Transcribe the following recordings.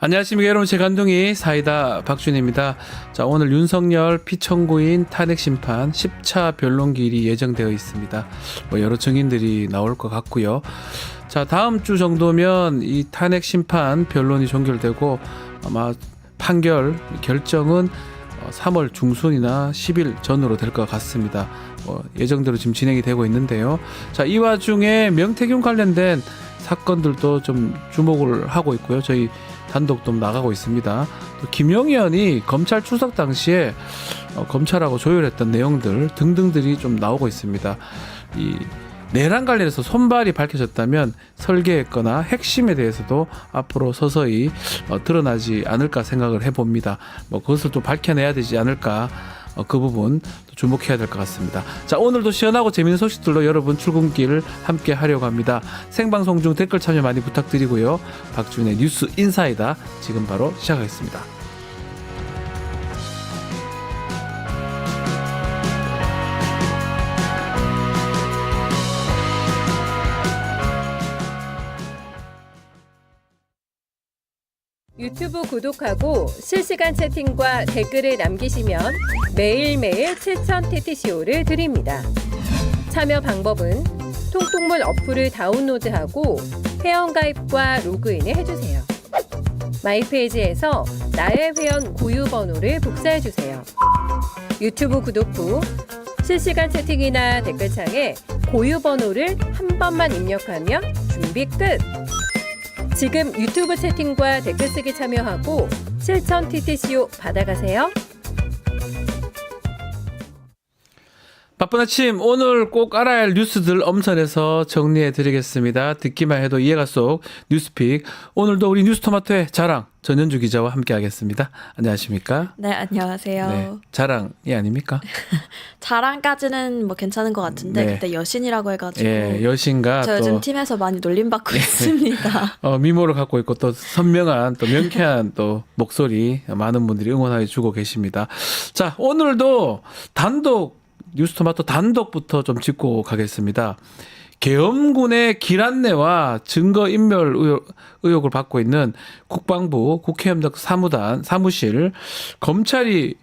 안녕하십니까 여러분, 제간둥이 사이다 박준입니다. 자, 오늘 윤석열 피청구인 탄핵 심판 10차 변론기일이 예정되어 있습니다. 여러 증인들이 나올 것 같고요. 자, 다음 주 정도면 이 탄핵 심판 변론이 종결되고 아마 판결 결정은 3월 중순이나 10일 전으로 될 것 같습니다. 예정대로 지금 진행이 되고 있는데요. 자, 이 와중에 명태균 관련된 사건들도 좀 주목을 하고 있고요. 저희 단독도 나가고 있습니다. 또 김용현이 검찰 출석 당시에 검찰하고 조율했던 내용들 등등들이 좀 나오고 있습니다. 이 내란 관련해서 손발이 밝혀졌다면 설계했거나 핵심에 대해서도 앞으로 서서히 드러나지 않을까 생각을 해봅니다. 그것을 또 밝혀내야 되지 않을까, 그 부분 주목해야 될 것 같습니다. 자, 오늘도 시원하고 재미있는 소식들로 여러분 출근길 함께 하려고 합니다. 생방송 중 댓글 참여 많이 부탁드리고요. 박준의 뉴스 인사이다 지금 바로 시작하겠습니다. 유튜브 구독하고 실시간 채팅과 댓글을 남기시면 매일매일 7,000TTCO를 드립니다. 참여 방법은 통통물 어플을 다운로드하고 회원가입과 로그인을 해주세요. 마이페이지에서 나의 회원 고유 번호를 복사해주세요. 유튜브 구독 후 실시간 채팅이나 댓글창에 고유 번호를 한 번만 입력하면 준비 끝! 지금 유튜브 채팅과 댓글 쓰기 참여하고 7,000TTCO 받아가세요. 바쁜 아침, 오늘 꼭 알아야 할 뉴스들 엄선해서 정리해 드리겠습니다. 듣기만 해도 이해가 쏙 뉴스픽. 오늘도 우리 뉴스토마토의 자랑 전현주 기자와 함께 하겠습니다. 안녕하십니까? 네, 안녕하세요. 네, 자랑이 아닙니까? 자랑까지는 뭐 괜찮은 것 같은데 네. 그때 여신이라고 해가지고 여신과 저 또 요즘 팀에서 많이 놀림받고 있습니다. 미모를 갖고 있고 또 선명한 또 명쾌한 또 목소리 많은 분들이 응원해 주고 계십니다. 자, 오늘도 뉴스토마토 단독부터 좀 짚고 가겠습니다. 계엄군의 길안내와 증거인멸 의혹을 받고 있는 국방부 국회협력 사무실 검찰이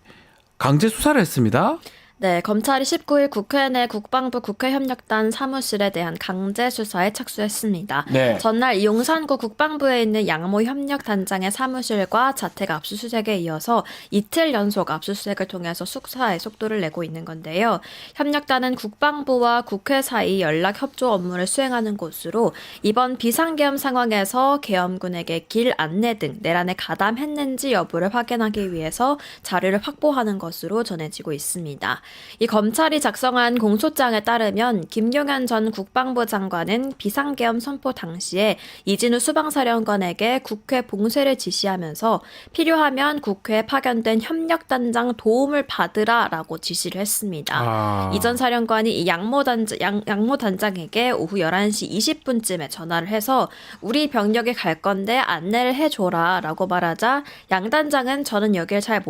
강제 수사를 했습니다. 네, 검찰이 19일 국회 내 국방부 국회협력단 사무실에 대한 강제 수사에 착수했습니다. 네. 전날 용산구 국방부에 있는 양모 협력단장의 사무실과 자택 압수수색에 이어서 이틀 연속 압수수색을 통해서 수사에 속도를 내고 있는 건데요. 협력단은 국방부와 국회 사이 연락 협조 업무를 수행하는 곳으로 이번 비상계엄 상황에서 계엄군에게 길 안내 등 내란에 가담했는지 여부를 확인하기 위해서 자료를 확보하는 것으로 전해지고 있습니다. 이 검찰이 작성한 공소장에 따르면 김용현 전 국방부 장관은 비상계엄 선포 당시에 이진우 수방사령관에게 국회 봉쇄를 지시하면서 필요하면 국회에 파견된 협력단장 도움을 받으라라고 지시를 했습니다. 이 전 사령관이 이 양모 단장에게 오후 11시 20분쯤에 전화를 해서 우리 병력이 갈 건데 안내를 해줘라라고 말하자 양 단장은 저는 여길 잘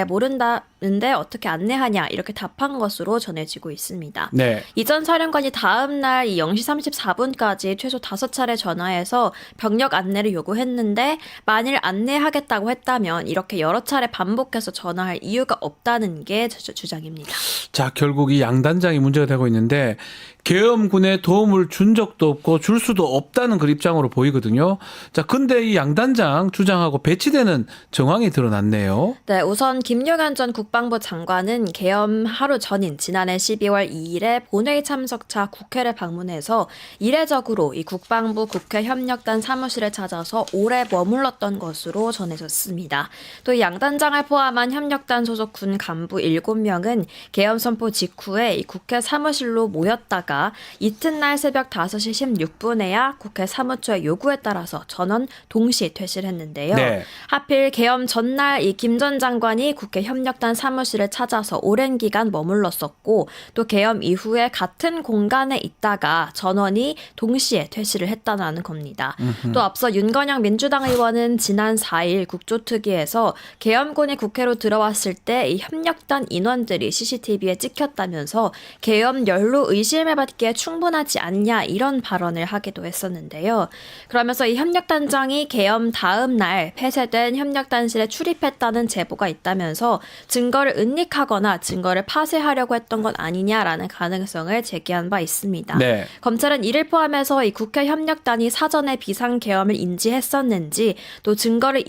모른다는데 어떻게 안내하냐 이렇게 답한 것으로 전해지고 있습니다. 네. 이 전 사령관이 다음 날 0시 34분까지 최소 5차례 전화해서 병력 안내를 요구했는데 만일 안내하겠다고 했다면 이렇게 여러 차례 반복해서 전화할 이유가 없다는 게 주장입니다. 자, 결국 이 양단장이 문제가 되고 있는데 계엄군에 도움을 준 적도 없고 줄 수도 없다는 그 입장으로 보이거든요. 자, 근데 이 양단장 주장하고 배치되는 정황이 드러났네요. 네, 우선 김용현 전 국방부 장관은 계엄 하루 전인 지난해 12월 2일에 본회의 참석차 국회를 방문해서 이례적으로 이 국방부 국회 협력단 사무실을 찾아서 오래 머물렀던 것으로 전해졌습니다. 또 이 양단장을 포함한 협력단 소속 군 간부 7명은 계엄 선포 직후에 이 국회 사무실로 모였다가 이튿날 새벽 5시 16분에야 국회 사무처의 요구에 따라서 전원 동시 퇴실을 했는데요. 네. 하필 계엄 전날 이 김 전 장관이 국회 협력단 사무실을 찾아서 오랜 기간 머물렀었고 또 계엄 이후에 같은 공간에 있다가 전원이 동시에 퇴실을 했다는 겁니다. 또 앞서 윤건영 민주당 의원은 지난 4일 국조특위에서 계엄군이 국회로 들어왔을 때 이 협력단 인원들이 CCTV에 찍혔다면서 계엄 연루 의심을 받 협력하기에 충분하지 않냐 이런 발언을 하기도 했었는데요. 그러면서 이 협력단장이 계엄 다음 날 폐쇄된 협력단실에 출입했다는 제보가 있다면서 증거를 은닉하거나 증거를 파쇄하려고 했던 건 아니냐라는 가능성을 제기한 바 있습니다. 네. 검찰은 이를 포함해서 이 국회 협력단이 사전에 비상계엄을 인지했었는지 또 증거를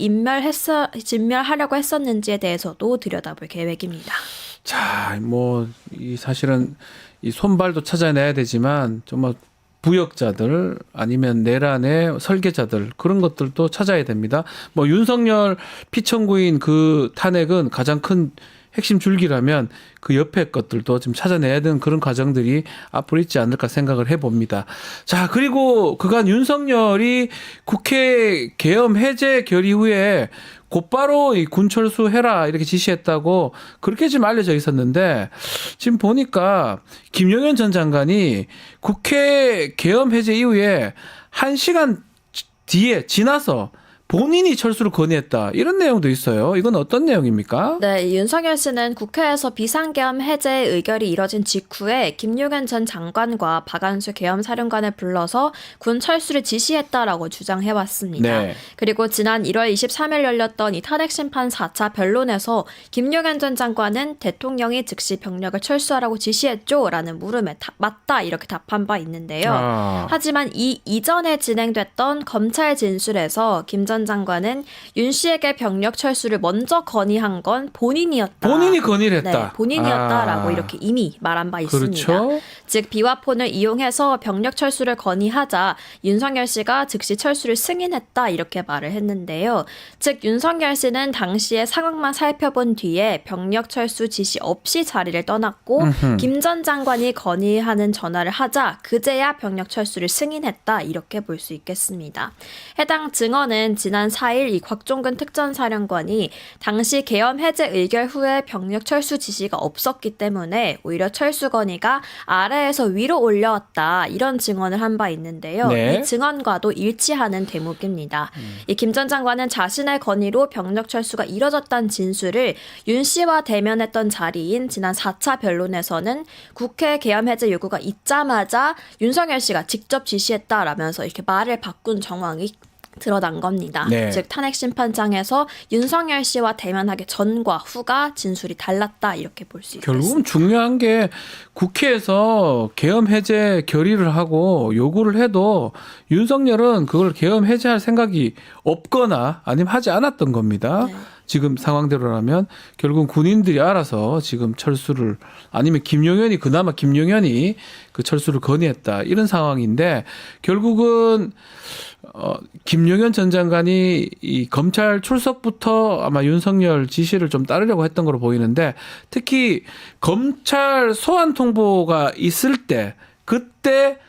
진멸하려고 했었는지에 대해서도 들여다볼 계획입니다. 자, 이 사실은 이 손발도 찾아내야 되지만 정말 부역자들 아니면 내란의 설계자들 그런 것들도 찾아야 됩니다. 윤석열 피청구인 그 탄핵은 가장 큰 핵심 줄기라면 그 옆에 것들도 좀 찾아내야 되는 그런 과정들이 앞으로 있지 않을까 생각을 해봅니다. 자, 그리고 그간 윤석열이 국회 계엄 해제 결의 후에 곧바로 이 군철수해라 이렇게 지시했다고 그렇게 지금 알려져 있었는데 지금 보니까 김용현 전 장관이 국회 계엄 해제 이후에 1시간 뒤에 지나서 본인이 철수를 건의했다. 이런 내용도 있어요. 이건 어떤 내용입니까? 네, 윤석열 씨는 국회에서 비상계엄 해제 의결이 이뤄진 직후에 김용현 전 장관과 박안수 계엄사령관을 불러서 군 철수를 지시했다라고 주장해왔습니다. 네. 그리고 지난 1월 23일 열렸던 이 탄핵심판 4차 변론에서 김용현 전 장관은 대통령이 즉시 병력을 철수하라고 지시했죠? 라는 물음에 맞다 이렇게 답한 바 있는데요. 하지만 이 이전에 진행됐던 검찰 진술에서 김 전 장관은 윤 씨에게 병력 철수를 먼저 건의한 건 본인이었다. 본인이 건의를 했다. 네, 본인이었다라고 이렇게 이미 말한 바 있습니다. 그렇죠. 즉 비화폰을 이용해서 병력 철수를 건의하자 윤석열 씨가 즉시 철수를 승인했다 이렇게 말을 했는데요. 즉 윤석열 씨는 당시에 상황만 살펴본 뒤에 병력 철수 지시 없이 자리를 떠났고 김 전 장관이 건의하는 전화를 하자 그제야 병력 철수를 승인했다 이렇게 볼 수 있겠습니다. 해당 증언은 지난 4일 이 곽종근 특전사령관이 당시 계엄 해제 의결 후에 병력 철수 지시가 없었기 때문에 오히려 철수 건의가 아래에서 위로 올려왔다 이런 증언을 한 바 있는데요. 네. 이 증언과도 일치하는 대목입니다. 이 김 전 장관은 자신의 건의로 병력 철수가 이뤄졌다는 진술을 윤 씨와 대면했던 자리인 지난 4차 변론에서는 국회 계엄 해제 요구가 있자마자 윤석열 씨가 직접 지시했다라면서 이렇게 말을 바꾼 정황이 드러난 겁니다. 네. 즉 탄핵심판장에서 윤석열 씨와 대면하기 전과 후가 진술이 달랐다 이렇게 볼 수 있습니다. 결국은 중요한 게 국회에서 계엄 해제 결의를 하고 요구를 해도 윤석열은 그걸 계엄 해제할 생각이 없거나 아니면 하지 않았던 겁니다. 네. 지금 상황대로라면 결국은 군인들이 알아서 지금 철수를 아니면 그나마 김용현이 그 철수를 건의했다 이런 상황인데 결국은 김용현 전 장관이 이 검찰 출석부터 아마 윤석열 지시를 좀 따르려고 했던 걸로 보이는데 특히 검찰 소환 통보가 있을 때 그때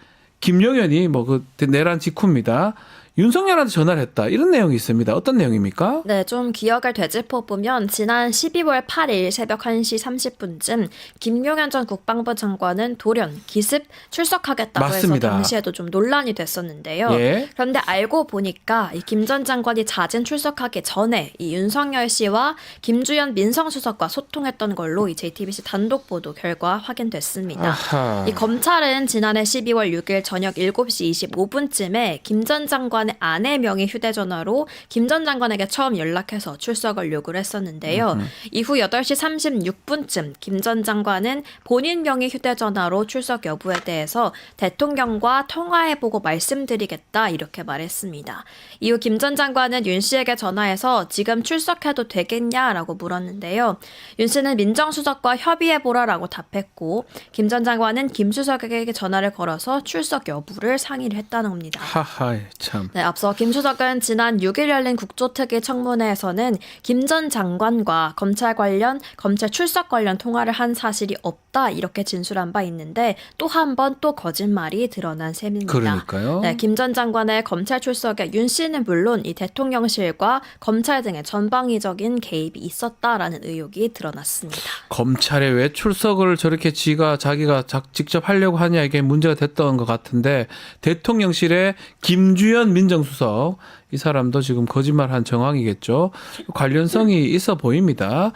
김용현이 그 내란 직후입니다. 윤석열한테 전화를 했다. 이런 내용이 있습니다. 어떤 내용입니까? 네, 좀 기억을 되짚어보면 지난 12월 8일 새벽 1시 30분쯤 김용현 전 국방부 장관은 돌연 기습 출석하겠다고 맞습니다. 해서 당시에도 좀 논란이 됐었는데요. 예. 그런데 알고 보니까 이 김 전 장관이 자진 출석하기 전에 이 윤석열 씨와 김주현 민정수석과 소통했던 걸로 이 JTBC 단독 보도 결과 확인됐습니다. 아하. 이 검찰은 지난해 12월 6일 저녁 7시 25분쯤에 김 전 장관의 아내 명의 휴대전화로 김 전 장관에게 처음 연락해서 출석을 요구를 했었는데요. 이후 8시 36분쯤 김 전 장관은 본인 명의 휴대전화로 출석 여부에 대해서 대통령과 통화해보고 말씀드리겠다 이렇게 말했습니다. 이후 김 전 장관은 윤 씨에게 전화해서 지금 출석해도 되겠냐라고 물었는데요. 윤 씨는 민정수석과 협의해보라라고 답했고 김 전 장관은 김 수석에게 전화를 걸어서 출석 여부를 상의를 했다는 겁니다. 하하 참. 네, 앞서 김 수석은 지난 6일 열린 국조특위 청문회에서는 김 전 장관과 검찰 출석 관련 통화를 한 사실이 없다 이렇게 진술한 바 있는데 또 한 번 또 거짓말이 드러난 셈입니다. 그러니까요. 네, 김 전 장관의 검찰 출석에 윤 씨는 물론 이 대통령실과 검찰 등의 전방위적인 개입이 있었다라는 의혹이 드러났습니다. 검찰에 왜 출석을 저렇게 자기가 직접 하려고 하냐 이게 문제가 됐던 것 같은데 대통령실에 김주현 민정수석 이 사람도 지금 거짓말한 정황이겠죠. 관련성이 있어 보입니다.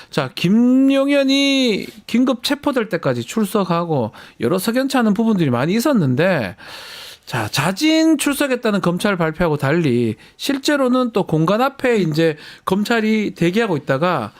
자, 김용현이 긴급 체포될 때까지 출석하고 여러 석연치 않은 부분들이 많이 있었는데, 자, 자진 출석했다는 검찰 발표하고 달리 실제로는 또 공간 앞에 이제 검찰이 대기하고 있다가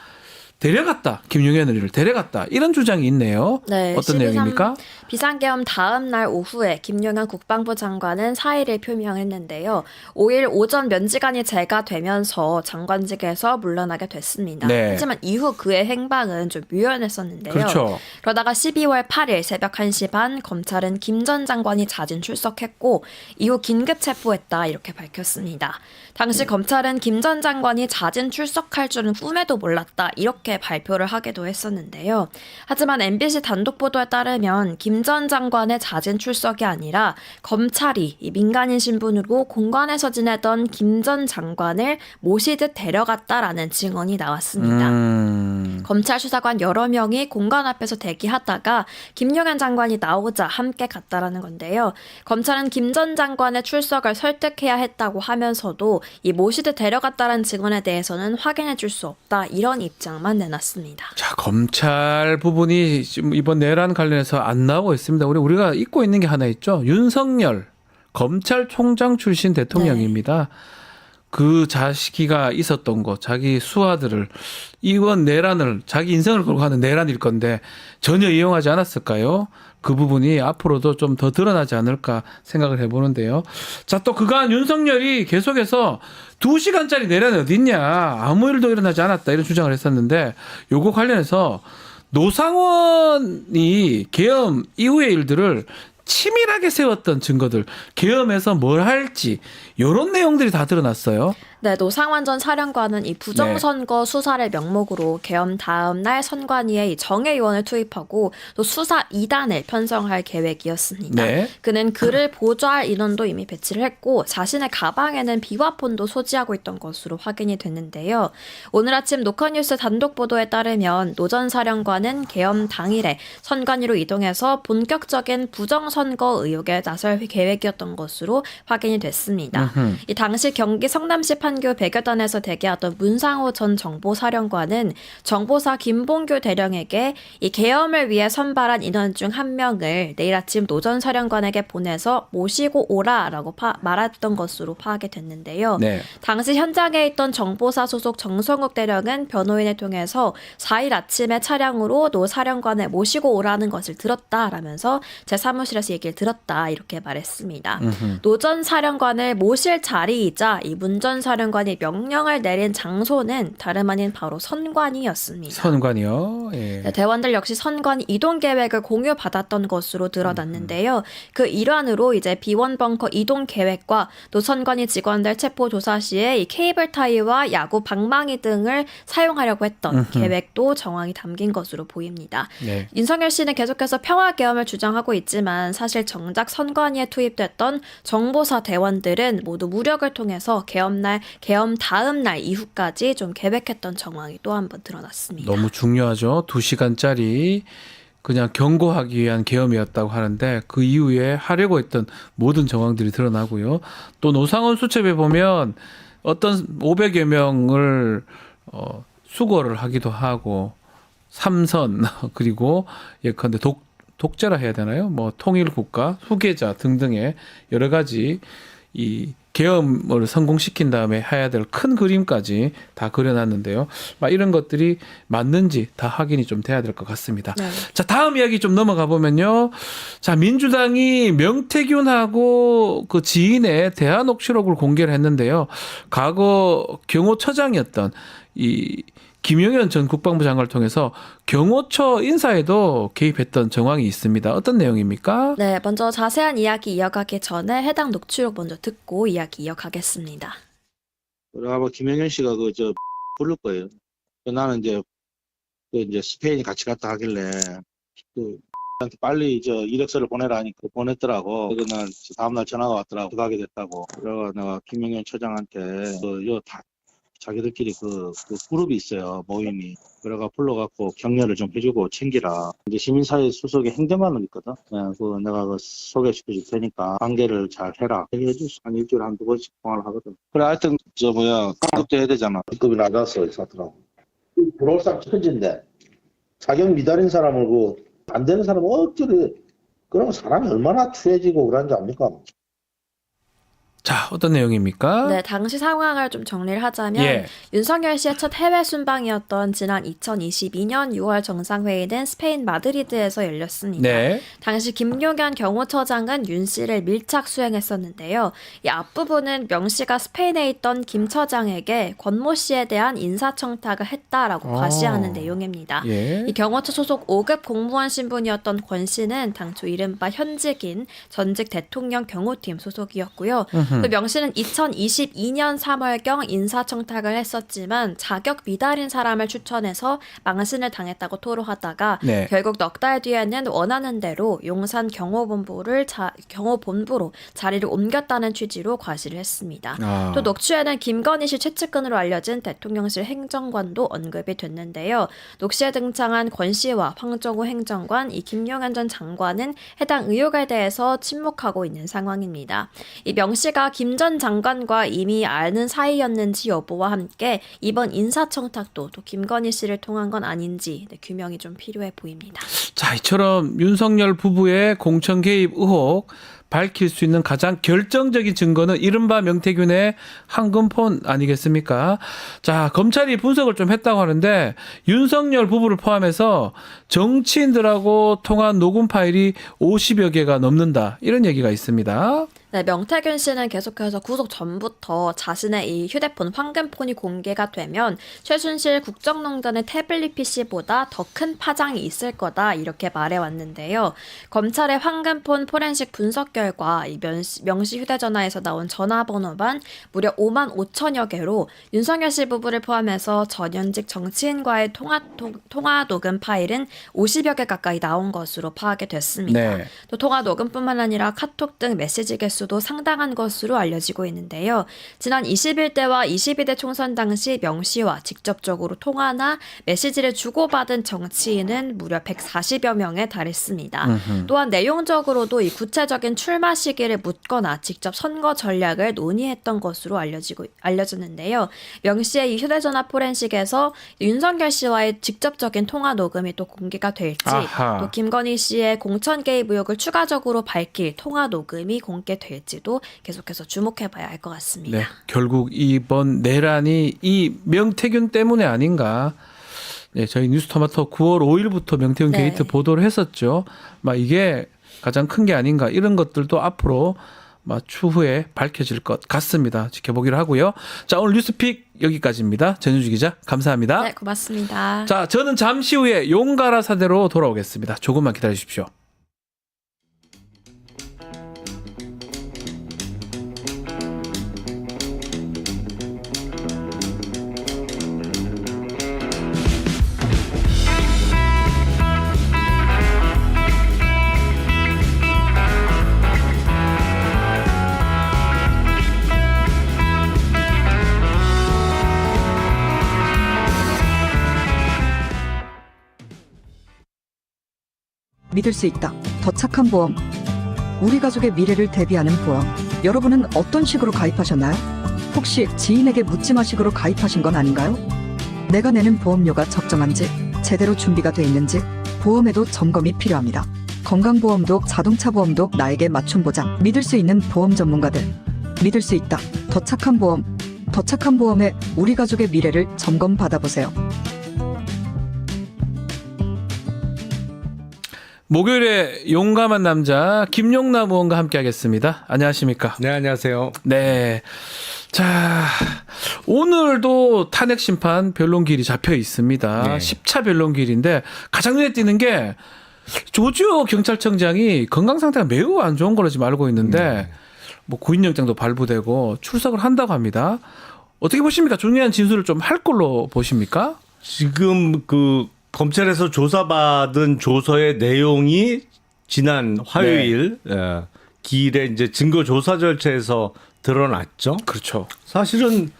데려갔다. 김용현을 데려갔다. 이런 주장이 있네요. 네, 어떤 12.3 내용입니까? 비상계엄 다음 날 오후에 김용현 국방부 장관은 사의를 표명했는데요. 5일 오전 면직안이 재가되면서 장관직에서 물러나게 됐습니다. 네. 하지만 이후 그의 행방은 좀 묘연했었는데요. 그렇죠. 그러다가 12월 8일 새벽 1시 반 검찰은 김 전 장관이 자진 출석했고 이후 긴급 체포했다 이렇게 밝혔습니다. 당시 검찰은 김 전 장관이 자진 출석할 줄은 꿈에도 몰랐다 이렇게 발표를 하기도 했었는데요. 하지만 MBC 단독 보도에 따르면 김 전 장관의 자진 출석이 아니라 검찰이 이 민간인 신분으로 공관에서 지내던 김 전 장관을 모시듯 데려갔다라는 증언이 나왔습니다. 검찰 수사관 여러 명이 공관 앞에서 대기하다가 김용현 장관이 나오자 함께 갔다라는 건데요. 검찰은 김 전 장관의 출석을 설득해야 했다고 하면서도 이 모시듯 데려갔다는 증언에 대해서는 확인해 줄 수 없다 이런 입장만 내놨습니다. 자, 검찰 부분이 지금 이번 내란 관련해서 안 나오고 있습니다. 우리가 잊고 있는 게 하나 있죠. 윤석열 검찰총장 출신 대통령입니다. 그 자식이가 있었던 것, 자기 수하들을 이번 내란을 자기 인생을 걸고 하는 내란일 건데 전혀 이용하지 않았을까요? 그 부분이 앞으로도 좀 더 드러나지 않을까 생각을 해보는데요. 자, 또 그간 윤석열이 계속해서 2시간짜리 내란이 어딨냐, 아무 일도 일어나지 않았다 이런 주장을 했었는데 요거 관련해서 노상원이 계엄 이후의 일들을 치밀하게 세웠던 증거들, 계엄에서 뭘 할지 이런 내용들이 다 드러났어요. 네, 노상환 전 사령관은 이 부정선거 수사를 명목으로 계엄 다음 날 선관위에 이 정혜의원을 투입하고 또 수사 2단을 편성할 계획이었습니다. 네. 그는 그를 보좌할 인원도 이미 배치를 했고 자신의 가방에는 비화폰도 소지하고 있던 것으로 확인이 됐는데요. 오늘 아침 녹화뉴스 단독 보도에 따르면 노 전 사령관은 계엄 당일에 선관위로 이동해서 본격적인 부정선거 의혹에 나설 계획이었던 것으로 확인이 됐습니다. 이 당시 경기 성남시 판교 백여단에서 대기하던 문상호 전 정보사령관은 정보사 김봉규 대령에게 이 계엄을 위해 선발한 인원 중 한 명을 내일 아침 노 전 사령관에게 보내서 모시고 오라라고 말했던 것으로 파악이 됐는데요. 네. 당시 현장에 있던 정보사 소속 정성욱 대령은 변호인을 통해서 4일 아침에 차량으로 노 사령관을 모시고 오라는 것을 들었다라면서 제 사무실에서 얘기를 들었다 이렇게 말했습니다. 노 전 사령관을 모실 자리이자 이 문 전 사령관이 명령을 내린 장소는 다름 아닌 바로 선관위였습니다. 선관이요. 예. 네, 대원들 역시 선관 이동 계획을 공유받았던 것으로 드러났는데요. 그 일환으로 이제 비원 벙커 이동 계획과 노선관위 직원들 체포 조사 시에 이 케이블 타이와 야구 방망이 등을 사용하려고 했던 계획도 정황이 담긴 것으로 보입니다. 네. 윤석열 씨는 계속해서 평화 계엄을 주장하고 있지만 사실 정작 선관위에 투입됐던 정보사 대원들은 모두 무력을 통해서 계엄 다음 날 이후까지 좀 계획했던 정황이 또 한 번 드러났습니다. 너무 중요하죠. 2시간짜리 그냥 경고하기 위한 계엄이었다고 하는데 그 이후에 하려고 했던 모든 정황들이 드러나고요. 또 노상원 수첩에 보면 어떤 500여 명을 수거를 하기도 하고 삼선 그리고 예컨대 독재라 해야 되나요? 뭐 통일국가, 후계자 등등의 여러 가지 이 계엄을 성공시킨 다음에 해야 될 큰 그림까지 다 그려놨는데요. 막 이런 것들이 맞는지 다 확인이 좀 돼야 될 것 같습니다. 네. 자, 다음 이야기 좀 넘어가 보면요. 자, 민주당이 명태균하고 그 지인의 대화 녹취록을 공개를 했는데요. 과거 경호처장이었던 이 김용현 전 국방부 장관을 통해서 경호처 인사에도 개입했던 정황이 있습니다. 어떤 내용입니까? 네, 먼저 자세한 이야기 이어가기 전에 해당 녹취록 먼저 듣고 이야기 이어가겠습니다. 아마 김영현 씨가 부를 거예요. 나는 이제 스페인 같이 갔다 하길래 한테 빨리 이력서를 보내라 하니까 보냈더라고. 그래서 난 다음날 전화가 왔더라고. 가게 됐다고. 그래서 내가 김영현 처장한테 자기들끼리 그 그룹이 있어요. 모임이. 그래가 불러갖고 격려를 좀 해주고 챙기라. 이제 시민사회 수석에 행정관은 있거든. 그 내가 그 소개시켜줄 테니까 관계를 잘 해라. 얘기해줄 수 한 일주일에 한두 번씩 통화를 하거든. 그래 하여튼 급도 해야 되잖아. 급이 낮았어 이 사람들하고. 부러울 사람 천진데 자격 미달인 사람을 안 되는 사람은 어쩌래. 그러면 사람이 얼마나 추해지고 그러는지 압니까? 자, 어떤 내용입니까? 네, 당시 상황을 좀 정리를 하자면 예. 윤석열 씨의 첫 해외 순방이었던 지난 2022년 6월 정상회의는 스페인 마드리드에서 열렸습니다. 네. 당시 김용현 경호처장은 윤 씨를 밀착 수행했었는데요. 이 앞부분은 명 씨가 스페인에 있던 김 처장에게 권모 씨에 대한 인사청탁을 했다라고 과시하는 내용입니다. 예. 이 경호처 소속 5급 공무원 신분이었던 권 씨는 당초 이른바 현직인 전직 대통령 경호팀 소속이었고요. 또 명 씨는 2022년 3월경 인사청탁을 했었지만 자격 미달인 사람을 추천해서 망신을 당했다고 토로하다가 네. 결국 넉 달 뒤에는 원하는 대로 용산 경호본부로 자리를 옮겼다는 취지로 과시를 했습니다. 아. 또 녹취에는 김건희 씨 최측근으로 알려진 대통령실 행정관도 언급이 됐는데요. 녹취에 등장한 권 씨와 황정우 행정관, 이 김용현 전 장관은 해당 의혹에 대해서 침묵하고 있는 상황입니다. 이 명 씨가 김 전 장관과 이미 아는 사이였는지 여부와 함께 이번 인사청탁도 또 김건희 씨를 통한 건 아닌지 규명이 좀 필요해 보입니다. 자, 이처럼 윤석열 부부의 공천 개입 의혹 밝힐 수 있는 가장 결정적인 증거는 이른바 명태균의 황금폰 아니겠습니까? 자, 검찰이 분석을 좀 했다고 하는데 윤석열 부부를 포함해서 정치인들하고 통한 녹음 파일이 50여 개가 넘는다. 이런 얘기가 있습니다. 네, 명태균 씨는 계속해서 구속 전부터 자신의 이 휴대폰 황금폰이 공개가 되면 최순실 국정농단의 태블릿 PC보다 더 큰 파장이 있을 거다 이렇게 말해왔는데요. 검찰의 황금폰 포렌식 분석 결과 이 명시 휴대전화에서 나온 전화번호만 무려 5만 5천여 개로 윤석열 씨 부부를 포함해서 전현직 정치인과의 통화 녹음 파일은 50여 개 가까이 나온 것으로 파악이 됐습니다. 네. 또 통화 녹음뿐만 아니라 카톡 등 메시지 개수도 상당한 것으로 알려지고 있는데요. 지난 21대와 22대 총선 당시 명 씨와 직접적으로 통화나 메시지를 주고받은 정치인은 무려 140여 명에 달했습니다. 또한 내용적으로도 이 구체적인 출마 시기를 묻거나 직접 선거 전략을 논의했던 것으로 알려졌는데요. 명 씨의 이 휴대전화 포렌식에서 윤석열 씨와의 직접적인 통화 녹음이 또 공개가 될지 아하. 또 김건희 씨의 공천 개입 의혹을 추가적으로 밝힐 통화 녹음이 공개될지도 계속해서 주목해봐야 할 것 같습니다. 네, 결국 이번 내란이 이 명태균 때문에 아닌가. 네, 저희 뉴스토마토 9월 5일부터 명태균 네. 게이트 보도를 했었죠. 막 이게 가장 큰 게 아닌가. 이런 것들도 앞으로 막 추후에 밝혀질 것 같습니다. 지켜보기로 하고요. 자, 오늘 뉴스픽 여기까지입니다. 전윤주 기자, 감사합니다. 네, 고맙습니다. 자, 저는 잠시 후에 용가라 사대로 돌아오겠습니다. 조금만 기다려 주십시오. 믿을 수 있다. 더 착한 보험. 우리 가족의 미래를 대비하는 보험. 여러분은 어떤 식으로 가입하셨나요? 혹시 지인에게 묻지마식으로 가입하신 건 아닌가요? 내가 내는 보험료가 적정한지, 제대로 준비가 돼 있는지, 보험에도 점검이 필요합니다. 건강보험도 자동차보험도 나에게 맞춤 보장. 믿을 수 있는 보험 전문가들. 믿을 수 있다. 더 착한 보험. 더 착한 보험에 우리 가족의 미래를 점검 받아보세요. 목요일에 용감한 남자 김용남 의원과 함께하겠습니다. 안녕하십니까? 네, 안녕하세요. 네. 자, 오늘도 탄핵 심판 변론길이 잡혀 있습니다. 네. 10차 변론길인데 가장 눈에 띄는 게 조지호 경찰청장이 건강 상태가 매우 안 좋은 걸로 지금 알고 있는데 뭐 구인영장도 발부되고 출석을 한다고 합니다. 어떻게 보십니까? 중요한 진술을 좀 할 걸로 보십니까? 지금 검찰에서 조사받은 조서의 내용이 지난 화요일 기일에 이제 증거 조사 절차에서 드러났죠. 그렇죠. 사실은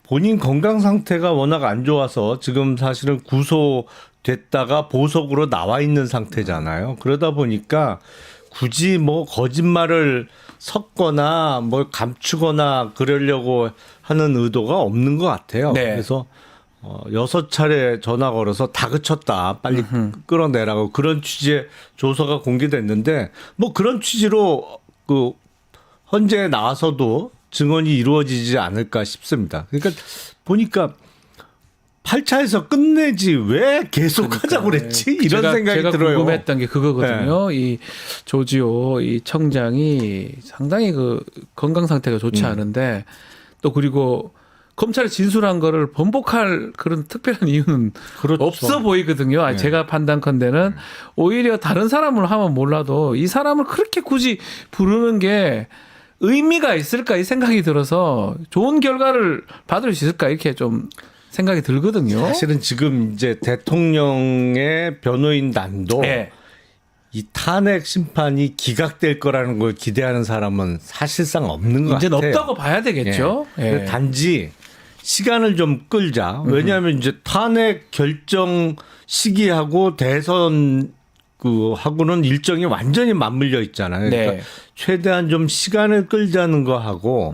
본인 건강 상태가 워낙 안 좋아서 지금 사실은 구속됐다가 보석으로 나와 있는 상태잖아요. 그러다 보니까 굳이 뭐 거짓말을 섞거나 뭐 감추거나 그러려고 하는 의도가 없는 것 같아요. 네. 그래서 6차례 전화 걸어서 다그쳤다. 빨리 끌어내라고 그런 취지의 조서가 공개됐는데 뭐 그런 취지로 그 헌재에 나와서도 증언이 이루어지지 않을까 싶습니다. 그러니까 보니까 8차에서 끝내지 왜 계속 하자고 그랬지? 이런 생각이 제가 들어요. 궁금했던 게 그거거든요. 이 조지호 이 청장이 상당히 그 건강 상태가 좋지 않은데 또 그리고 검찰에 진술한 거를 번복할 그런 특별한 이유는 그렇죠. 없어 보이거든요. 네. 제가 판단컨대는 오히려 다른 사람을 하면 몰라도 이 사람을 그렇게 굳이 부르는 게 의미가 있을까 이 생각이 들어서 좋은 결과를 받을 수 있을까 이렇게 좀 생각이 들거든요. 사실은 지금 이제 대통령의 변호인단도 네. 이 탄핵 심판이 기각될 거라는 걸 기대하는 사람은 사실상 없는 것 이제는 같아요. 없다고 봐야 되겠죠. 예. 예. 단지 시간을 좀 끌자. 왜냐하면 이제 탄핵 결정 시기하고 대선 그 하고는 일정이 완전히 맞물려 있잖아요. 그러니까 네. 최대한 좀 시간을 끌자는 거 하고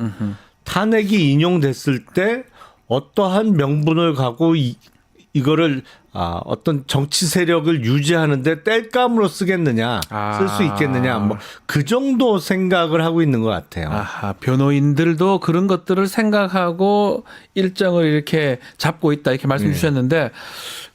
탄핵이 인용됐을 때 어떠한 명분을 갖고 이거를 어떤 정치 세력을 유지하는데 땔감으로 쓰겠느냐, 쓸 수 있겠느냐, 뭐 그 정도 생각을 하고 있는 것 같아요. 아하, 변호인들도 그런 것들을 생각하고 일정을 이렇게 잡고 있다 이렇게 말씀 주셨는데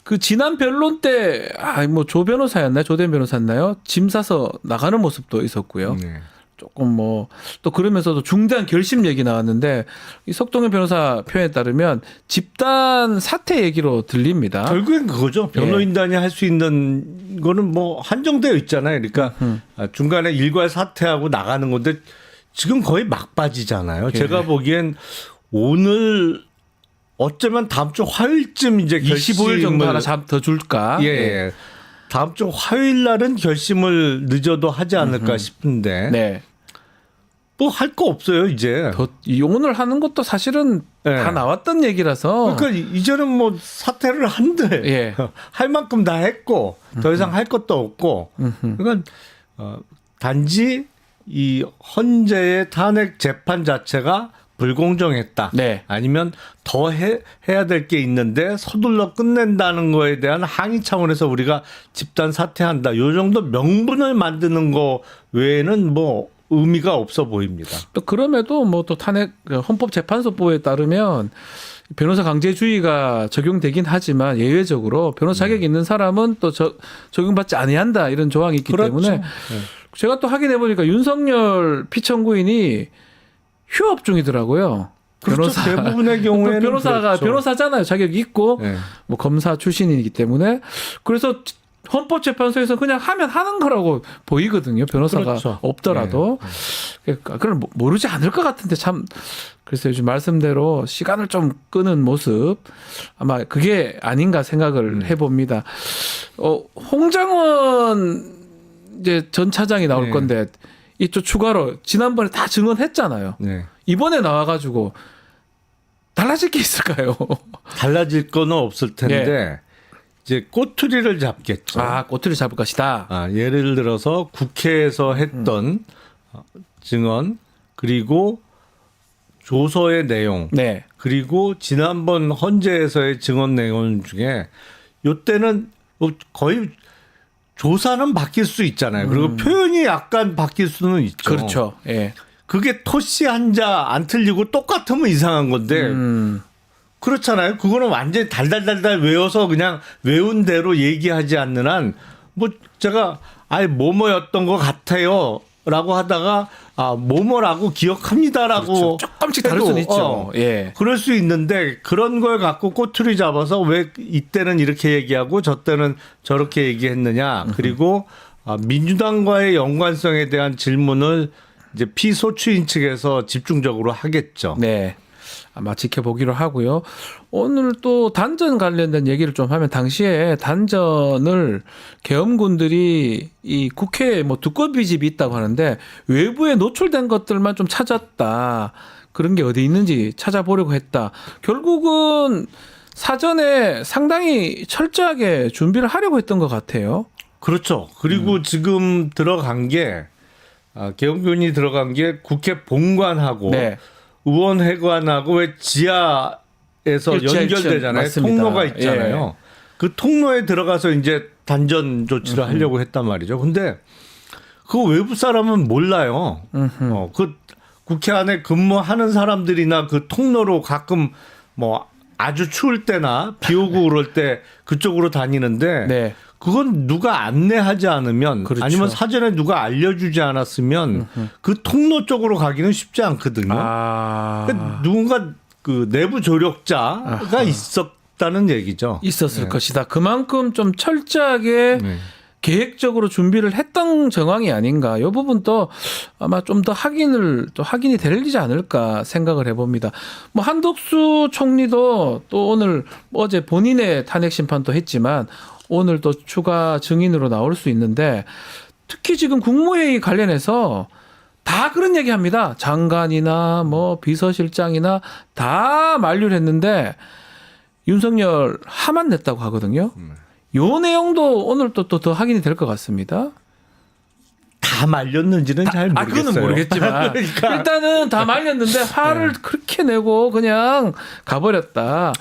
그 지난 변론 때 뭐 조 변호사였나요? 조대현 변호사였나요? 짐 싸서 나가는 모습도 있었고요. 네. 조금 뭐 또 그러면서도 중대한 결심 얘기 나왔는데 이 석동현 변호사 표현에 따르면 집단 사퇴 얘기로 들립니다. 결국엔 그거죠. 변호인단이 할 수 있는 거는 뭐 한정되어 있잖아요. 그러니까 중간에 일괄 사퇴하고 나가는 건데 지금 거의 막바지잖아요. 제가 보기엔 오늘 어쩌면 다음 주 화요일쯤 이제 25일 정도 하나 더 줄까? 예. 다음 주 화요일 날은 결심을 늦어도 하지 않을까 싶은데 네. 뭐 할 거 없어요 이제. 오늘 하는 것도 사실은 네. 다 나왔던 얘기라서. 그러니까 이제는 뭐 사퇴를 한들 예. 할 만큼 다 했고 더 이상 할 것도 없고. 그러니까 단지 이 헌재의 탄핵 재판 자체가 불공정했다. 네. 아니면 더 해야 될 게 있는데 서둘러 끝낸다는 거에 대한 항의 차원에서 우리가 집단 사퇴한다. 요 정도 명분을 만드는 거 외에는 뭐 의미가 없어 보입니다. 또 그럼에도 뭐 또 탄핵 헌법재판소법에 따르면 변호사 강제주의가 적용되긴 하지만 예외적으로 변호사 자격 있는 사람은 또 적용받지 아니한다 이런 조항이 있기 그렇죠. 때문에 제가 또 확인해 보니까 윤석열 피청구인이 휴업 중이더라고요. 그렇죠. 대부분의 경우에는 변호사가 그렇죠. 변호사잖아요. 자격이 있고 네. 뭐 검사 출신이기 때문에 그래서 헌법재판소에서 그냥 하면 하는 거라고 보이거든요. 변호사가 그렇죠. 없더라도. 그러니까 그걸 모르지 않을 것 같은데 참 그래서 요즘 말씀대로 시간을 좀 끄는 모습 아마 그게 아닌가 생각을 해봅니다. 홍장원 이제 전 차장이 나올 네. 건데 이쪽 추가로 지난번에 다 증언했잖아요. 네. 이번에 나와가지고 달라질 게 있을까요? 달라질 거는 없을 텐데 이제 꼬투리를 잡겠죠. 꼬투리 잡을 것이다. 예를 들어서 국회에서 했던 증언 그리고 조서의 내용 네. 그리고 지난번 헌재에서의 증언 내용 중에 요때는 뭐 거의 조사는 바뀔 수 있잖아요. 그리고 표현이 약간 바뀔 수는 있죠. 그렇죠. 예. 그게 토씨 한자 안 틀리고 똑같으면 이상한 건데 그렇잖아요. 그거는 완전히 달달달달 외워서 그냥 외운 대로 얘기하지 않는 한 뭐 제가 뭐뭐였던 것 같아요 라고 하다가 뭐뭐라고 기억합니다라고 그렇죠. 조금씩 다를 수는 있죠. 예. 그럴 수 있는데 그런 걸 갖고 꼬투리 잡아서 왜 이때는 이렇게 얘기하고 저 때는 저렇게 얘기했느냐. 그리고 민주당과의 연관성에 대한 질문을 이제 피소추인 측에서 집중적으로 하겠죠. 네. 아마 지켜보기로 하고요. 오늘 또 단전 관련된 얘기를 좀 하면 당시에 단전을 계엄군들이 이 국회에 뭐 두꺼비 집이 있다고 하는데 외부에 노출된 것들만 좀 찾았다. 그런 게 어디 있는지 찾아보려고 했다. 결국은 사전에 상당히 철저하게 준비를 하려고 했던 것 같아요. 그렇죠. 그리고 지금 들어간 게 계엄군이 들어간 게 국회 본관하고 네. 의원회관하고 왜 지하에서 1차, 연결되잖아요. 맞습니다. 통로가 있잖아요. 그 통로에 들어가서 이제 단전 조치를 하려고 했단 말이죠. 근데 그 외부 사람은 몰라요. 그 국회 안에 근무하는 사람들이나 그 통로로 가끔 뭐 아주 추울 때나 비 오고 그럴 때 그쪽으로 다니는데 네. 그건 누가 안내하지 않으면 그렇죠. 아니면 사전에 누가 알려주지 않았으면 그 통로 쪽으로 가기는 쉽지 않거든요. 그러니까 누군가 그 내부 조력자가 있었다는 얘기죠. 있었을 것이다. 그만큼 좀 철저하게 계획적으로 준비를 했던 정황이 아닌가. 이 부분도 아마 좀 더 확인이 되지 않을까 생각을 해봅니다. 뭐 한덕수 총리도 또 오늘 어제 본인의 탄핵 심판도 했지만 오늘 또 추가 증인으로 나올 수 있는데 특히 지금 국무회의 관련해서 다 그런 얘기합니다. 장관이나 뭐 비서실장이나 다 만류를 했는데 윤석열 하만 냈다고 하거든요. 요 내용도 오늘 또 더 확인이 될 것 같습니다. 다 말렸는지는 잘 모르겠어요. 그거는 모르겠지만 그러니까. 일단은 다 말렸는데 화를 그렇게 내고 그냥 가버렸다.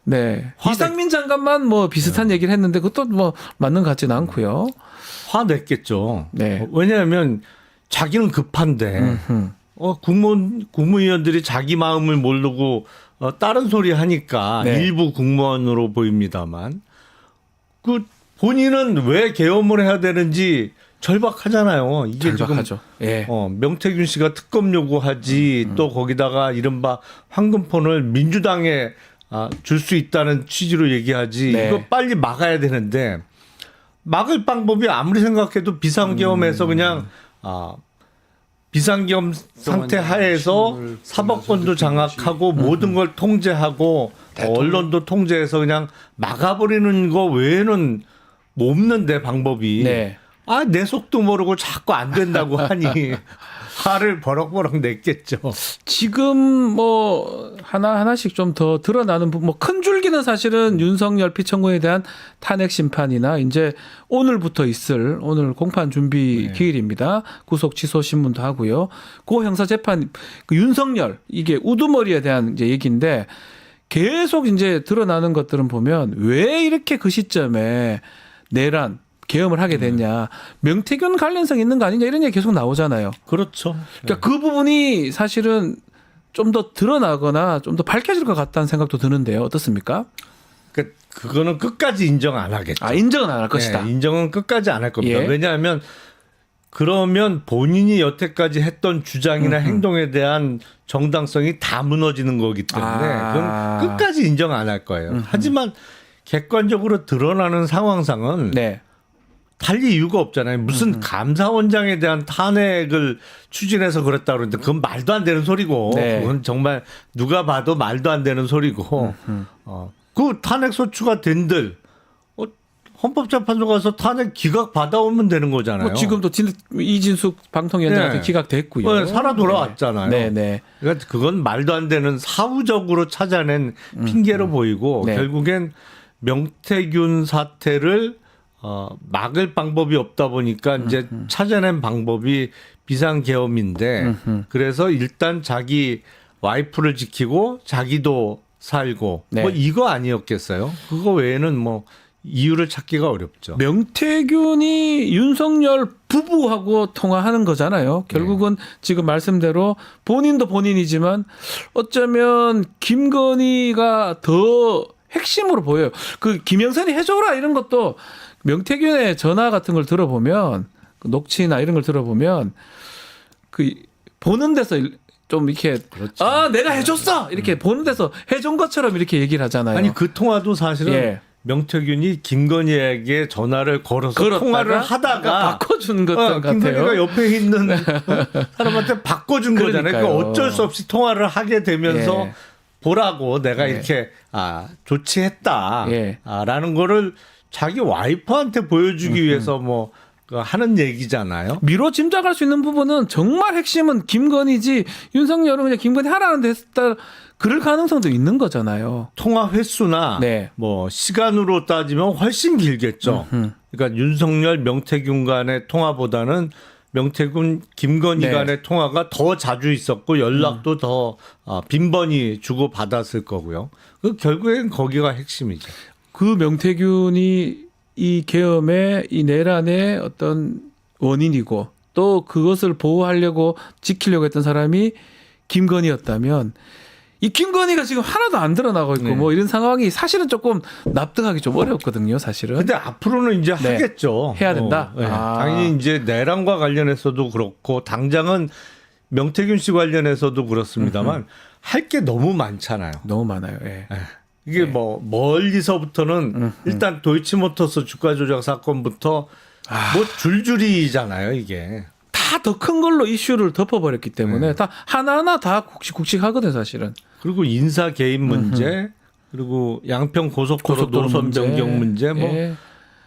네. 이상민 장관만 뭐 비슷한 얘기를 했는데 그것도 뭐 맞는 것 같지는 않고요. 화냈겠죠. 네. 왜냐하면 자기는 급한데 국무위원들이 자기 마음을 모르고 다른 소리 하니까 네. 일부 국무원으로 보입니다만 그 본인은 왜 계엄을 해야 되는지 절박하잖아요. 이게 절박하죠. 예. 지금 명태균 씨가 특검 요구하지 또 거기다가 이른바 황금폰을 민주당에 줄 수 있다는 취지로 얘기하지. 네. 이거 빨리 막아야 되는데 막을 방법이 아무리 생각해도 비상계엄에서 그냥 비상계엄 상태 하에서 사법권도 장악하고 모든 걸 통제하고 언론도 통제해서 그냥 막아버리는 거 외에는 뭐 없는데 방법이. 네. 내 속도 모르고 자꾸 안 된다고 하니 화를 버럭버럭 냈겠죠. 지금 뭐 하나씩 좀 더 드러나는 부분, 뭐 큰 줄기는 사실은 윤석열 피청구에 대한 탄핵 심판이나 이제 오늘부터 있을 오늘 공판 준비 기일입니다. 구속 취소 신문도 하고요. 고 형사 재판 그 윤석열 이게 우두머리에 대한 이제 얘기인데 계속 이제 드러나는 것들은 보면 왜 이렇게 그 시점에 내란 계엄을 하게 됐냐. 명태균 관련성 있는 거 아니냐 이런 얘기 계속 나오잖아요. 그렇죠. 그러니까 그 부분이 사실은 좀 더 드러나거나 좀 더 밝혀질 것 같다는 생각도 드는데요. 어떻습니까? 그거는 끝까지 인정 안 하겠죠. 인정은 안 할 것이다. 네, 인정은 끝까지 안 할 겁니다. 예. 왜냐하면 그러면 본인이 여태까지 했던 주장이나 행동에 대한 정당성이 다 무너지는 거기 때문에 그건 끝까지 인정 안 할 거예요. 하지만 객관적으로 드러나는 상황상은 네. 달리 이유가 없잖아요. 무슨 감사원장에 대한 탄핵을 추진해서 그랬다 그러는데 그건 말도 안 되는 소리고 네. 그건 정말 누가 봐도 말도 안 되는 소리고 그 탄핵 소추가 된들 헌법재판소 가서 탄핵 기각 받아오면 되는 거잖아요. 뭐 지금도 이진숙 방통위원장한테 네. 기각됐고요. 살아 돌아왔잖아요. 네, 네. 그러니까 그건 말도 안 되는 사후적으로 찾아낸 핑계로 보이고 네. 결국엔 명태균 사태를 막을 방법이 없다 보니까 이제 찾아낸 방법이 비상계엄인데 그래서 일단 자기 와이프를 지키고 자기도 살고 네. 뭐 이거 아니었겠어요? 그거 외에는 뭐 이유를 찾기가 어렵죠. 명태균이 윤석열 부부하고 통화하는 거잖아요. 결국은 지금 말씀대로 본인도 본인이지만 어쩌면 김건희가 더 핵심으로 보여요. 그 김영선이 해줘라 이런 것도 명태균의 전화 같은 걸 들어보면 그 녹취나 이런 걸 들어보면 그 보는 데서 좀 이렇게 그렇죠. 내가 해줬어 이렇게 보는 데서 해준 것처럼 이렇게 얘기를 하잖아요. 아니 그 통화도 사실은 예. 명태균이 김건희에게 전화를 걸어서 걸었다가 통화를 하다가 바꿔준 것 같아요. 김건희가 옆에 있는 사람한테 바꿔준 거잖아요. 그러니까요. 그러니까 어쩔 수 없이 통화를 하게 되면서 예. 보라고 내가 예. 이렇게 조치했다 예. 라는 거를 자기 와이프한테 보여주기 위해서 뭐 하는 얘기잖아요. 미로 짐작할 수 있는 부분은 정말 핵심은 김건희지 윤석열은 그냥 김건희 하라는 데 했다 그럴 가능성도 있는 거잖아요. 통화 횟수나 네. 뭐 시간으로 따지면 훨씬 길겠죠. 그러니까 윤석열, 명태균 간의 통화보다는 명태균, 김건희 네. 간의 통화가 더 자주 있었고 연락도 더 빈번히 주고 받았을 거고요. 그 결국엔 거기가 핵심이죠. 그 명태균이 이 계엄의 이 내란의 어떤 원인이고 또 그것을 보호하려고 지키려고 했던 사람이 김건희였다면 이 김건희가 지금 하나도 안 드러나고 있고 네. 뭐 이런 상황이 사실은 조금 납득하기 좀 어렵거든요, 사실은. 근데 앞으로는 이제 네. 하겠죠. 해야 된다? 네. 아. 당연히 이제 내란과 관련해서도 그렇고 당장은 명태균 씨 관련해서도 그렇습니다만 할 게 너무 많잖아요. 너무 많아요. 예. 이게 뭐 멀리서부터는 일단 도이치모터스 주가 조작 사건부터 뭐 줄줄이잖아요, 이게. 다 더 큰 걸로 이슈를 덮어버렸기 때문에 네. 다 하나하나 다 굵직굵직하거든 사실은. 그리고 인사 개입 문제, 그리고 양평 고속도로 노선 변경 문제 뭐 예.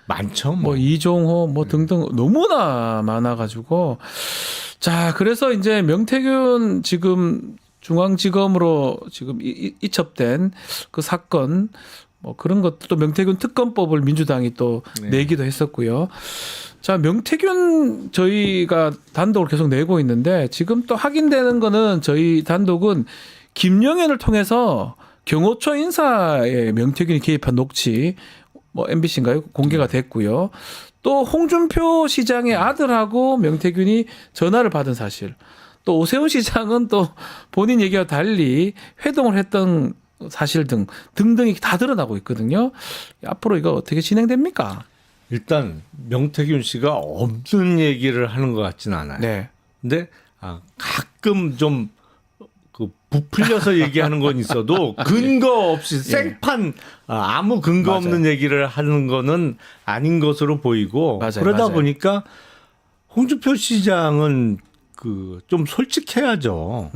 많죠. 뭐 이종호 뭐 등등 너무나 많아가지고 자 그래서 이제 명태균 지금 중앙지검으로 지금 이첩된 그 사건 뭐 그런 것도 명태균 특검법을 민주당이 또 네. 내기도 했었고요. 자 명태균 저희가 단독을 계속 내고 있는데 지금 또 확인되는 거는 저희 단독은 김영현을 통해서 경호처 인사에 명태균이 개입한 녹취 뭐 MBC인가요? 공개가 됐고요. 또 홍준표 시장의 아들하고 명태균이 전화를 받은 사실. 또 오세훈 시장은 또 본인 얘기와 달리 회동을 했던 사실 등등이 다 드러나고 있거든요. 앞으로 이거 어떻게 진행됩니까? 일단 명태균 씨가 없는 얘기를 하는 것 같지는 않아요. 네. 근데 가끔 좀 그 부풀려서 얘기하는 건 있어도 근거 없이 생판 아무 근거 맞아요. 없는 얘기를 하는 거는 아닌 것으로 보이고 맞아요, 그러다 맞아요. 보니까 홍준표 시장은 그 좀 솔직해야죠.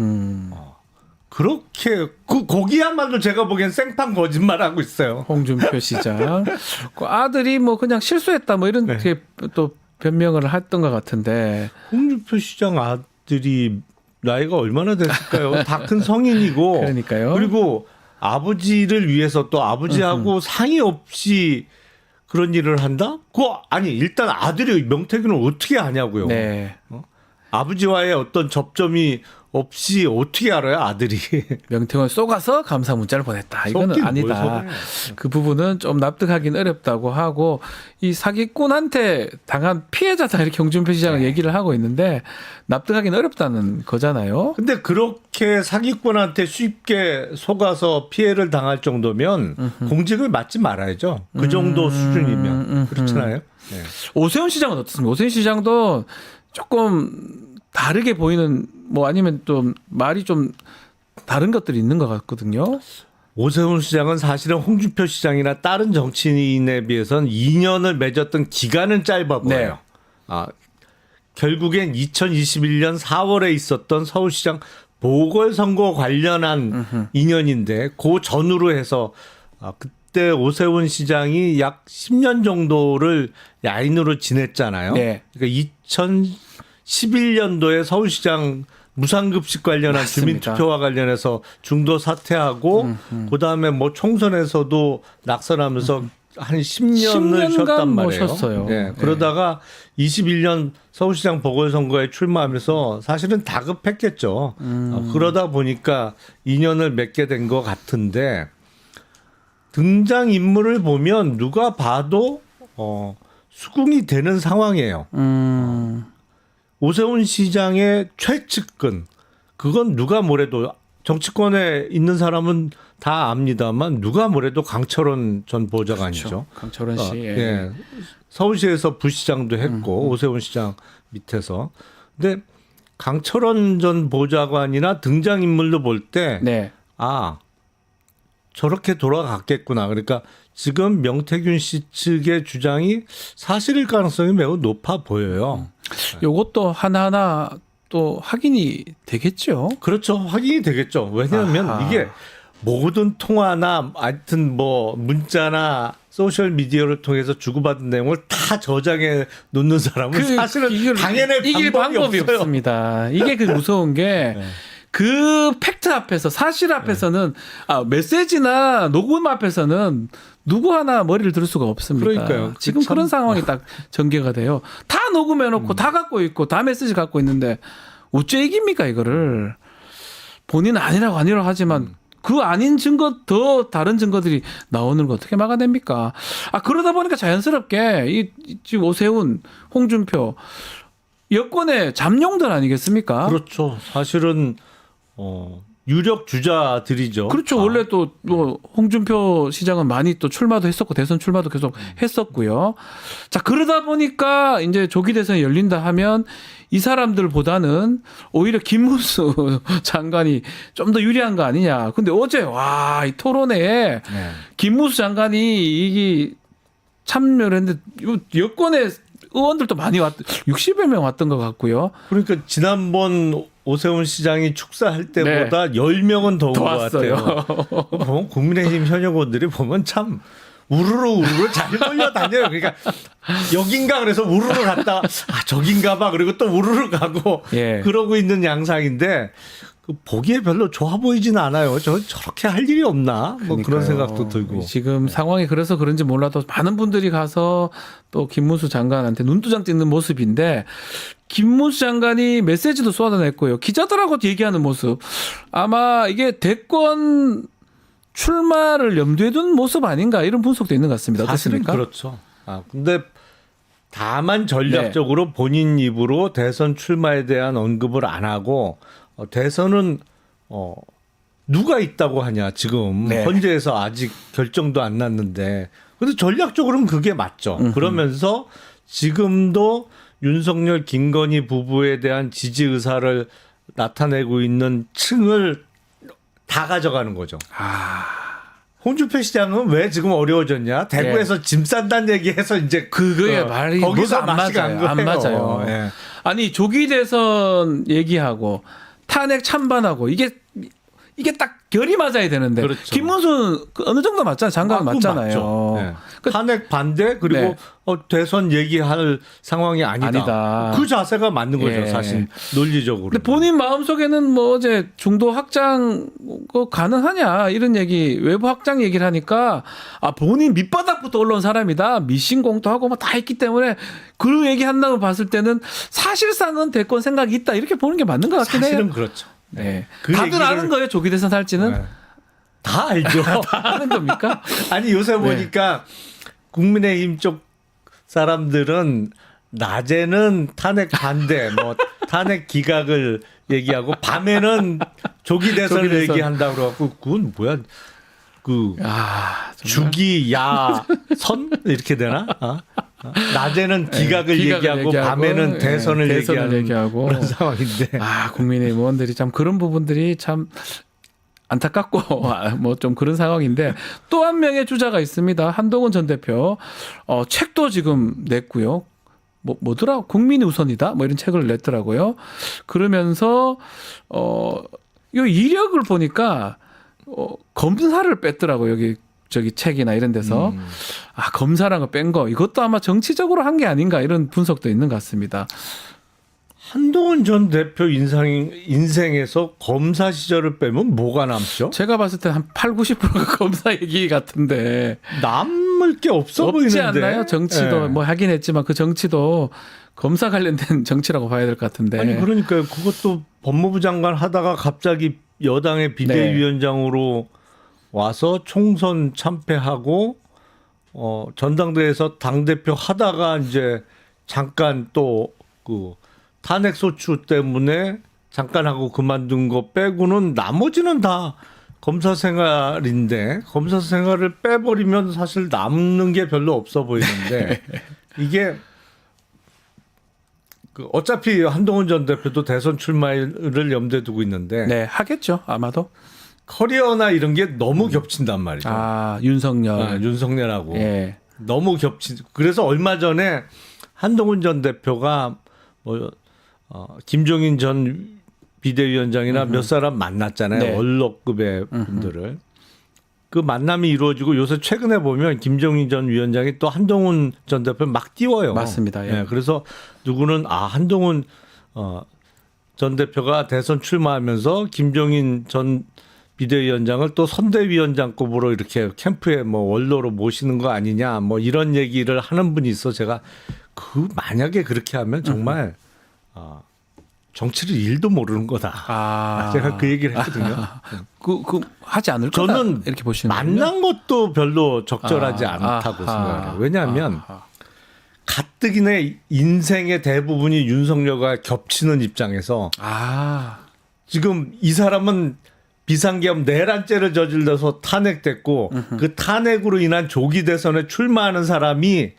그렇게 거기야말로 제가 보기엔 생판 거짓말하고 있어요. 홍준표 시장. 그 아들이 뭐 그냥 실수했다 뭐 이런 네. 게 또 변명을 했던 것 같은데. 홍준표 시장 아들이 나이가 얼마나 됐을까요? 다 큰 성인이고. 그러니까요. 그리고 아버지를 위해서 또 아버지하고 상의 없이 그런 일을 한다? 아니 일단 아들이 명태균을 어떻게 아냐고요. 네. 아버지와의 어떤 접점이 없이 어떻게 알아요, 아들이. 명태균을 쏘가서 감사 문자를 보냈다. 이거는 썩긴 아니다. 뭘 속아요. 그 부분은 좀 납득하기는 어렵다고 하고 이 사기꾼한테 당한 피해자다 이렇게 홍준표 시장은 얘기를 하고 있는데 납득하기는 어렵다는 거잖아요. 근데 그렇게 사기꾼한테 쉽게 속아서 피해를 당할 정도면 공직을 맡지 말아야죠. 그 정도 수준이면. 그렇잖아요. 네. 오세훈 시장은 어떻습니까? 오세훈 시장도 조금 다르게 보이는 뭐 아니면 좀 말이 좀 다른 것들이 있는 것 같거든요. 오세훈 시장은 사실은 홍준표 시장이나 다른 정치인에 비해서는 2년을 맺었던 기간은 짧아 보여요. 네. 결국엔 2021년 4월에 있었던 서울시장 보궐선거 관련한 인연인데 그 전후로 해서 그때 오세훈 시장이 약 10년 정도를 야인으로 지냈잖아요. 네. 그러니까 2011년도에 서울시장 무상급식 관련한 맞습니다. 주민투표와 관련해서 중도 사퇴하고 그다음에 뭐 총선에서도 낙선하면서 한 10년을 10년간 쉬었단 말이에요. 뭐 쉬었어요. 네. 그러다가 21년 서울시장 보궐선거에 출마하면서 사실은 다급했겠죠. 그러다 보니까 2년을 맺게 된 것 같은데 등장 인물을 보면 누가 봐도 수긍이 되는 상황이에요. 오세훈 시장의 최측근 그건 누가 뭐래도 정치권에 있는 사람은 다 압니다만 누가 뭐래도 강철원 전 보좌관이죠. 그렇죠. 강철원 씨. 예. 서울시에서 부시장도 했고 오세훈 시장 밑에서. 근데 강철원 전 보좌관이나 등장인물로 볼 때 네. 저렇게 돌아갔겠구나. 그러니까 지금 명태균 씨 측의 주장이 사실일 가능성이 매우 높아 보여요. 요것도 하나하나 또 확인이 되겠죠. 그렇죠. 확인이 되겠죠. 왜냐하면 아하. 이게 모든 통화나 하여튼 뭐 문자나 소셜 미디어를 통해서 주고받은 내용을 다 저장해 놓는 사람은 사실은 당연히 이길 방법이 없어요. 없습니다. 이게 그 무서운 게 네. 그 팩트 앞에서 사실 앞에서는 메시지나 녹음 앞에서는 누구 하나 머리를 들 수가 없습니다. 그러니까요. 지금 참- 그런 상황이 딱 전개가 돼요. 다 녹음해놓고 다 갖고 있고 다 메시지 갖고 있는데 어째 이깁니까 이거를. 본인은 아니라고 하지만 그 아닌 증거 더 다른 증거들이 나오는 거 어떻게 막아냅니까? 그러다 보니까 자연스럽게 지금 오세훈, 홍준표 여권의 잠룡들 아니겠습니까? 그렇죠. 사실은 유력 주자들이죠. 그렇죠. 원래 또 뭐 홍준표 시장은 많이 또 출마도 했었고 대선 출마도 계속 했었고요. 자, 그러다 보니까 이제 조기 대선이 열린다 하면 이 사람들보다는 오히려 김문수 장관이 좀 더 유리한 거 아니냐. 근데 어제 이 토론회에 네. 김문수 장관이 이게 참여를 했는데 여권의 의원들도 많이 60여 명 왔던 것 같고요. 그러니까 지난번 오세훈 시장이 축사할 때보다 10명은 더 온 더 것 왔어요. 같아요. 보면 국민의힘 현역원들이 보면 참 우르르 잘 몰려다녀요. 그러니까 여긴가 그래서 우르르 갔다 저긴가 봐 그리고 또 우르르 가고 예. 그러고 있는 양상인데 보기에 별로 좋아 보이진 않아요. 저렇게 할 일이 없나? 뭐 그런 그러니까요. 생각도 들고. 지금 상황이 그래서 그런지 몰라도 많은 분들이 가서 또 김문수 장관한테 눈두장 찍는 모습인데 김문수 장관이 메시지도 쏟아냈고요. 기자들하고 얘기하는 모습. 아마 이게 대권 출마를 염두에 둔 모습 아닌가 이런 분석도 있는 것 같습니다. 사실은 어떻습니까? 그렇죠. 근데 다만 전략적으로 본인 입으로 대선 출마에 대한 언급을 안 하고 대선은 누가 있다고 하냐 지금 네. 현재에서 아직 결정도 안 났는데 근데 전략적으로는 그게 맞죠. 그러면서 지금도 윤석열 김건희 부부에 대한 지지 의사를 나타내고 있는 층을 다 가져가는 거죠. 홍준표 시장은 왜 지금 어려워졌냐? 대구에서 짐 싼다는 얘기해서 이제 그거에 말이 거기서 뭐가 안 맛이 간 맞아요. 안 거예요. 맞아요. 예. 아니 조기 대선 얘기하고 탄핵 찬반하고 이게 딱 결이 맞아야 되는데 그렇죠. 김문수는 어느 정도 맞잖아요. 장관 그거 맞잖아요. 맞죠. 네. 그- 탄핵 반대 그리고 네. 대선 얘기할 상황이 아니다. 그 자세가 맞는 거죠. 예. 사실 논리적으로. 근데 본인 마음속에는 뭐 어제 중도 확장 가능하냐 이런 얘기 외부 확장 얘기를 하니까 본인 밑바닥부터 올라온 사람이다. 미신 공토하고 뭐 다 했기 때문에 그 얘기 한다고 봤을 때는 사실상은 대권 생각이 있다 이렇게 보는 게 맞는 것 같긴 해요. 사실은 그렇죠. 네. 그 다들 얘기를- 아는 거예요. 조기 대선 살지는 네. 다 알죠. 다 아는 겁니까? 아니 요새 보니까 국민의힘 쪽 사람들은 낮에는 탄핵 반대, 뭐 탄핵 기각을 얘기하고 밤에는 조기 대선을 조기 대선. 얘기한다고 그래갖고 그건 뭐야? 정말. 주기 야선 이렇게 되나? 낮에는 기각을 기각을 얘기하고 얘기하고, 밤에는 대선을 얘기하는 얘기하고. 그런 상황인데. 국민의힘 의원들이 참 그런 부분들이 참 안타깝고 뭐 좀 그런 상황인데 또 한 명의 주자가 있습니다. 한동훈 전 대표 책도 지금 냈고요. 뭐더라? 국민이 우선이다. 뭐 이런 책을 냈더라고요. 그러면서 이 이력을 보니까 검사를 뺐더라고요. 여기 저기 책이나 이런 데서 검사라는 거 뺀 거 이것도 아마 정치적으로 한 게 아닌가 이런 분석도 있는 것 같습니다. 한동훈 전 대표 인생에서 검사 시절을 빼면 뭐가 남죠? 제가 봤을 때 한 8, 90%가 검사 얘기 같은데 남을 게 없어 없지 보이는데. 않나요? 정치도 예. 뭐 하긴 했지만 그 정치도 검사 관련된 정치라고 봐야 될 것 같은데. 아니 그러니까요. 그것도 법무부 장관 하다가 갑자기 여당의 비대위원장으로 와서 총선 참패하고 전당대회에서 당대표 하다가 이제 잠깐 또 그 탄핵 소추 때문에 잠깐 하고 그만둔 거 빼고는 나머지는 다 검사 생활인데 검사 생활을 빼버리면 사실 남는 게 별로 없어 보이는데 이게 어차피 한동훈 전 대표도 대선 출마를 염두에 두고 있는데 네, 하겠죠. 아마도. 커리어나 이런 게 너무 겹친단 말이죠. 윤석열. 윤석열하고 예. 너무 그래서 얼마 전에 한동훈 전 대표가 김종인 전 비대위원장이나 몇 사람 만났잖아요. 네. 원로급의 분들을. 그 만남이 이루어지고 요새 최근에 보면 김정인 전 위원장이 또 한동훈 전 대표를 막 띄워요. 맞습니다. 예. 그래서 누구는 한동훈 전 대표가 대선 출마하면서 김정인 전 비대위원장을 또 선대위원장급으로 이렇게 캠프에 뭐 원로로 모시는 거 아니냐 뭐 이런 얘기를 하는 분이 있어. 제가 만약에 그렇게 하면 정말 정치를 일도 모르는 거다. 제가 그 얘기를 했거든요. 그 하지 않을 거다. 저는 이렇게 보시는 만난 것도 별로 적절하지 않다고 생각해요. 왜냐하면 가뜩이나 인생의 대부분이 윤석열과 겹치는 입장에서 지금 이 사람은 비상계엄 내란죄를 저질러서 탄핵됐고 그 탄핵으로 인한 조기 대선에 출마하는 사람이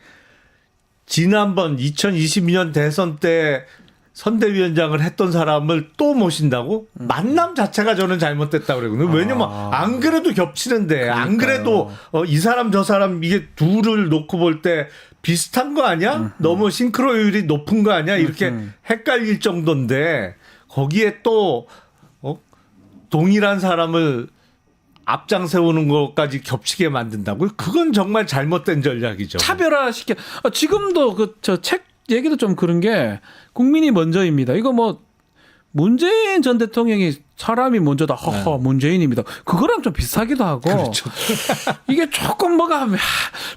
지난번 2022년 대선 때 선대위원장을 했던 사람을 또 모신다고? 만남 자체가 저는 잘못됐다고 그러거든요. 왜냐면 안 그래도 겹치는데 안 그래도 이 사람 저 사람 이게 둘을 놓고 볼 때 비슷한 거 아니야? 너무 싱크로율이 높은 거 아니야? 이렇게 헷갈릴 정도인데 거기에 또 동일한 사람을 앞장 세우는 것까지 겹치게 만든다고요? 그건 정말 잘못된 전략이죠. 차별화시켜. 지금도 저 책 얘기도 좀 그런 게 국민이 먼저입니다. 이거 뭐 문재인 전 대통령이 사람이 먼저다. 허허 문재인입니다. 그거랑 좀 비슷하기도 하고. 그렇죠. 이게 조금 뭐가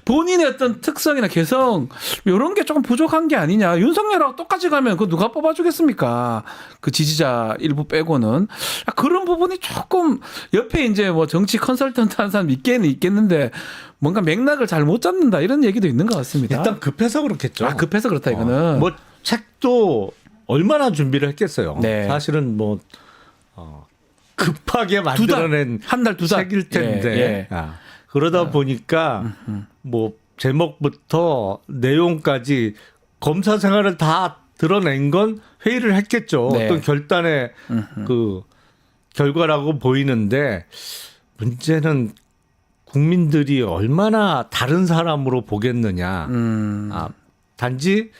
본인의 어떤 특성이나 개성 이런 게 조금 부족한 게 아니냐. 윤석열하고 똑같이 가면 그 누가 뽑아주겠습니까? 그 지지자 일부 빼고는. 그런 부분이 조금 옆에 이제 뭐 정치 컨설턴트 하는 사람 있겠는데 뭔가 맥락을 잘 못 잡는다 이런 얘기도 있는 것 같습니다. 일단 급해서 그렇겠죠. 급해서 그렇다 이거는. 뭐 책도 얼마나 준비를 했겠어요. 네. 사실은 뭐 급하게 만들어낸 한 달 두 달 책일 텐데 그러다 보니까 뭐 제목부터 내용까지 검사 생활을 다 드러낸 건 회의를 했겠죠. 네. 어떤 결단의 그 결과라고 보이는데 문제는 국민들이 얼마나 다른 사람으로 보겠느냐. 단지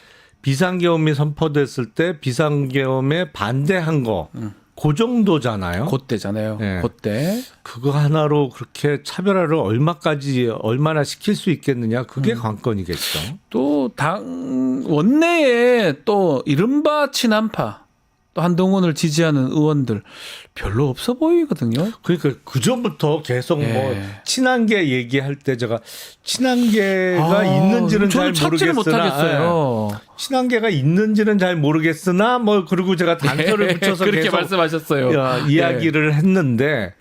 비상계엄이 선포됐을 때 비상계엄에 반대한 거, 그 정도잖아요. 그때잖아요. 네. 그때. 그거 하나로 그렇게 차별화를 얼마나 시킬 수 있겠느냐. 그게 관건이겠죠. 또 당 원내에 또 이른바 친한파 또 한동훈을 지지하는 의원들 별로 없어 보이거든요. 그러니까 그 전부터 계속 뭐 친한계 얘기할 때 제가 친한계가 있는지는 잘 찾지를 모르겠으나 못하겠어요. 친한계가 있는지는 잘 모르겠으나 뭐 그리고 제가 단서를 붙여서 그렇게 계속 말씀하셨어요. 이야기를 했는데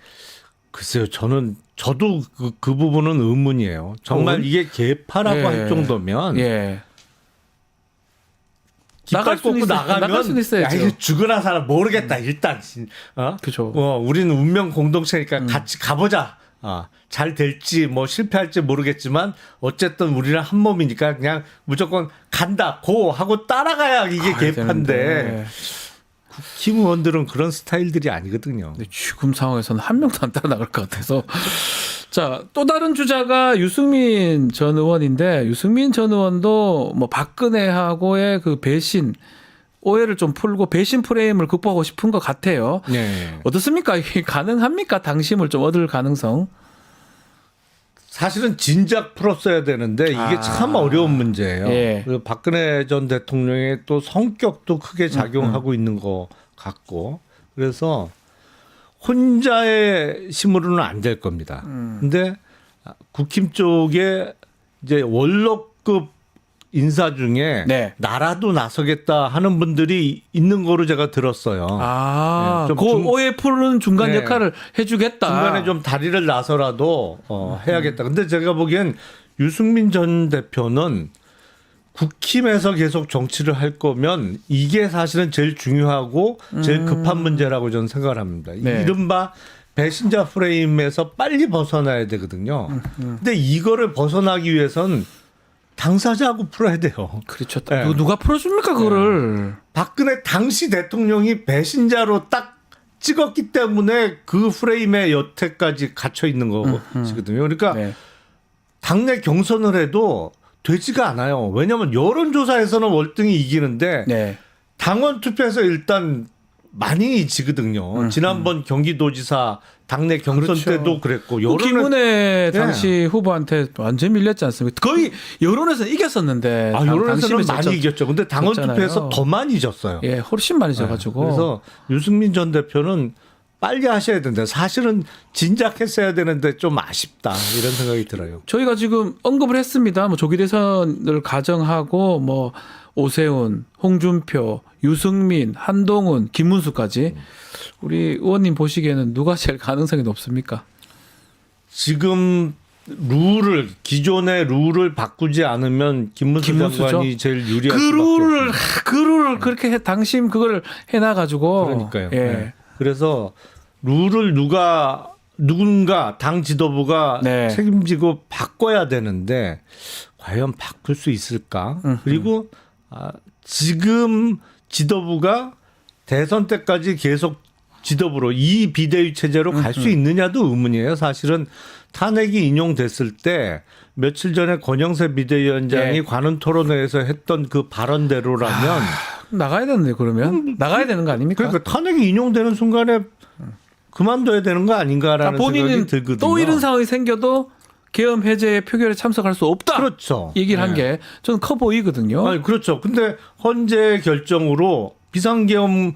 글쎄요 저도 그 부분은 의문이에요. 정말 이게 개파라고 할 정도면 깃발 꽂고 나가면 수는 있어야죠. 야, 이거 죽으나 살아 모르겠다 일단 그죠. 우리는 운명 공동체니까 같이 가보자. 잘 될지 뭐 실패할지 모르겠지만 어쨌든 우리는 한 몸이니까 그냥 무조건 간다 고 하고 따라가야 이게 개파인데 국힘 의원들은 그런 스타일들이 아니거든요. 지금 상황에서는 한 명도 안 따라 나갈 것 같아서. 자, 또 다른 주자가 유승민 전 의원인데 유승민 전 의원도 뭐 박근혜하고의 그 배신 오해를 좀 풀고 배신 프레임을 극복하고 싶은 것 같아요. 네. 어떻습니까? 이게 가능합니까? 당심을 좀 얻을 가능성? 사실은 진작 풀었어야 되는데 이게 참 어려운 문제예요. 그리고 박근혜 전 대통령의 또 성격도 크게 작용하고 있는 것 같고 그래서 혼자의 힘으로는 안 될 겁니다. 근데 국힘 쪽에 이제 원로급 인사 중에 나라도 나서겠다 하는 분들이 있는 거로 제가 들었어요. 그 오해 푸는 중간 역할을 해주겠다. 중간에 좀 다리를 나서라도 해야겠다. 근데 제가 보기엔 유승민 전 대표는 국힘에서 계속 정치를 할 거면 이게 사실은 제일 중요하고 제일 급한 문제라고 저는 생각을 합니다. 이른바 배신자 프레임에서 빨리 벗어나야 되거든요. 근데 이거를 벗어나기 위해선 당사자하고 풀어야 돼요. 그렇죠. 누가 풀어줍니까 그거를. 박근혜 당시 대통령이 배신자로 딱 찍었기 때문에 그 프레임에 여태까지 갇혀 있는 거거든요. 그러니까 당내 경선을 해도 되지가 않아요. 왜냐하면 여론조사에서는 월등히 이기는데 당원 투표에서 일단 많이 지거든요. 지난번 경기도지사 당내 경선 그렇죠. 때도 그랬고 김은혜 당시 후보한테 완전 밀렸지 않습니까? 거의 여론에서는 이겼었는데 여론에서는 많이 이겼죠. 근데 당원 졌잖아요. 투표에서 더 많이 졌어요. 예, 훨씬 많이 져가지고. 그래서 유승민 전 대표는 빨리 하셔야 된다. 사실은 진작했어야 되는데 좀 아쉽다 이런 생각이 들어요. 저희가 지금 언급을 했습니다. 뭐 조기 대선을 가정하고 뭐 오세훈, 홍준표, 유승민, 한동훈, 김문수까지 우리 의원님 보시기에는 누가 제일 가능성이 높습니까? 지금 기존의 룰을 바꾸지 않으면 김문수 김문수죠? 장관이 제일 유리할 그 수밖에 없습니다. 그 룰을 그렇게 당심 그걸 해놔가지고 그러니까요. 예. 네. 그래서 룰을 누군가 당 지도부가 네. 책임지고 바꿔야 되는데 과연 바꿀 수 있을까? 그리고 지금 지도부가 대선 때까지 계속 지도부로 이 비대위 체제로 갈 수 있느냐도 의문이에요. 사실은 탄핵이 인용됐을 때 며칠 전에 권영세 비대위원장이 네. 관훈 토론회에서 했던 그 발언대로라면 나가야 되는데 그러면 나가야 되는 거 아닙니까? 그러니까 탄핵이 인용되는 순간에 그만둬야 되는 거 아닌가라는 생각이 본인은 들거든요. 또 이런 상황이 생겨도 계엄 해제 표결에 참석할 수 없다. 그렇죠. 얘기를 한 네. 게 저는 커 보이거든요. 아니, 그렇죠. 근데 헌재 결정으로 비상계엄은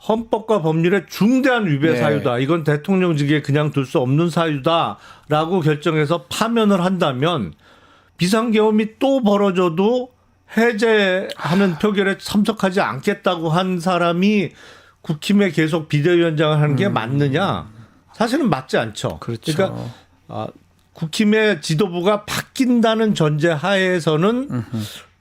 헌법과 법률의 중대한 위배 네. 사유다. 이건 대통령직에 그냥 둘 수 없는 사유다라고 결정해서 파면을 한다면 비상계엄이 또 벌어져도 해제하는 표결에 참석하지 않겠다고 한 사람이 국힘에 계속 비대위원장을 하는 게 맞느냐? 사실은 맞지 않죠. 그렇죠. 그러니까 국힘의 지도부가 바뀐다는 전제 하에서는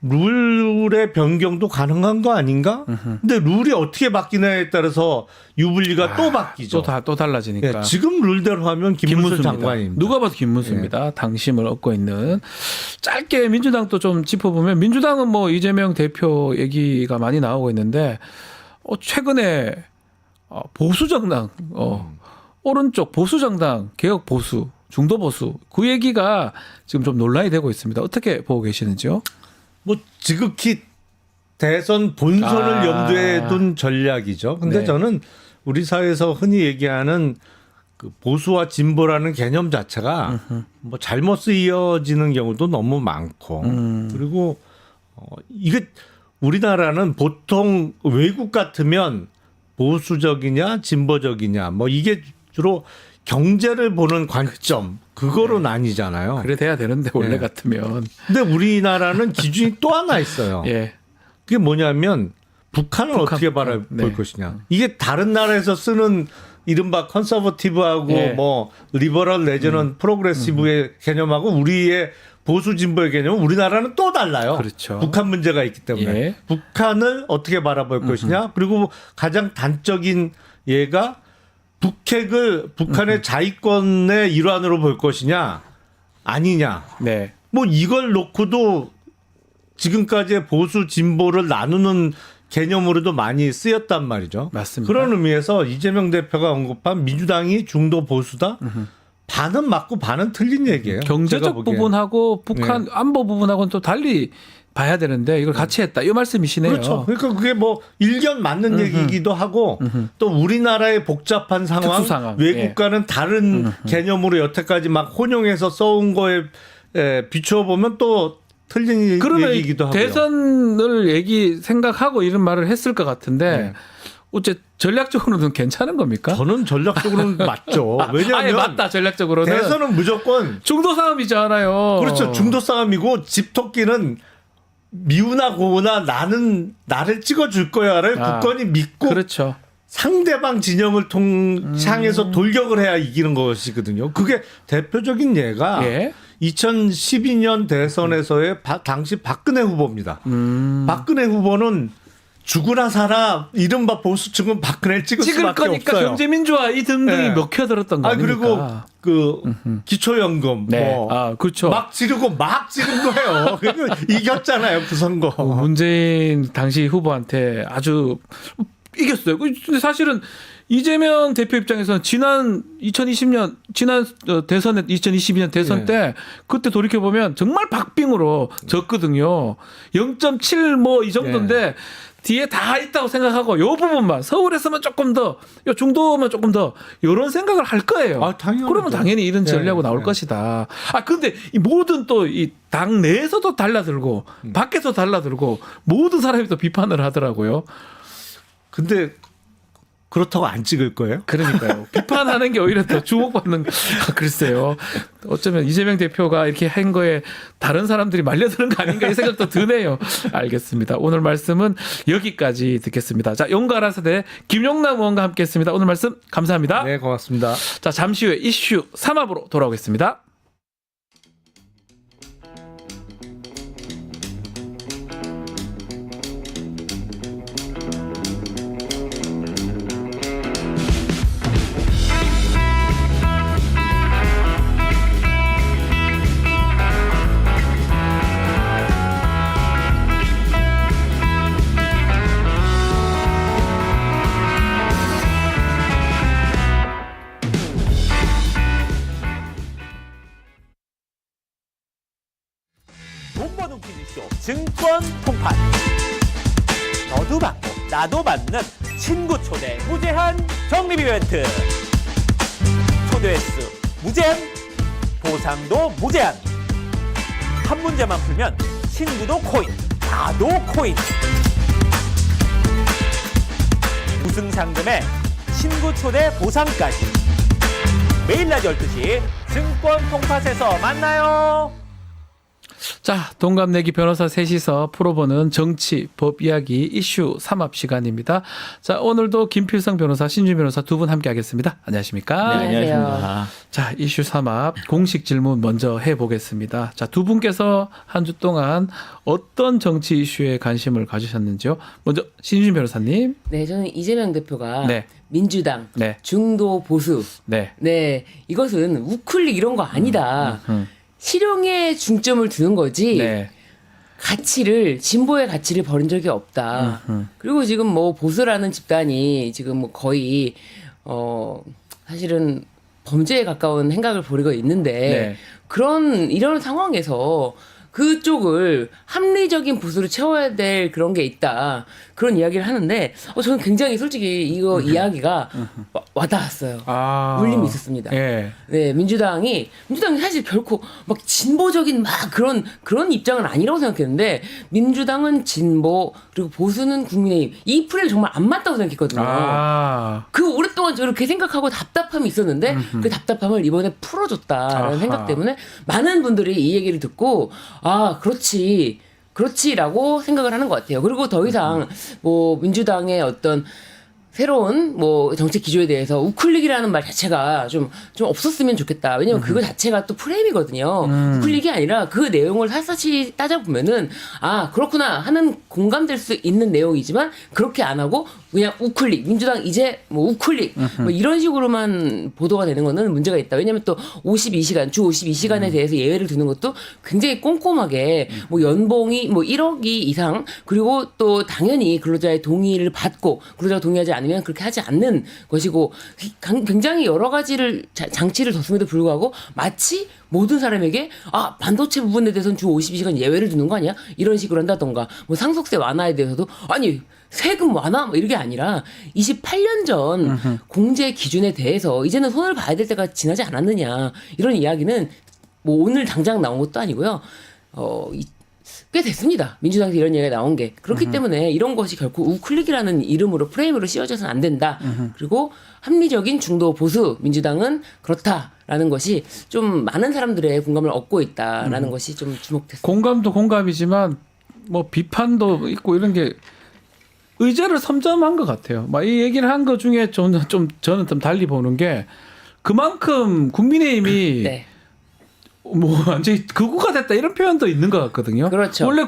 룰의 변경도 가능한 거 아닌가? 근데 룰이 어떻게 바뀌냐에 따라서 유불리가 또 바뀌죠. 또 달라지니까. 예, 지금 룰대로 하면 김문수 김문수입니다. 장관입니다. 누가 봐도 김문수입니다. 당심을 얻고 있는. 짧게 민주당도 좀 짚어보면 민주당은 뭐 이재명 대표 얘기가 많이 나오고 있는데 최근에 보수 정당 오른쪽 보수 정당 개혁 보수 중도 보수 그 얘기가 지금 좀 논란이 되고 있습니다. 어떻게 보고 계시는지요? 뭐 지극히 대선 본선을 염두에 둔 전략이죠. 근데 네. 저는 우리 사회에서 흔히 얘기하는 그 보수와 진보라는 개념 자체가 뭐 잘못 쓰여지는 경우도 너무 많고 그리고 이게 우리나라는 보통 외국 같으면 보수적이냐 진보적이냐 뭐 이게 주로 경제를 보는 관점 그거로 나뉘잖아요. 그래 돼야 되는데 원래 네. 같으면. 근데 우리나라는 기준이 또 하나 있어요. 예. 그게 뭐냐면 북한을 어떻게 바라볼 네. 것이냐. 이게 다른 나라에서 쓰는 이른바 컨서버티브하고 네. 뭐 리버럴 내지는 프로그레시브의 개념하고 우리의 보수 진보의 개념은 우리나라는 또 달라요. 그렇죠. 북한 문제가 있기 때문에 예. 북한을 어떻게 바라볼 것이냐. 그리고 가장 단적인 예가 북핵을 북한의 자위권의 일환으로 볼 것이냐 아니냐. 네. 뭐 이걸 놓고도 지금까지의 보수 진보를 나누는 개념으로도 많이 쓰였단 말이죠. 맞습니다. 그런 의미에서 이재명 대표가 언급한 민주당이 중도 보수다. 반은 맞고 반은 틀린 얘기예요. 제가 경제적 보기엔. 부분하고 북한 안보 부분하고는 또 달리 봐야 되는데 이걸 같이 했다. 이 말씀이시네요. 그렇죠. 그러니까 그게 뭐 일견 맞는 얘기이기도 하고 또 우리나라의 복잡한 상황, 특수 상황. 외국과는 다른 개념으로 여태까지 막 혼용해서 써온 거에 비추어 보면 또 틀린 그러면 얘기이기도 하고요. 대선을 생각하고 이런 말을 했을 것 같은데 네. 어째 전략적으로는 괜찮은 겁니까? 저는 전략적으로는 맞죠. 아예 왜냐하면 맞다 전략적으로는. 대선은 무조건 중도 싸움이잖아요. 그렇죠. 중도 싸움이고 집토끼는 미우나 고우나 나는 나를 찍어줄 거야를 굳건히 믿고 그렇죠. 상대방 진영을 향해서 돌격을 해야 이기는 것이거든요. 그게 대표적인 예가 예. 2012년 대선에서의 당시 박근혜 후보입니다. 박근혜 후보는 죽으나 살아 이른바 보수층은 박근혜를 찍을 수밖에 거니까 없어요. 경제민주화 이 등등이 네. 먹혀들었던 거 아닙니까? 그리고 그 기초연금 네. 뭐 그렇죠. 막 지른 거예요. 그리고 이겼잖아요 그 선거. 문재인 당시 후보한테 아주 이겼어요. 근데 사실은 이재명 대표 입장에서는 지난 2022년 대선 때 그때 돌이켜 보면 정말 박빙으로 졌거든요. 0.7 뭐 이 정도인데 뒤에 다 있다고 생각하고 요 부분만 서울에서만 조금 더, 요 중도만 조금 더 이런 생각을 할 거예요. 아, 당연하죠. 그러면 당연히 이런 전략으로 네, 나올 네. 것이다. 아 근데 이 모든 또 이 당 내에서도 달라들고 밖에서 달라들고 모든 사람이 또 비판을 하더라고요. 근데 그렇다고 안 찍을 거예요? 그러니까요. 비판하는 게 오히려 더 주목받는 글쎄요. 어쩌면 이재명 대표가 이렇게 한 거에 다른 사람들이 말려드는 거 아닌가 이 생각도 드네요. 알겠습니다. 오늘 말씀은 여기까지 듣겠습니다. 자, 용가라 세대 김용남 의원과 함께했습니다. 오늘 말씀 감사합니다. 네, 고맙습니다. 자, 잠시 후에 이슈 3합으로 돌아오겠습니다. 돈 버는 퀴즈쇼 증권 통판. 너도 받고 나도 받는 친구 초대 무제한 적립 이벤트. 초대 횟수 무제한, 보상도 무제한. 한 문제만 풀면 친구도 코인, 나도 코인. 우승 상금에 친구 초대 보상까지. 매일 낮 12시 증권 통팟에서 만나요. 자, 동갑내기 변호사 셋이서 풀어보는 정치, 법 이야기 이슈 3합 시간입니다. 자, 오늘도 김필성 변호사, 신준 변호사 두 분 함께 하겠습니다. 안녕하십니까? 네, 안녕하십니까. 자, 이슈 3합 공식 질문 먼저 해보겠습니다. 자, 두 분께서 한 주 동안 어떤 정치 이슈에 관심을 가지셨는지요? 먼저 신준 변호사님. 네, 저는 이재명 대표가 네. 민주당 네. 중도 보수 네. 네 이것은 우클릭 이런 거 아니다. 실용에 중점을 두는 거지. 네. 가치를 진보의 가치를 버린 적이 없다. 그리고 지금 뭐 보수라는 집단이 지금 뭐 거의 사실은 범죄에 가까운 행각을 벌이고 있는데 네. 이런 상황에서 그쪽을 합리적인 보수로 채워야 될 그런 게 있다. 그런 이야기를 하는데 저는 굉장히 솔직히 이거 이야기가 와닿았어요. 아. 울림이 있었습니다. 예. 네, 민주당이 사실 결코 막 진보적인 막 그런 입장은 아니라고 생각했는데 민주당은 진보 그리고 보수는 국민의힘 이 프레임 정말 안 맞다고 생각했거든요. 아. 그 오랫동안 저렇게 생각하고 답답함이 있었는데 그 답답함을 이번에 풀어줬다라는 아하. 생각 때문에 많은 분들이 이 얘기를 듣고 아 그렇지라고 생각을 하는 것 같아요. 그리고 더 이상 뭐 민주당의 어떤 새로운 뭐 정책 기조에 대해서 우클릭이라는 말 자체가 좀 없었으면 좋겠다. 왜냐면 그거 자체가 또 프레임이거든요. 우클릭이 아니라 그 내용을 샅샅이 따져보면은 아 그렇구나 하는 공감될 수 있는 내용이지만 그렇게 안 하고 그냥 우클릭 민주당 이제 뭐 우클릭 뭐 이런 식으로만 보도가 되는 거는 문제가 있다. 왜냐면 또 52시간 주 52시간에 대해서 예외를 두는 것도 굉장히 꼼꼼하게 뭐 연봉이 뭐 1억이 이상 그리고 또 당연히 근로자의 동의를 받고 근로자가 동의하지 않으면 그렇게 하지 않는 것이고 굉장히 여러 가지를 장치를 뒀음에도 불구하고 마치 모든 사람에게 아 반도체 부분에 대해서는 주 52시간 예외를 두는 거 아니야? 이런 식으로 한다던가 뭐 상속세 완화에 대해서도 아니 세금 완화 뭐 이런 게 아니라 28년 전 공제 기준에 대해서 이제는 손을 봐야 될 때가 지나지 않았느냐 이런 이야기는 뭐 오늘 당장 나온 것도 아니고요. 꽤 됐습니다. 민주당에서 이런 얘기가 나온 게. 그렇기 때문에 이런 것이 결코 우클릭이라는 이름으로 프레임으로 씌워져서는 안 된다. 그리고 합리적인 중도 보수 민주당은 그렇다라는 것이 좀 많은 사람들의 공감을 얻고 있다라는 것이 좀 주목됐습니다. 공감도 공감이지만 뭐 비판도 있고 이런 게 의제를 섬점한 것 같아요. 막 이 얘기를 한 것 중에 저는 좀 달리 보는 게 그만큼 국민의힘이 네. 뭐 완전히 극우가 됐다 이런 표현도 있는 것 같거든요. 그렇죠. 원래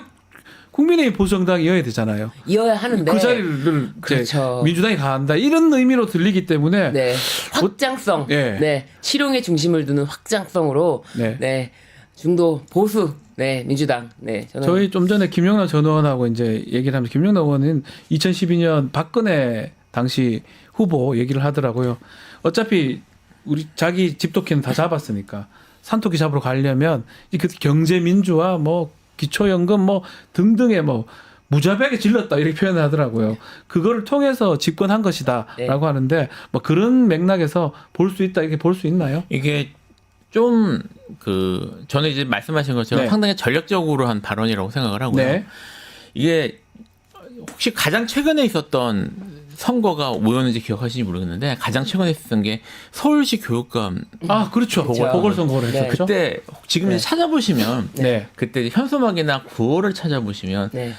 국민의힘 보수정당이 이어야 되잖아요. 이어야 하는데 그 자리를 이제 그렇죠. 민주당이 가한다 이런 의미로 들리기 때문에 네. 확장성. 예. 네. 실용에 중심을 두는 확장성으로 네. 네. 중도 보수 네, 민주당. 네. 저는 저희 좀 전에 김영남 전 의원하고 이제 얘기를 하면서 김영남 의원은 2012년 박근혜 당시 후보 얘기를 하더라고요. 어차피 우리 자기 집토끼는 다 잡았으니까 산토끼 잡으러 가려면 그 경제 민주화 뭐 기초연금 뭐 등등의 뭐 무자비하게 질렀다 이렇게 표현하더라고요. 그거를 통해서 집권한 것이다라고 네. 하는데 뭐 그런 맥락에서 볼 수 있다 이렇게 볼 수 있나요? 이게 좀 저는 이제 말씀하신 것처럼 네. 상당히 전략적으로 한 발언이라고 생각을 하고요. 네. 이게 혹시 가장 최근에 있었던 선거가 뭐였는지 기억하시는지 모르겠는데 가장 최근에 있었던 게 서울시 교육감 아 그렇죠. 보궐선거를 네. 했었죠. 그때 지금 네. 이제 찾아보시면 네. 그때 현수막이나 구호를 찾아보시면 네.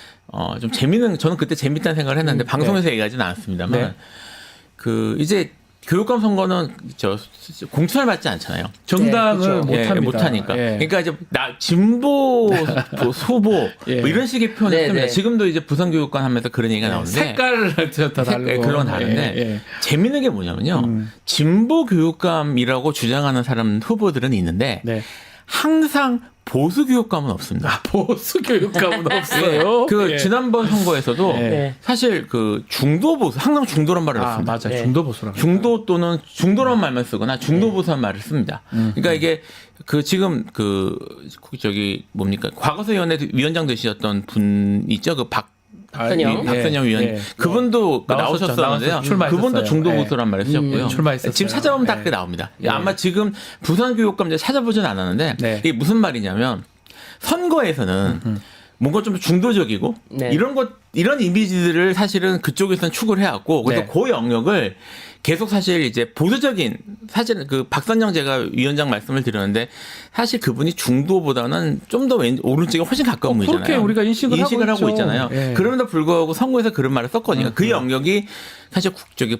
좀 재밌는 저는 그때 재밌다는 생각을 했는데 방송에서 얘기하지는 않았습니다만 네. 이제 교육감 선거는 공천을 받지 않잖아요. 정당을 네, 그렇죠. 못합니다. 못하니까. 예. 그러니까 이제 진보 후보 예. 뭐 이런 식의 표현을 네, 씁니다. 네. 지금도 이제 부산교육관 하면서 그런 얘기가 나오는데 색깔을 다 다르고 그런 건 다른데 예, 예. 재밌는 게 뭐냐면요. 진보 교육감이라고 주장하는 사람 후보들은 있는데 네. 항상 보수 교육감은 없습니다. 보수 교육감은 없어요. 예. 지난번 선거에서도 예. 네. 사실 중도 보수 항상 중도란 말을 아 씁니다. 맞아 네. 중도 보수라고. 중도 또는 중도란 말만 쓰거나 중도 보수란 말을 씁니다. 그러니까 이게 지금 뭡니까 과거사위원회 위원장 되셨던 분 있죠 박선영 위원 예. 그분도 나왔었죠. 나오셨었는데요. 나와서 출마했었어요. 그분도 중도 예. 보수란 말을 쓰셨고요. 출마했었어요. 지금 찾아보면 다 예. 그게 나옵니다. 예. 아마 지금 부산교육감 이제 찾아보진 않았는데 네. 이게 무슨 말이냐면 선거에서는 뭔가 좀 중도적이고 네. 이런 이미지들을 사실은 그쪽에서는 추구를 해왔고 그래서 네. 그 영역을 계속 사실 이제 보수적인 사실은 박선영 제가 위원장 말씀을 드렸는데 사실 그분이 중도보다는 좀 더 오른쪽에 훨씬 가까운 분이잖아요. 그렇게 우리가 인식을 하고 있죠. 있잖아요. 예. 그럼에도 불구하고 선거에서 그런 말을 썼거든요. 그 영역이 사실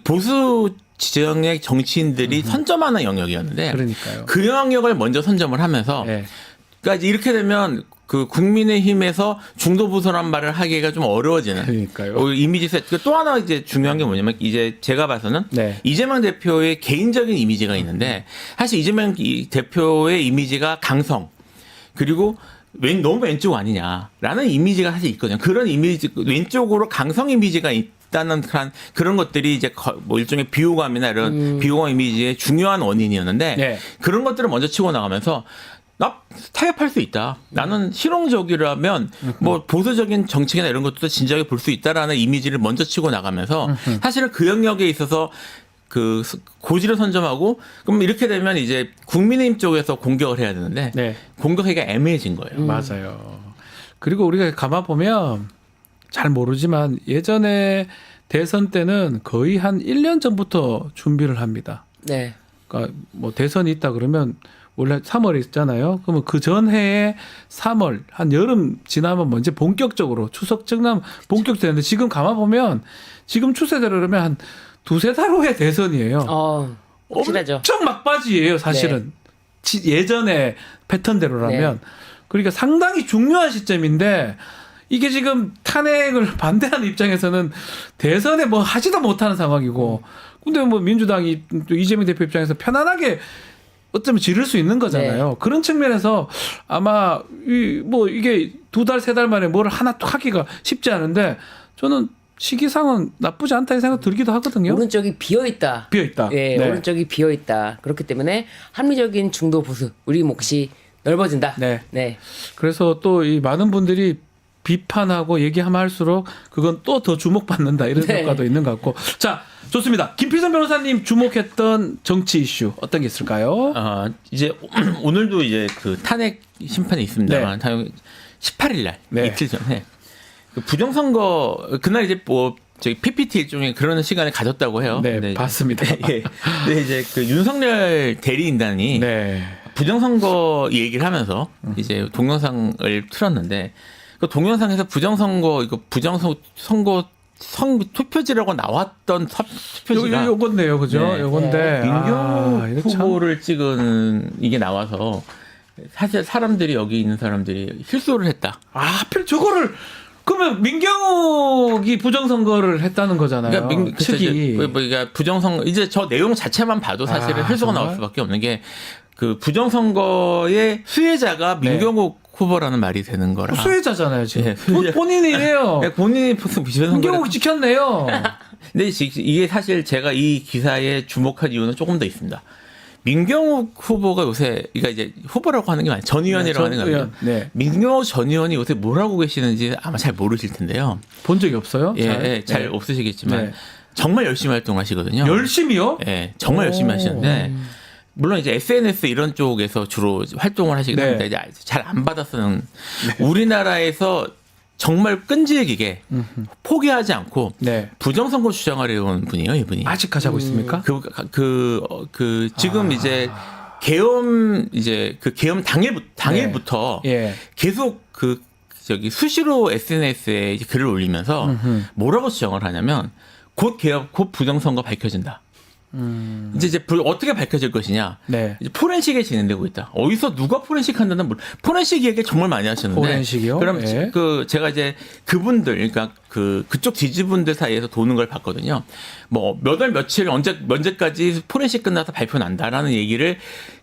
보수 지정의 정치인들이 선점하는 영역이었는데 그러니까요. 그 영역을 먼저 선점을 하면서 예. 그러니까 이제 이렇게 되면 국민의힘에서 중도 보수란 말을 하기가 좀 어려워지는 그러니까요. 이미지 세트. 또 하나 이제 중요한 게 뭐냐면 이제 제가 봐서는 네. 이재명 대표의 개인적인 이미지가 있는데 사실 이재명 대표의 이미지가 강성 그리고 너무 왼쪽 아니냐라는 이미지가 사실 있거든요. 그런 이미지 왼쪽으로 강성 이미지가 있다는 그런 것들이 이제 뭐 일종의 비호감이나 이런 비호감 이미지의 중요한 원인이었는데 네. 그런 것들을 먼저 치고 나가면서 나 타협할 수 있다. 나는 실용적이라면 뭐 보수적인 정책이나 이런 것도 진지하게 볼 수 있다라는 이미지를 먼저 치고 나가면서 사실은 그 영역에 있어서 고지를 선점하고 그럼 이렇게 되면 이제 국민의힘 쪽에서 공격을 해야 되는데 네. 공격하기가 애매해진 거예요. 맞아요. 그리고 우리가 가만 보면 잘 모르지만 예전에 대선 때는 거의 한 1년 전부터 준비를 합니다. 네. 그러니까 뭐 대선이 있다 그러면 원래 3월에 있잖아요. 그러면 그 전해에 3월 한 여름 지나면 먼저 본격적으로 추석 직남 본격되는데 지금 가만 보면 지금 추세대로 그러면 한 두세 달 후에 대선이에요. 확실하죠. 엄청 막바지예요, 사실은. 예전에 패턴대로라면. 그러니까 상당히 중요한 시점인데 이게 지금 탄핵을 반대하는 입장에서는 대선에 뭐 하지도 못하는 상황이고 근데 뭐 민주당이 또 이재명 대표 입장에서 편안하게 어쩌면 지를 수 있는 거잖아요. 네. 그런 측면에서 아마 뭐 이게 두 달, 세 달 만에 뭘 하나 또 하기가 쉽지 않은데 저는 시기상은 나쁘지 않다는 생각 들기도 하거든요. 오른쪽이 비어있다. 비어있다. 예, 네. 오른쪽이 비어있다. 그렇기 때문에 합리적인 중도 보수, 우리 몫이 넓어진다. 네. 네. 그래서 또 이 많은 분들이 비판하고 얘기하면 할수록 그건 또 더 주목받는다 이런 네. 효과도 있는 것 같고. 자, 좋습니다. 김필선 변호사님 주목했던 정치 이슈 어떤 게 있을까요? 이제 오늘도 이제 탄핵 심판이 있습니다만 18일 날 네. 이틀 전에 부정선거 그날 이제 뭐 저기 PPT 일종의 그런 시간을 가졌다고 해요. 네, 근데 봤습니다. 예. 근데 이제 윤석열 대리인단이 네. 부정선거 얘기를 하면서 이제 동영상을 틀었는데 그 동영상에서 부정선거 투표지라고 나왔던 투표지가 요건데요, 그죠? 네. 요건데 민경욱 이거 참- 후보를 찍은 이게 나와서 사실 여기 있는 사람들이 실수를 했다. 하필 저거를 그러면 민경욱이 부정선거를 했다는 거잖아요. 그러니까 측이. 그러니까 부정선거 이제 저 내용 자체만 봐도 사실은 실수가 정말? 나올 수밖에 없는 게 그 부정선거의 수혜자가 네. 민경욱 후보라는 말이 되는 거라. 수혜자잖아요, 지금. 예, 수혜자. 본인이래요. 본인이 부정선거를 민경욱 찍혔네요. 근데 이게 사실 제가 이 기사에 주목한 이유는 조금 더 있습니다. 민경욱 후보가 요새 그러니까 이제 후보라고 하는 게 아니라 전 의원이라고 하는 게 아니라 네. 민경욱 전 의원이 요새 뭘 하고 계시는지 아마 잘 모르실 텐데요. 본 적이 없어요? 잘 네. 없으시겠지만 네. 정말 열심히 활동하시거든요. 열심히요? 예, 정말 열심히 하시는데 물론 이제 SNS 이런 쪽에서 주로 활동을 하시긴 네. 합니다. 이제 잘 안 받아 쓰는 우리나라에서 정말 끈질기게 포기하지 않고 네. 부정선거 주장하려는 분이에요, 이분이. 아직까지 하고 있습니까? 지금 이제 계엄 계엄 당일부터 예. 계속 수시로 SNS에 글을 올리면서 뭐라고 주장을 하냐면 곧 부정선거 밝혀진다. 이제 어떻게 밝혀질 것이냐. 네. 이제 포렌식에 진행되고 있다. 어디서 누가 포렌식 한다는 포렌식 얘기 정말 많이 하시는데. 포렌식이요? 그럼 예. 제가 이제 그분들, 그러니까 그쪽 지지분들 사이에서 도는 걸 봤거든요. 뭐 몇 월 며칠 언제까지 포렌식 끝나서 발표 난다라는 얘기를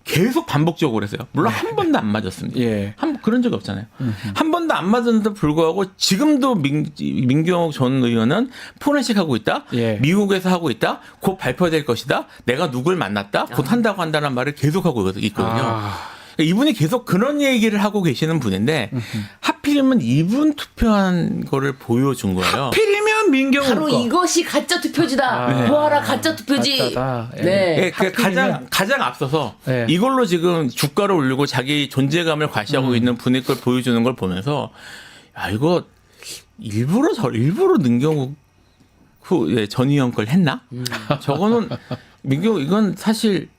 계속 반복적으로 했어요. 물론 한 번도 안 맞았습니다. 예. 그런 적이 없잖아요. 한 번도 안 맞았는데도 불구하고 지금도 민경욱 전 의원은 포렌식 하고 있다. 예. 미국에서 하고 있다. 곧 발표될 것이다. 내가 누굴 만났다. 곧 한다고 한다는 말을 계속 하고 있거든요. 이분이 계속 그런 얘기를 하고 계시는 분인데 하필이면 이분 투표한 거를 보여준 거예요. 하필이면 민경욱 바로 거. 이것이 가짜 투표지다. 뭐하라 가짜 투표지. 가짜다. 예. 네. 예, 가장 앞서서 네. 이걸로 지금 주가를 올리고 자기 존재감을 과시하고 있는 분의 걸 보여주는 걸 보면서 야 이거 일부러 민경욱 전 의원 걸 했나? 저거는 민경욱 이건 사실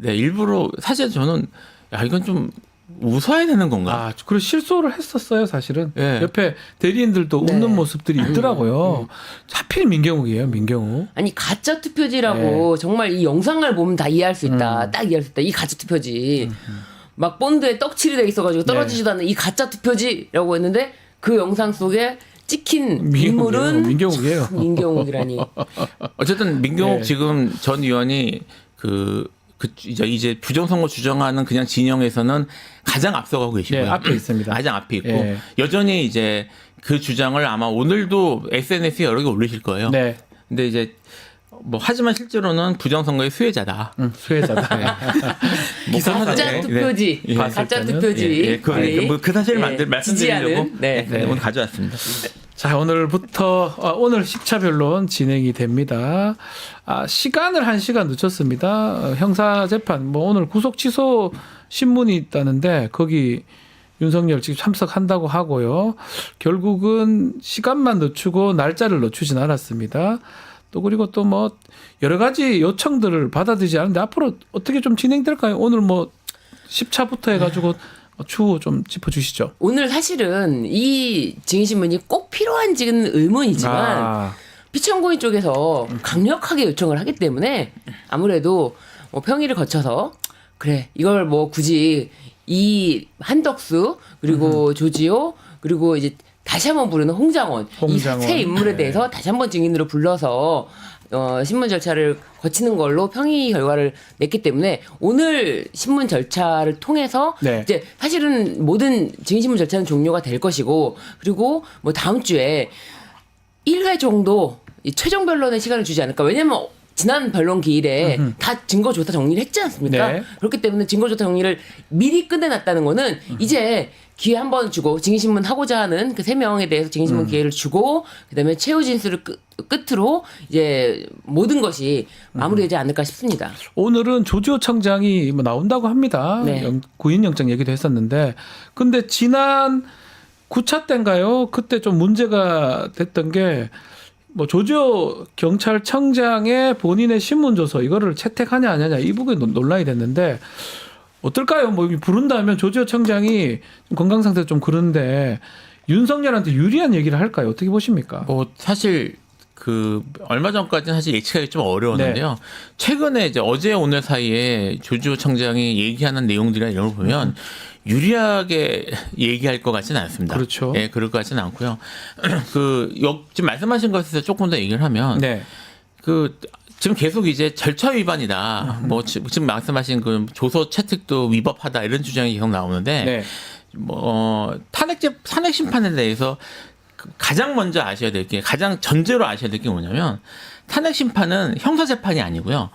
일부러 사실 저는 야 이건 좀 웃어야 되는 건가? 그리고 실수를 했었어요, 사실은. 예. 옆에 대리인들도 네. 웃는 모습들이 있더라고요. 하필 민경욱이에요, 민경욱. 아니 가짜 투표지라고 정말 이 영상을 보면 다 이해할 수 있다. 딱 이해할 수 있다. 이 가짜 투표지. 막 본드에 떡칠이 돼 있어가지고 떨어지지도 않는 이 가짜 투표지라고 했는데 그 영상 속에 찍힌 인물은 민경욱이에요. 민경욱이라니. 어쨌든 민경욱 예. 지금 전 의원이 이제 부정선거 주장하는 그냥 진영에서는 가장 앞서가고 계시고요. 예, 앞에 있습니다. 가장 앞에 있고 예. 여전히 이제 그 주장을 아마 오늘도 SNS에 여러 개 올리실 거예요. 네. 근데 이제 하지만 실제로는 부정선거의 수혜자다. 수혜자다. 가짜 네. 투표지. 예. 가짜 때는? 투표지. 그 사실을 말씀드리려고 지지하는. 네. 오늘 가져왔습니다. 자, 오늘 10차 변론 진행이 됩니다. 시간을 1시간 늦췄습니다. 형사재판, 오늘 구속 취소 신문이 있다는데, 거기 윤석열 지금 참석한다고 하고요. 결국은 시간만 늦추고 날짜를 늦추진 않았습니다. 또 그리고 또 여러 가지 요청들을 받아들이지 않는데, 앞으로 어떻게 좀 진행될까요? 오늘 10차부터 해가지고 추후 좀 짚어주시죠. 오늘 사실은 이 증인신문이 꼭 필요한지는 의문이지만 피청구인 쪽에서 강력하게 요청을 하기 때문에 아무래도 평일을 거쳐서 그래 이걸 굳이 이 한덕수 그리고 조지호 그리고 이제 다시 한번 부르는 홍장원. 이 세 인물에 대해서 다시 한번 증인으로 불러서 신문 절차를 거치는 걸로 평의 결과를 냈기 때문에 오늘 신문 절차를 통해서 네. 이제 사실은 모든 증인신문 절차는 종료가 될 것이고 그리고 다음 주에 1회 정도 이 최종 변론의 시간을 주지 않을까. 왜냐면 지난 변론 기일에 다 증거조사 정리를 했지 않습니까? 네. 그렇기 때문에 증거조사 정리를 미리 끝내놨다는 거는 이제 기회 한 번 주고 증인신문 하고자 하는 그 3명에 대해서 증인신문 기회를 주고 그다음에 최후 진술을 끝으로 이제 모든 것이 마무리되지 않을까 싶습니다. 오늘은 조지호 청장이 나온다고 합니다. 네. 구인영장 얘기도 했었는데, 근데 지난 9차 때인가요? 그때 좀 문제가 됐던 게 조지호 경찰청장의 본인의 신문조서 이거를 채택하냐 안 하냐 이 부분이 논란이 됐는데 어떨까요? 부른다면 조지호 청장이 건강 상태가 좀 그런데 윤석열한테 유리한 얘기를 할까요? 어떻게 보십니까? 사실 얼마 전까지는 사실 예측하기 좀 어려웠는데요. 네. 최근에 이제 어제 오늘 사이에 조지호 청장이 얘기하는 내용들이나 이런 걸 보면 유리하게 얘기할 것 같지는 않습니다. 그렇죠. 예, 그럴 것 같지는 않고요. 지금 말씀하신 것에서 조금 더 얘기를 하면 네. 지금 계속 이제 절차 위반이다. 지금 말씀하신 그 조서 채택도 위법하다 이런 주장이 계속 나오는데 네. 탄핵 심판에 대해서 가장 먼저 아셔야 될 게, 가장 전제로 아셔야 될 게 뭐냐면 탄핵 심판은 형사 재판이 아니고요.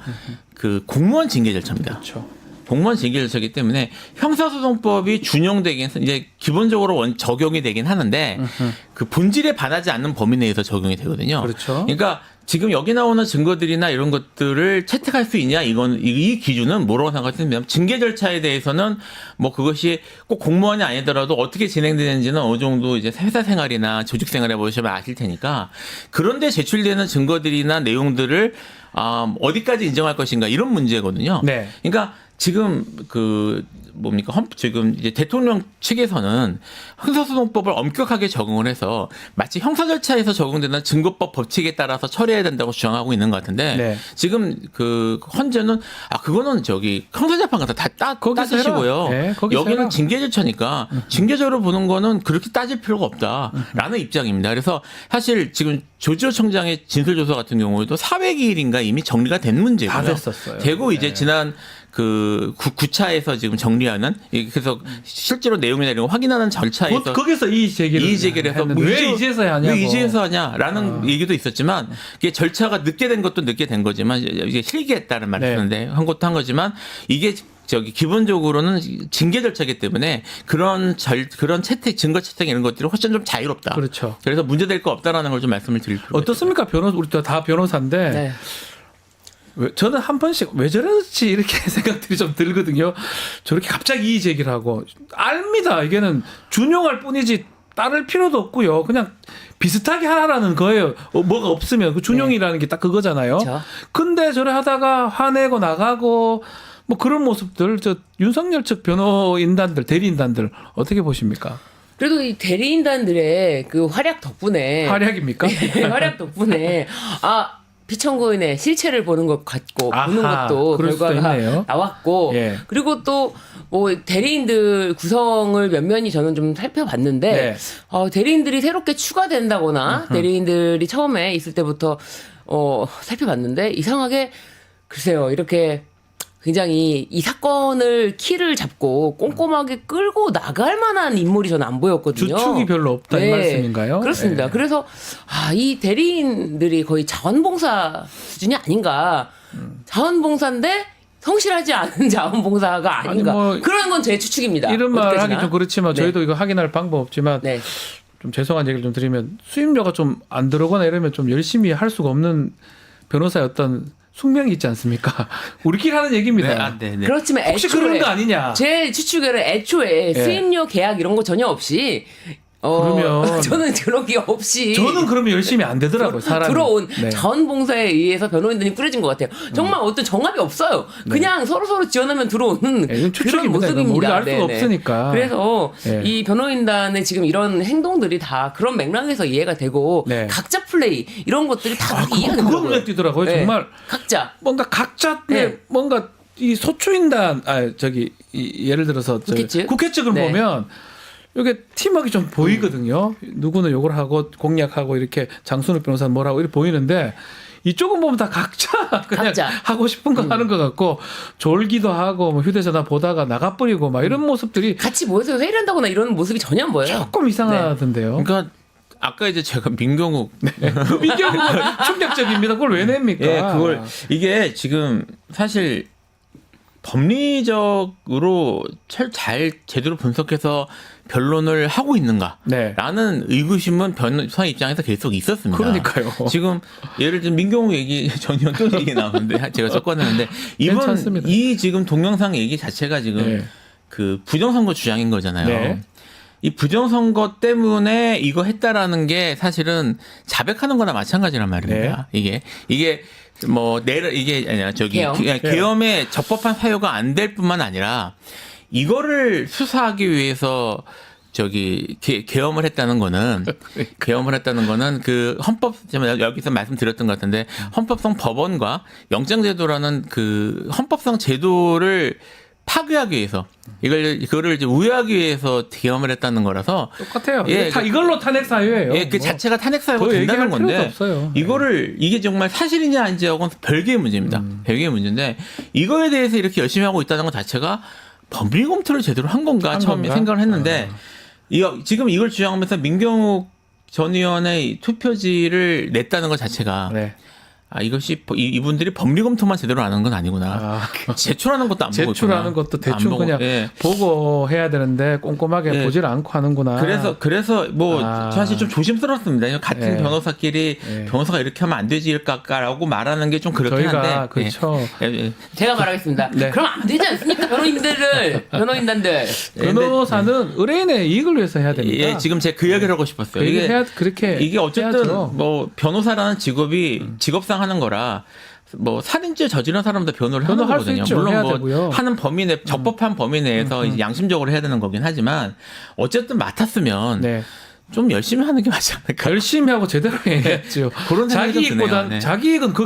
그 공무원 징계 절차입니다. 그렇죠. 공무원 징계 절차이기 때문에 형사소송법이 준용되긴 이제 기본적으로 적용이 되긴 하는데 그 본질에 반하지 않는 범위 내에서 적용이 되거든요. 그렇죠. 그러니까 지금 여기 나오는 증거들이나 이런 것들을 채택할 수 있냐, 이건 이 기준은 뭐라고 생각하시냐면 징계 절차에 대해서는 뭐 그것이 꼭 공무원이 아니더라도 어떻게 진행되는지는 어느 정도 이제 회사 생활이나 조직 생활에 보시면 아실 테니까 그런데 제출되는 증거들이나 내용들을 어디까지 인정할 것인가 이런 문제거든요. 네. 그러니까 지금 지금 이제 대통령 측에서는 형사소송법을 엄격하게 적용을 해서 마치 형사 절차에서 적용되는 증거법 법칙에 따라서 처리해야 된다고 주장하고 있는 것 같은데 네. 지금 그 헌재는 그거는 저기 형사재판 가서 다 거기서 따지시고요. 해라. 네, 거기서 여기는 해라. 징계 절차니까 징계적으로 보는 거는 그렇게 따질 필요가 없다라는 입장입니다. 그래서 사실 지금 조지호 청장의 진술조사 같은 경우에도 400일인가 이미 정리가 된 문제고요. 다 됐었어요. 되고 이제 네. 지난 그 구차에서 지금 정리하는, 그래서 실제로 내용이나 이런 거 확인하는 절차에서 거기서 이의 제기를 해서 했는데 왜 이제서야 하냐고. 왜 이제서 하냐라는 얘기도 있었지만 이게 절차가 늦게 된 것도 늦게 된 거지만 이게 실기했다는 말을 네. 했는데 한 것도 한 거지만 이게 기본적으로는 징계 절차이기 때문에 그런 채택, 증거 채택 이런 것들이 훨씬 좀 자유롭다. 그렇죠. 그래서 문제될 거 없다라는 걸 좀 말씀을 드릴 필요가 어떻습니까? 우리 다 변호사인데 네. 저는 한 번씩 왜 저러지 이렇게 생각들이 좀 들거든요. 저렇게 갑자기 이의 제기를 하고 압니다. 이게는 준용할 뿐이지 따를 필요도 없고요. 그냥 비슷하게 하라는 거예요. 뭐가 없으면 그 준용이라는 게 딱 그거잖아요. 그렇죠. 근데 저래 하다가 화내고 나가고 뭐 그런 모습들 윤석열 측 변호인단들 대리인단들 어떻게 보십니까? 그래도 이 대리인단들의 그 활약 덕분에 활약입니까? 활약 덕분에 피청구인의 실체를 보는 것 같고 보는 아하, 것도 그럴 수도 결과가 있네요. 나왔고 예. 그리고 또 뭐 대리인들 구성을 면면히 저는 좀 살펴봤는데 네. 대리인들이 새롭게 추가된다거나 대리인들이 처음에 있을 때부터 살펴봤는데 이상하게 글쎄요 이렇게 굉장히 이 사건을 키를 잡고 꼼꼼하게 끌고 나갈 만한 인물이 저는 안 보였거든요. 주축이 별로 없다 이 말씀인가요? 그렇습니다. 네. 그래서 이 대리인들이 거의 자원봉사 수준이 아닌가. 자원봉사인데 성실하지 않은 자원봉사가 아닌가. 아니, 뭐 그런 건 제 추측입니다. 이런 말 어디까지나. 하기 좀 그렇지만 네. 저희도 이거 확인할 방법 없지만 네. 좀 죄송한 얘기를 좀 드리면 수임료가 좀 안 들어오거나 이러면 좀 열심히 할 수가 없는 변호사의 어떤 숙명이 있지 않습니까? 우리끼리 하는 얘기입니다. 네. 그렇지만 혹시 그런 거 아니냐? 제 추측에는 애초에 예. 수임료 계약 이런 거 전혀 없이 그러면 저는 그런 게 없이 저는 그러면 열심히 안 되더라고요. 사람이. 들어온 네. 자원봉사에 의해서 변호인들이 꾸려진 것 같아요. 정말 어떤 정합이 없어요. 그냥 서로 지원하면 들어오는 네, 이건 그런 추측입니다. 모습입니다. 우리가 알 수가 네네. 없으니까. 그래서 네. 이 변호인단의 지금 이런 행동들이 다 그런 맥락에서 이해가 되고 네. 각자 플레이 이런 것들이 다 그렇게 이해가 그건 되더라고요. 눈에 띄더라고요. 네. 정말 각자 뭔가 각자 네. 뭔가 이 소추인단 예를 들어서 국회 측을 네. 보면 이게 팀워크가 좀 보이거든요. 누구는 욕을 하고 공략하고 이렇게 장순욱 변호사는 뭐라고 이렇게 보이는데 이쪽은 보면 다 각자 그냥 각자. 하고 싶은 거 하는 것 같고 졸기도 하고 뭐 휴대전화 보다가 나가버리고 막 이런 모습들이 같이 모여서 회의를 한다거나 이런 모습이 전혀 안 보여요. 조금 이상하던데요. 그러니까 아까 이제 제가 민경욱 민경욱은 충격적입니다. 그걸 왜 냅니까? 예, 그걸 이게 지금 사실 법리적으로 잘 제대로 분석해서 변론을 하고 있는가? 네. 라는 의구심은 변호사 입장에서 계속 있었습니다. 그러니까요. 지금 예를 들면 민경욱 얘기 전혀 또 얘기 나오는데 제가 섞어냈는데 이번 괜찮습니다. 이 지금 동영상 얘기 자체가 지금 네. 그 부정선거 주장인 거잖아요. 네. 이 부정선거 때문에 이거 했다라는 게 사실은 자백하는 거나 마찬가지란 말입니다. 이게 뭐 이게 아니라 계엄? 계엄에 적법한 사유가 안 될 뿐만 아니라 이거를 수사하기 위해서 계엄을 했다는 거는 그 헌법 제가 여기서 말씀드렸던 것 같은데 헌법성 법원과 영장제도라는 그 헌법성 제도를 파괴하기 위해서 이거를 이제 우회하기 위해서 계엄을 했다는 거라서 똑같아요. 예, 다 이걸로 탄핵 사유예요. 예, 그 뭐. 자체가 탄핵 사유가 더 된다는 얘기할 필요도 건데 없어요. 이게 정말 사실이냐 아닌지하고는 별개의 문제입니다. 별개의 문제인데 이거에 대해서 이렇게 열심히 하고 있다는 것 자체가 법리 검토를 제대로 한 건가 처음에 생각을 했는데 지금 이걸 주장하면서 민경욱 전 의원의 투표지를 냈다는 것 자체가 네. 아, 이것이 이분들이 법리 검토만 제대로 안 하는 건 아니구나. 제출하는 것도 안 보고 제출하는 있구나. 것도 대충 안 보고, 그냥 예. 보고 해야 되는데 꼼꼼하게 예. 보질 않고 하는구나. 그래서 뭐 사실 좀 조심스럽습니다. 같은 예. 변호사끼리 예. 변호사가 이렇게 하면 안 되지일까라고 말하는 게 좀 그렇긴 저희가 한데. 그렇죠. 예. 예. 제가 말하겠습니다. 네. 그럼 안 되지 않습니까? 변호인단들. 변호사는 의뢰인의 이익을 위해서 해야 됩니다. 예, 지금 제가 그 이야기를 하고 싶었어요. 그 얘기를 그렇게 이게 어쨌든 해야죠. 뭐 변호사라는 직업이 직업상 하는 거라 뭐 살인죄 저지른 사람도 변호를 하는 변호할 수 거거든요. 있죠. 물론 해야 뭐 되고요. 하는 범위 내 적법한 범위 내에서 이제 양심적으로 해야 되는 거긴 하지만 어쨌든 맡았으면 네. 좀 열심히 하는 게 맞지 않을까. 열심히 하고 제대로 해야죠. 그런 생각이 자기 좀 드네요. 이익보다 네. 자기 이익은 그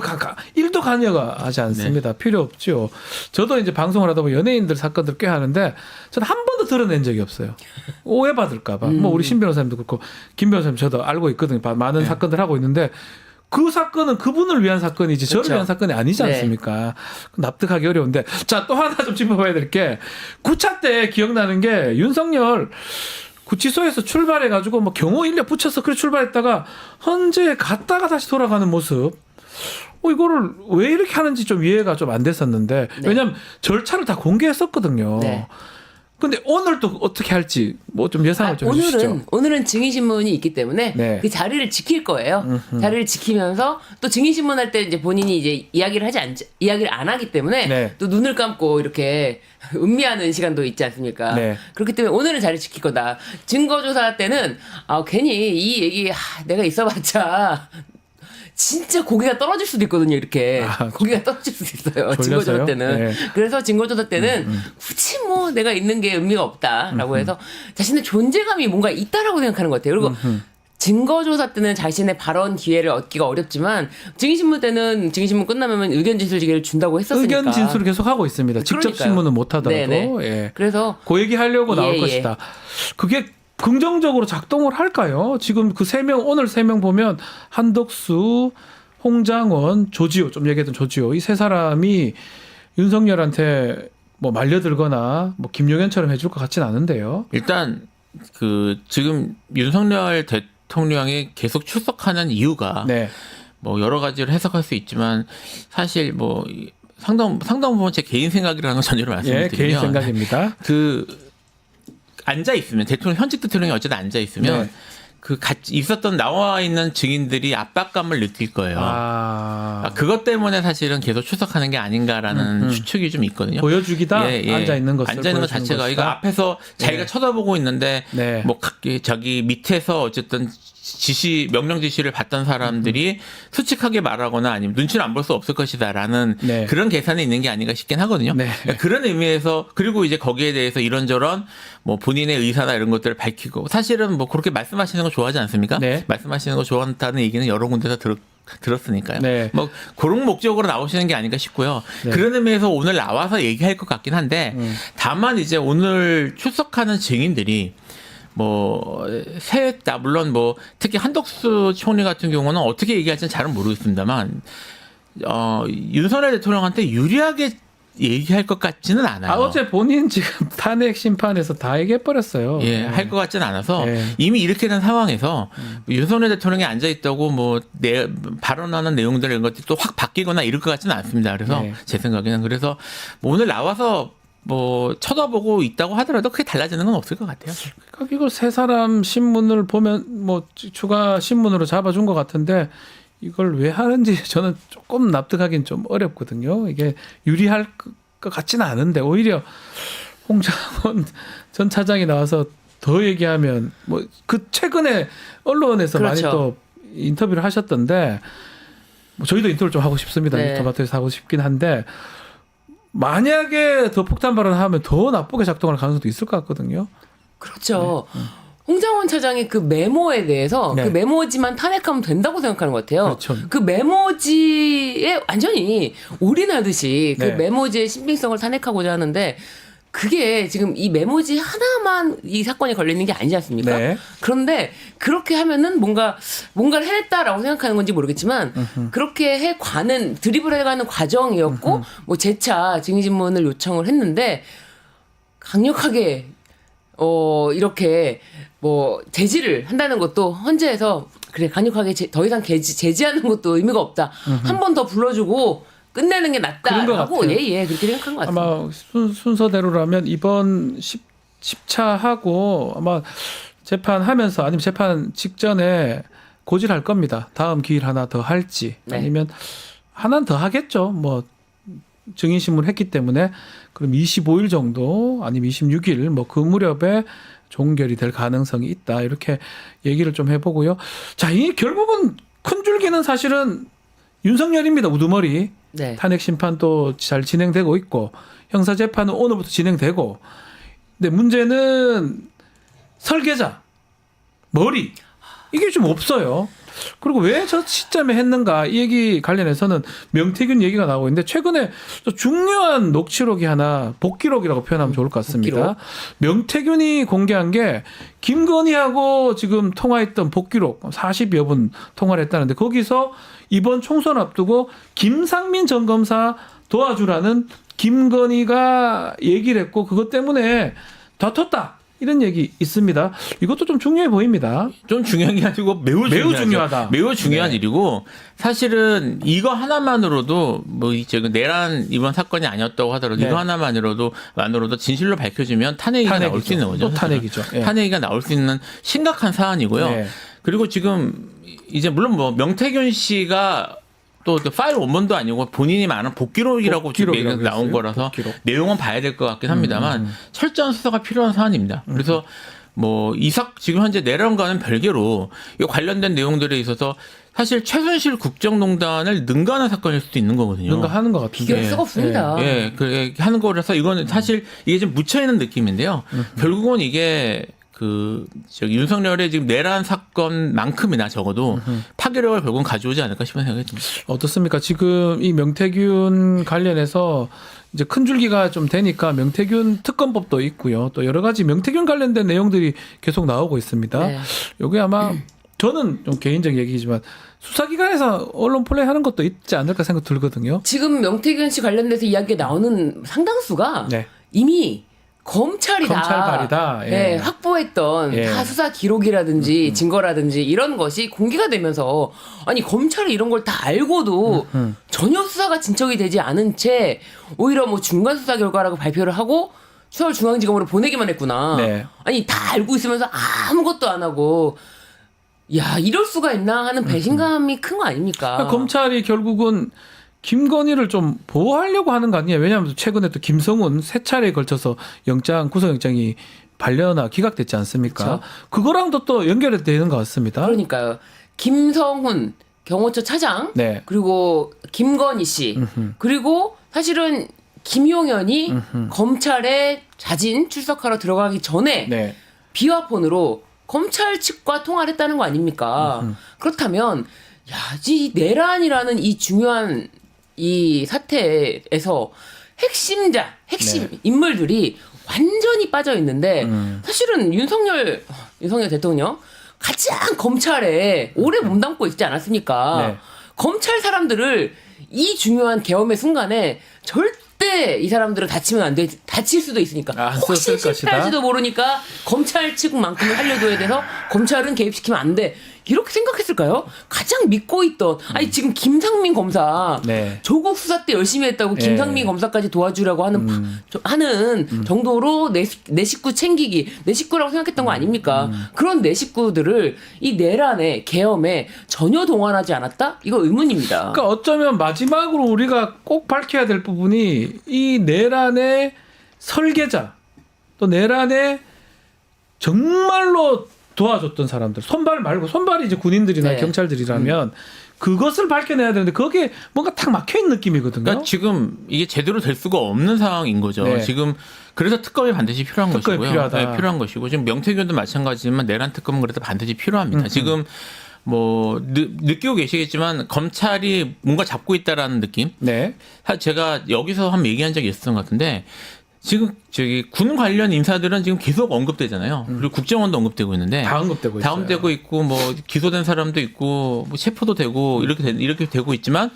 일도 관여하지 않습니다. 필요 없죠. 저도 이제 방송을 하다 보면 연예인들 사건들 꽤 하는데 저는 한 번도 드러낸 적이 없어요. 오해받을까봐. 뭐 우리 신 변호사님도 그렇고 김 변호사님 저도 알고 있거든요. 많은 사건들 하고 있는데 그 사건은 그분을 위한 사건이지 저를 그렇죠. 위한 사건이 아니지 네. 않습니까? 납득하기 어려운데 자, 또 하나 좀 짚어봐야 될 게 9차 때 기억나는 게 윤석열 구치소에서 출발해가지고 뭐 경호 인력 붙여서 그렇게 출발했다가 헌재에 갔다가 다시 돌아가는 모습. 이거를 왜 이렇게 하는지 좀 이해가 좀 안 됐었는데 네. 왜냐하면 절차를 다 공개했었거든요. 네. 근데 오늘 또 어떻게 할지 뭐 좀 예상을 좀 해주시죠. 오늘은 증인신문이 있기 때문에 네. 그 자리를 지킬 거예요. 자리를 지키면서 또 증인신문 할 때 이제 본인이 이제 이야기를 안 하기 때문에 네. 또 눈을 감고 이렇게 음미하는 시간도 있지 않습니까? 네. 그렇기 때문에 오늘은 자리 지킬 거다. 증거조사 때는 괜히 이 얘기 내가 있어봤자 진짜 고개가 떨어질 수도 있거든요. 이렇게 고개가 떨어질 수도 있어요. 졸려서요? 증거조사 때는. 네. 그래서 증거조사 때는 굳이 뭐 내가 있는 게 의미가 없다라고 해서 자신의 존재감이 뭔가 있다라고 생각하는 것 같아요. 그리고 증거조사 때는 자신의 발언 기회를 얻기가 어렵지만 증인신문 때는 증인신문 끝나면 의견 진술 기회를 준다고 했었으니까. 의견 진술을 계속 하고 있습니다. 직접 그러니까요. 신문은 못 하더라도. 네네. 예. 그래서 그 얘기 하려고 나올 예. 것이다. 그게 긍정적으로 작동을 할까요? 지금 그 3명, 오늘 3명 보면 한덕수, 홍장원, 조지호, 좀 얘기했던 조지호, 이 세 사람이 윤석열한테 뭐 말려들거나 뭐 김용현처럼 해줄 것 같진 않은데요. 일단 그 지금 윤석열 대통령이 계속 출석하는 이유가 네. 뭐 여러 가지로 해석할 수 있지만 사실 뭐 상당 부분 제 개인 생각이라는 건 전제로 예, 말씀드리면 개인 생각입니다. 그 앉아 있으면 현직 대통령이 어쨌든 앉아 있으면 네. 그 같이 있었던 나와 있는 증인들이 압박감을 느낄 거예요. 그것 때문에 사실은 계속 출석하는 게 아닌가라는 추측이 좀 있거든요. 보여주기다. 앉아 있는 것을 앉아 있는 것 보여주는 자체가 이거 것이다. 앞에서 자기가 네. 쳐다보고 있는데 네. 뭐 저기 밑에서 어쨌든 명령 지시를 받던 사람들이 수칙하게 말하거나 아니면 눈치를 안 볼 수 없을 것이다라는 네. 그런 계산이 있는 게 아닌가 싶긴 하거든요. 네. 그러니까 그런 의미에서 그리고 이제 거기에 대해서 이런저런 뭐 본인의 의사나 이런 것들을 밝히고 사실은 뭐 그렇게 말씀하시는 거 좋아하지 않습니까? 네. 말씀하시는 거 좋아한다는 얘기는 여러 군데서 들었으니까요. 네. 뭐 그런 목적으로 나오시는 게 아닌가 싶고요. 네. 그런 의미에서 오늘 나와서 얘기할 것 같긴 한데 다만 이제 오늘 출석하는 증인들이 뭐 셋다 물론 뭐 특히 한덕수 총리 같은 경우는 어떻게 얘기할지는 잘은 모르겠습니다만 윤석열 대통령한테 유리하게 얘기할 것 같지는 않아요. 어제 본인 지금 탄핵 심판에서 다 얘기해 버렸어요. 예, 할 것 같지는 않아서 네. 이미 이렇게 된 상황에서 윤석열 대통령이 앉아 있다고 뭐 발언하는 내용들 이런 것들이 또 확 바뀌거나 이럴 것 같지는 않습니다. 그래서 네. 제 생각에는 그래서 뭐 오늘 나와서 뭐 쳐다보고 있다고 하더라도 크게 달라지는 건 없을 것 같아요. 그러니까 이걸 세 사람 신문을 보면 뭐 추가 신문으로 잡아준 것 같은데 이걸 왜 하는지 저는 조금 납득하기는 좀 어렵거든요. 이게 유리할 것 같지는 않은데 오히려 홍장원 전 차장이 나와서 더 얘기하면 뭐 그 최근에 언론에서 그렇죠. 많이 또 인터뷰를 하셨던데 뭐 저희도 인터뷰를 좀 하고 싶습니다. 네. 토마토에서 하고 싶긴 한데 만약에 더 폭탄 발언하면 더 나쁘게 작동할 가능성도 있을 것 같거든요. 그렇죠. 홍장원 차장의 그 메모에 대해서 네. 그 메모지만 탄핵하면 된다고 생각하는 것 같아요. 그렇죠. 그 메모지에 완전히 올인하듯이 그 네. 메모지의 신빙성을 탄핵하고자 하는데 그게 지금 이 메모지 하나만 이 사건이 걸리는 게 아니지 않습니까? 네. 그런데 그렇게 하면은 뭔가를 해냈다라고 생각하는 건지 모르겠지만 그렇게 해가는 드립을 해가는 과정이었고 뭐 재차 증인신문을 요청을 했는데 강력하게 이렇게 뭐 제지를 한다는 것도 헌재에서 그래 강력하게 더 이상 제지하는 것도 의미가 없다. 한 번 더 불러주고 끝내는 게 그런 것 낫다라고 같아요. 예 그렇게 생각한 것 같습니다. 아마 순서대로라면 이번 10차 하고 아마 재판하면서 아니면 재판 직전에 고질할 겁니다. 다음 기일 하나 더 할지 네. 아니면 하나는 더 하겠죠. 뭐 증인신문 했기 때문에 그럼 25일 정도 아니면 26일 뭐 그 무렵에 종결이 될 가능성이 있다. 이렇게 얘기를 좀 해보고요. 자, 이 결국은 큰 줄기는 사실은 윤석열입니다. 우두머리. 네. 탄핵 심판도 잘 진행되고 있고 형사 재판은 오늘부터 진행되고. 근데 문제는 설계자, 머리 이게 좀 없어요. 그리고 왜 저 시점에 했는가 이 얘기 관련해서는 명태균 얘기가 나오고 있는데 최근에 또 중요한 녹취록이 하나 복기록이라고 표현하면 좋을 것 같습니다. 복기록? 명태균이 공개한 게 김건희하고 지금 통화했던 복기록 40여 분 통화를 했다는데 거기서 이번 총선 앞두고 김상민 전 검사 도와주라는 김건희가 얘기를 했고 그것 때문에 다퉜다. 이런 얘기 있습니다. 이것도 좀 중요해 보입니다. 좀 중요한 게 아니고 매우 중요하다. 매우 중요한 네. 일이고 사실은 이거 하나만으로도 뭐 이제 내란 이번 사건이 아니었다고 하더라도 네. 이거 하나만으로도 진실로 밝혀지면 탄핵이 나올 수 있는 거죠. 또 탄핵이죠. 예. 탄핵이 나올 수 있는 심각한 사안이고요. 네. 그리고 지금 이제 물론 뭐 명태균 씨가 또 파일 원본도 아니고 본인이 많은 복기록이라고 지금 얘기가 복기록이라고 나온 했어요. 거라서 복기록. 내용은 봐야 될 것 같긴 합니다만 철저한 수사가 필요한 사안입니다. 그래서 뭐 지금 현재 내란과는 별개로 이 관련된 내용들에 있어서 사실 최순실 국정농단을 능가하는 사건일 수도 있는 거거든요. 뭔가 하는 것 같은데. 비교할 수가 없습니다. 예, 그 하는 거라서 이거는 사실 이게 좀 묻혀 있는 느낌인데요. 결국은 이게 윤석열의 지금 내란 사건만큼이나 적어도 파괴력을 결국은 가져오지 않을까 싶은 생각이 듭니다. 어떻습니까? 지금 이 명태균 관련해서 이제 큰 줄기가 좀 되니까 명태균 특검법도 있고요. 또 여러 가지 명태균 관련된 내용들이 계속 나오고 있습니다. 네. 여기 아마 저는 좀 개인적 얘기지만 수사기관에서 언론 플레이하는 것도 있지 않을까 생각 들거든요. 지금 명태균 씨 관련돼서 이야기가 나오는 상당수가 네. 이미 검찰이 검찰 발이다. 예. 예, 확보했던 예. 다 수사 기록이라든지 증거라든지 이런 것이 공개가 되면서 아니 검찰이 이런 걸 다 알고도 전혀 수사가 진척이 되지 않은 채 오히려 뭐 중간 수사 결과라고 발표를 하고 서울중앙지검으로 보내기만 했구나. 네. 아니 다 알고 있으면서 아무것도 안 하고 야 이럴 수가 있나 하는 배신감이 큰 거 아닙니까? 그러니까 검찰이 결국은 김건희를 좀 보호하려고 하는 거 아니에요? 왜냐하면 최근에 또 김성훈 세 차례에 걸쳐서 구속영장이 반려나 기각됐지 않습니까? 그렇죠. 그거랑도 또 연결이 되는 것 같습니다. 그러니까요. 김성훈 경호처 차장 네. 그리고 김건희 씨 그리고 사실은 김용현이 검찰에 자진 출석하러 들어가기 전에 네. 비화폰으로 검찰 측과 통화를 했다는 거 아닙니까? 그렇다면 야, 이 내란이라는 이 중요한 이 사태에서 핵심 인물들이 완전히 빠져 있는데 사실은 윤석열 대통령 가장 검찰에 오래 몸담고 있지 않았습니까? 네. 검찰 사람들을 이 중요한 계엄의 순간에 절대 이 사람들은 다치면 안 돼. 다칠 수도 있으니까. 안 혹시 썼을 것이다. 실패할지도 모르니까 검찰 측만큼은 살려줘야 돼서 검찰은 개입시키면 안 돼. 이렇게 생각했을까요? 가장 믿고 있던 아니 지금 김상민 검사 네. 조국 수사 때 열심히 했다고 예. 김상민 검사까지 도와주려고 하는 정도로 내 식구 챙기기 내 식구라고 생각했던 거 아닙니까? 그런 내 식구들을 이 내란에 계엄에 전혀 동원하지 않았다? 이거 의문입니다. 그러니까 어쩌면 마지막으로 우리가 꼭 밝혀야 될 부분이 이 내란의 설계자 또 내란의 정말로 도와줬던 사람들 손발 말고 손발이 이제 군인들이나 네. 경찰들이라면 그것을 밝혀내야 되는데 거기에 뭔가 탁 막혀있는 느낌이거든요. 그러니까 지금 이게 제대로 될 수가 없는 상황인 거죠. 네. 지금 그래서 특검이 반드시 필요한 특검이 것이고요. 필요하다. 네, 필요한 것이고 지금 명태균도 마찬가지지만 내란 특검은 그래도 반드시 필요합니다. 지금 뭐 느끼고 계시겠지만 검찰이 뭔가 잡고 있다라는 느낌. 네. 제가 여기서 한번 얘기한 적이 있었던 것 같은데 지금 군 관련 인사들은 지금 계속 언급되잖아요. 그리고 국정원도 언급되고 있는데 다 언급되고 있어요. 다 언급되고 있고 뭐 기소된 사람도 있고 뭐 체포도 되고 이렇게 되고 있지만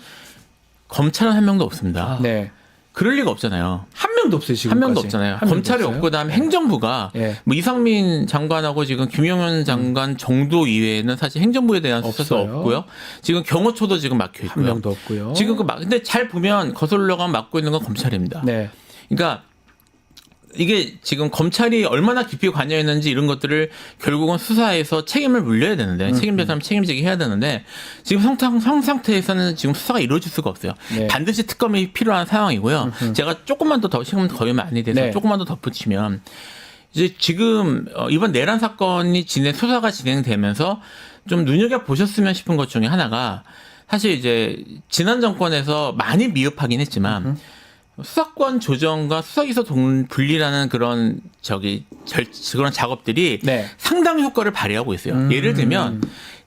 검찰은 한 명도 없습니다. 네. 그럴 리가 없잖아요. 한 명도 없어요 지금. 한 명도 없잖아요. 검찰이 없고 그다음에 행정부가 예. 뭐 이상민 장관하고 지금 김용현 장관 정도 이외에는 사실 행정부에 대한 수사도 없어요. 없고요. 지금 경호처도 지금 막혀 한 있고요. 명도 없고요. 지금 근데 잘 보면 거슬러 가면 맡고 있는 건 검찰입니다. 네. 그러니까 이게 지금 검찰이 얼마나 깊이 관여했는지 이런 것들을 결국은 수사에서 책임을 물려야 되는데 책임질 사람 책임지게 해야 되는데 지금 성 상태에서는 지금 수사가 이루어질 수가 없어요. 네. 반드시 특검이 필요한 상황이고요. 제가 조금만 더 시간 더 많이 돼서 네. 조금만 더 덧붙이면 이제 지금 이번 내란 사건이 수사가 진행되면서 좀 눈여겨 보셨으면 싶은 것 중에 하나가 사실 이제 지난 정권에서 많이 미흡하긴 했지만 수사권 조정과 수사기소 분리라는 그런 그런 작업들이 네. 상당 효과를 발휘하고 있어요. 예를 들면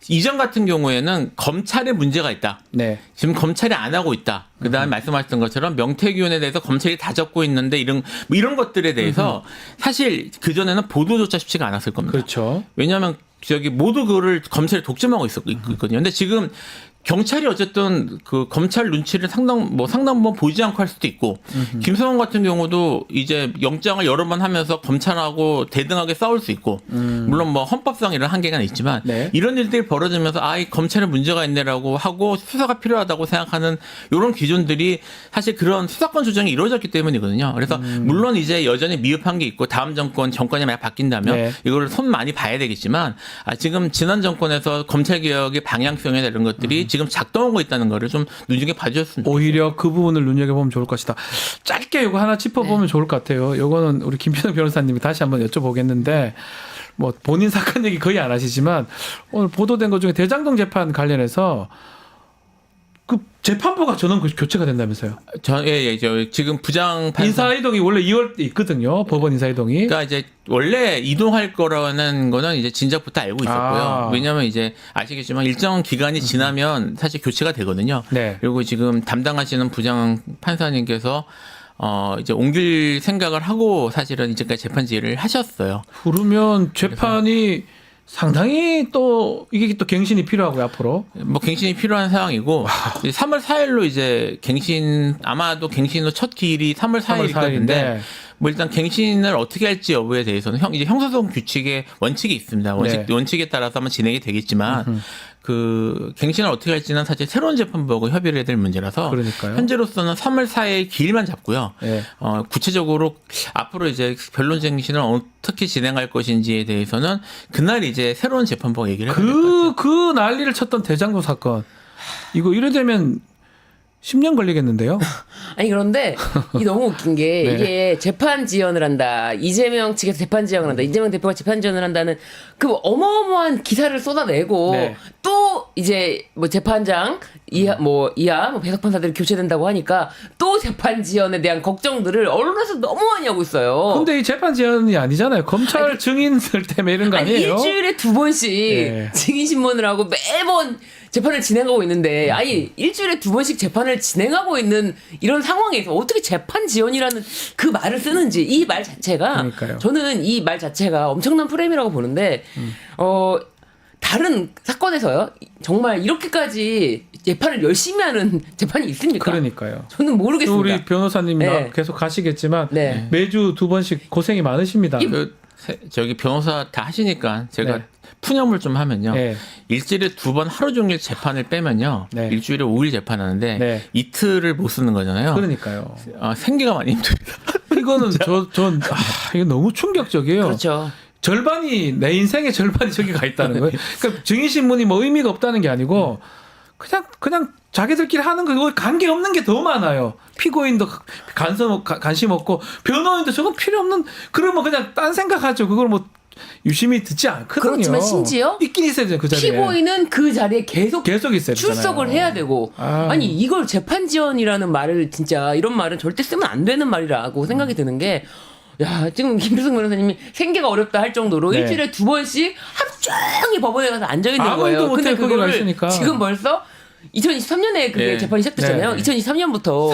이전 같은 경우에는 검찰에 문제가 있다. 네. 지금 검찰이 안 하고 있다. 그다음에 말씀하셨던 것처럼 명태균에 대해서 검찰이 다 접고 있는데 이런 것들에 대해서 사실 그 전에는 보도조차 쉽지가 않았을 겁니다. 그렇죠. 왜냐하면 모두 그거를 검찰이 독점하고 있거든요. 근데 지금 경찰이 어쨌든 그 검찰 눈치를 상당 부분 보지 않고 할 수도 있고 김성원 같은 경우도 이제 영장을 여러 번 하면서 검찰하고 대등하게 싸울 수 있고 물론 뭐 헌법상 이런 한계가 있지만 네. 이런 일들이 벌어지면서 이 검찰에 문제가 있네라고 하고 수사가 필요하다고 생각하는 이런 기준들이 사실 그런 수사권 조정이 이루어졌기 때문이거든요. 그래서 물론 이제 여전히 미흡한 게 있고 다음 정권이 만약 바뀐다면 네. 이거를 손 많이 봐야 되겠지만 지금 지난 정권에서 검찰 개혁의 방향성이나 이런 것들이 지금 작동하고 있다는 거를 좀 눈여겨 봐주셨습니다. 오히려 그 부분을 눈여겨보면 좋을 것이다. 짧게 이거 하나 짚어보면 좋을 것 같아요. 이거는 우리 김필성 변호사님이 다시 한번 여쭤보겠는데 뭐 본인 사건 얘기 거의 안 하시지만 오늘 보도된 것 중에 대장동 재판 관련해서 그 재판부가 전원 교체가 된다면서요. 저 지금 부장 판사 인사이동이 원래 2월에 있거든요. 법원 인사이동이. 그러니까 이제 원래 이동할 거라는 거는 이제 진작부터 알고 있었고요. 왜냐하면 이제 아시겠지만 일정 기간이 지나면 사실 교체가 되거든요. 네. 그리고 지금 담당하시는 부장 판사님께서 이제 옮길 생각을 하고 사실은 이제까지 재판 지휘를 하셨어요. 그러면 재판이 상당히 또 이게 또 갱신이 필요하고요 앞으로. 뭐 갱신이 필요한 상황이고 3월 4일로 이제 아마도 갱신으로 첫 기일이 3월 4일인데 뭐 일단 갱신을 어떻게 할지 여부에 대해서는 이제 형사소송 규칙에 원칙이 있습니다. 원칙에 따라서 한번 진행이 되겠지만 그 갱신을 어떻게 할지는 사실 새로운 재판부하고 협의를 해야 될 문제라서 그러니까요. 현재로서는 3월 4일 기일만 잡고요. 네. 구체적으로 앞으로 이제 변론 갱신을 어떻게 진행할 것인지에 대해서는 그날 이제 새로운 재판부가 얘기를 해야 될 것 같아요. 그 난리를 쳤던 대장동 사건 이거 이래 되면 10년 걸리겠는데요? 아니 그런데 이 너무 웃긴 게 네. 이게 재판 지연을 한다. 이재명 측에서 재판 지연을 한다. 이재명 대표가 재판 지연을 한다는 그 어마어마한 기사를 쏟아내고 네. 또 이제 뭐 재판장 이하 배석 판사들이 교체된다고 하니까 또 재판 지연에 대한 걱정들을 언론에서 너무 많이 하고 있어요. 근데 이 재판 지연이 아니잖아요. 검찰 증인들 때문에 이런 거 아니에요? 일주일에 2번씩 네. 증인 신문을 하고 매번 재판을 진행하고 있는데 일주일에 2번씩 재판을 진행하고 있는 이런 상황에서 어떻게 재판 지연이라는 그 말을 쓰는지 이 말 자체가 그러니까요. 저는 이 말 자체가 엄청난 프레임이라고 보는데 다른 사건에서요 정말 이렇게까지 재판을 열심히 하는 재판이 있습니까? 그러니까요. 저는 모르겠습니다. 우리 변호사님이 네. 계속 가시겠지만 네. 매주 2번씩 고생이 많으십니다. 저기 변호사 다 하시니까 제가 네. 푸념을 좀 하면요. 네. 일주일에 2번 하루 종일 재판을 빼면요. 네. 일주일에 5일 재판하는데 네. 이틀을 못 쓰는 거잖아요. 그러니까요. 생계가 많이 힘듭니다. 이거는 이거 너무 충격적이에요. 그렇죠. 절반이 내 인생의 절반이 저기 가 있다는 거예요. 그러니까 증인 신문이 뭐 의미가 없다는 게 아니고 그냥 자기들끼리 하는 거 관계 없는 게 더 많아요. 피고인도 관심 없고 변호인도 저건 필요 없는 그러면 그냥 딴 생각하죠. 그걸 뭐 유심히 듣지 않거든요. 그렇지만 심지어 있긴 있어야 돼요 그 자리에. 피고인은 그 자리에 계속 있어야 출석을 되잖아요. 해야 되고 아니 이걸 재판 지연이라는 말을 진짜 이런 말은 절대 쓰면 안 되는 말이라고 생각이 드는 게 야, 지금 김필성 변호사님이 생계가 어렵다 할 정도로 네. 일주일에 2번씩 하루 종일 법원에 가서 앉아 있는 아무 거예요. 일도 못해, 근데 거기 가 그거를 있으니까. 지금 벌써 2023년에 그게 네. 재판이 시작됐잖아요. 네. 2023년부터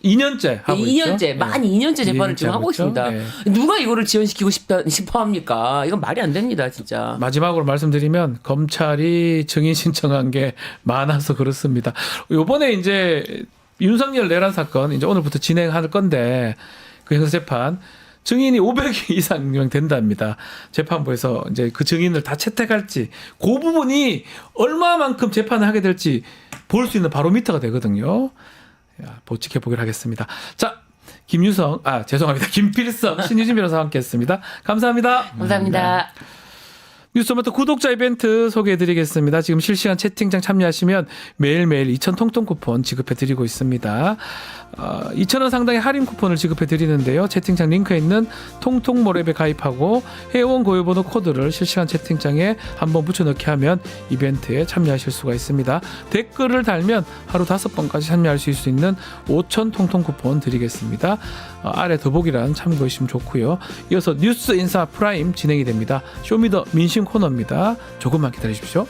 2년째 하고 있죠. 2년째 만 2년째 재판을 2년째 지금 하고 하고 있죠. 있습니다. 네. 누가 이거를 지연시키고 싶어 합니까? 이건 말이 안 됩니다, 진짜. 마지막으로 말씀드리면 검찰이 증인 신청한 게 많아서 그렇습니다. 요번에 이제 윤석열 내란 사건 이제 오늘부터 진행할 건데 그 형사재판 증인이 500여 이상 된답니다. 재판부에서 이제 그 증인을 다 채택할지 그 부분이 얼마만큼 재판을 하게 될지 볼 수 있는 바로미터가 되거든요. 지켜보기로 하겠습니다. 자, 김필성, 신유진 변호사와 함께했습니다. 감사합니다. 감사합니다. 뉴스토마토 구독자 이벤트 소개해드리겠습니다. 지금 실시간 채팅창 참여하시면 매일매일 2,000 통통 쿠폰 지급해드리고 있습니다. 2,000원 상당의 할인 쿠폰을 지급해드리는데요. 채팅창 링크에 있는 통통모랩에 가입하고 회원 고유번호 코드를 실시간 채팅창에 한번 붙여넣기 하면 이벤트에 참여하실 수가 있습니다. 댓글을 달면 하루 5번까지 참여할 수 있는 5,000 통통 쿠폰 드리겠습니다. 아래 더보기란 참고하시면 좋고요. 이어서 뉴스 인사 프라임 진행이 됩니다. 쇼미더 민심 코너입니다. 조금만 기다리십시오.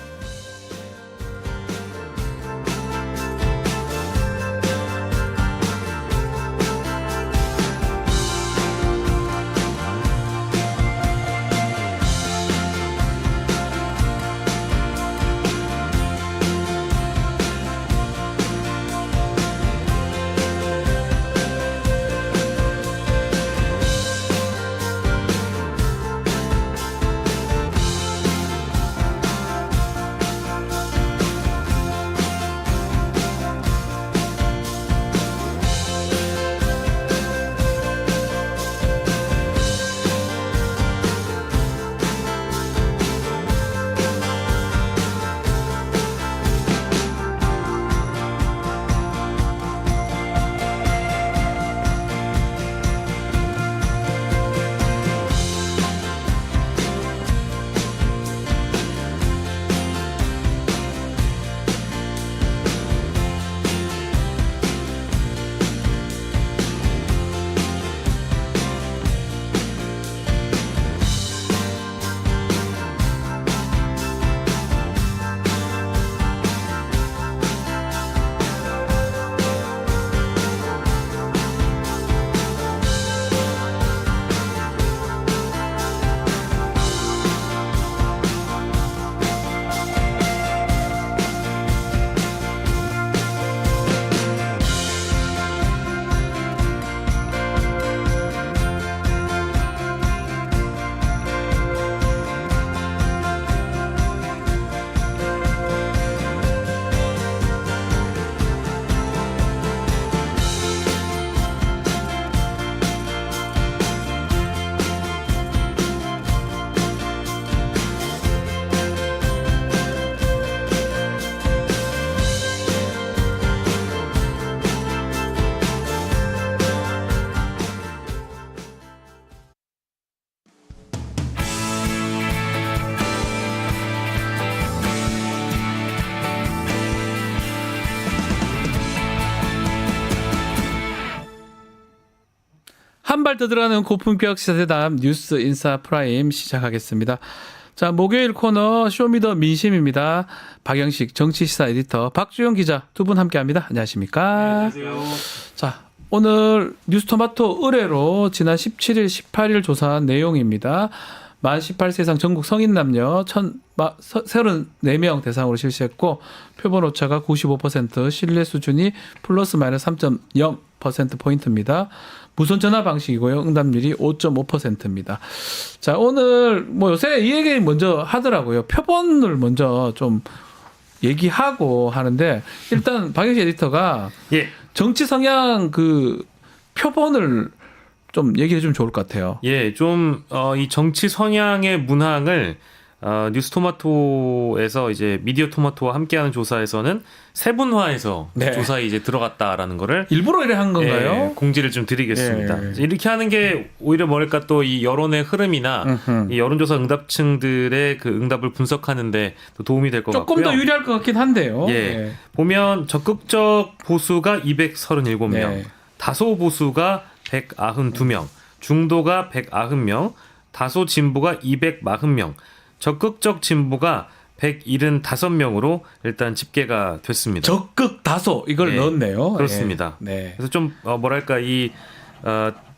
한 발 더 들어가는 고품격 시사대담 뉴스 인사 프라임 시작하겠습니다. 자, 목요일 코너 쇼미더 민심입니다. 박영식 정치시사 에디터, 박주영 기자 두 분 함께합니다. 안녕하십니까? 네, 안녕하세요. 자, 오늘 뉴스토마토 의뢰로 지난 17일, 18일 조사한 내용입니다. 만 18세 이상 전국 성인 남녀 1,034명 대상으로 실시했고 표본 오차가 95%, 신뢰 수준이 플러스 마이너스 3.0%포인트입니다. 무선 전화 방식이고요. 응답률이 5.5%입니다. 자, 오늘 뭐 요새 이 얘기 먼저 하더라고요. 표본을 먼저 좀 얘기하고 하는데 일단 박영식 에디터가 예. 정치 성향 그 표본을 좀 얘기해 주면 좋을 것 같아요. 예, 좀 이 정치 성향의 문항을 뉴스토마토에서 이제 미디어 토마토와 함께하는 조사에서는 세분화해서 네. 조사에 이제 들어갔다라는 거를 일부러 이래 한 건가요? 예, 공지를 좀 드리겠습니다. 예. 이렇게 하는 게 오히려 뭐랄까 또 이 여론의 흐름이나 이 여론조사 응답층들의 그 응답을 분석하는데 또 도움이 될 것 같고요. 조금 더 유리할 것 같긴 한데요. 예, 예. 보면 적극적 보수가 237명, 네. 다소 보수가 192명, 중도가 190명, 다소 진보가 240명, 적극적 진보가 175명으로 일단 집계가 됐습니다. 적극 다소 이걸 네, 넣었네요. 그렇습니다. 네. 그래서 좀 뭐랄까 이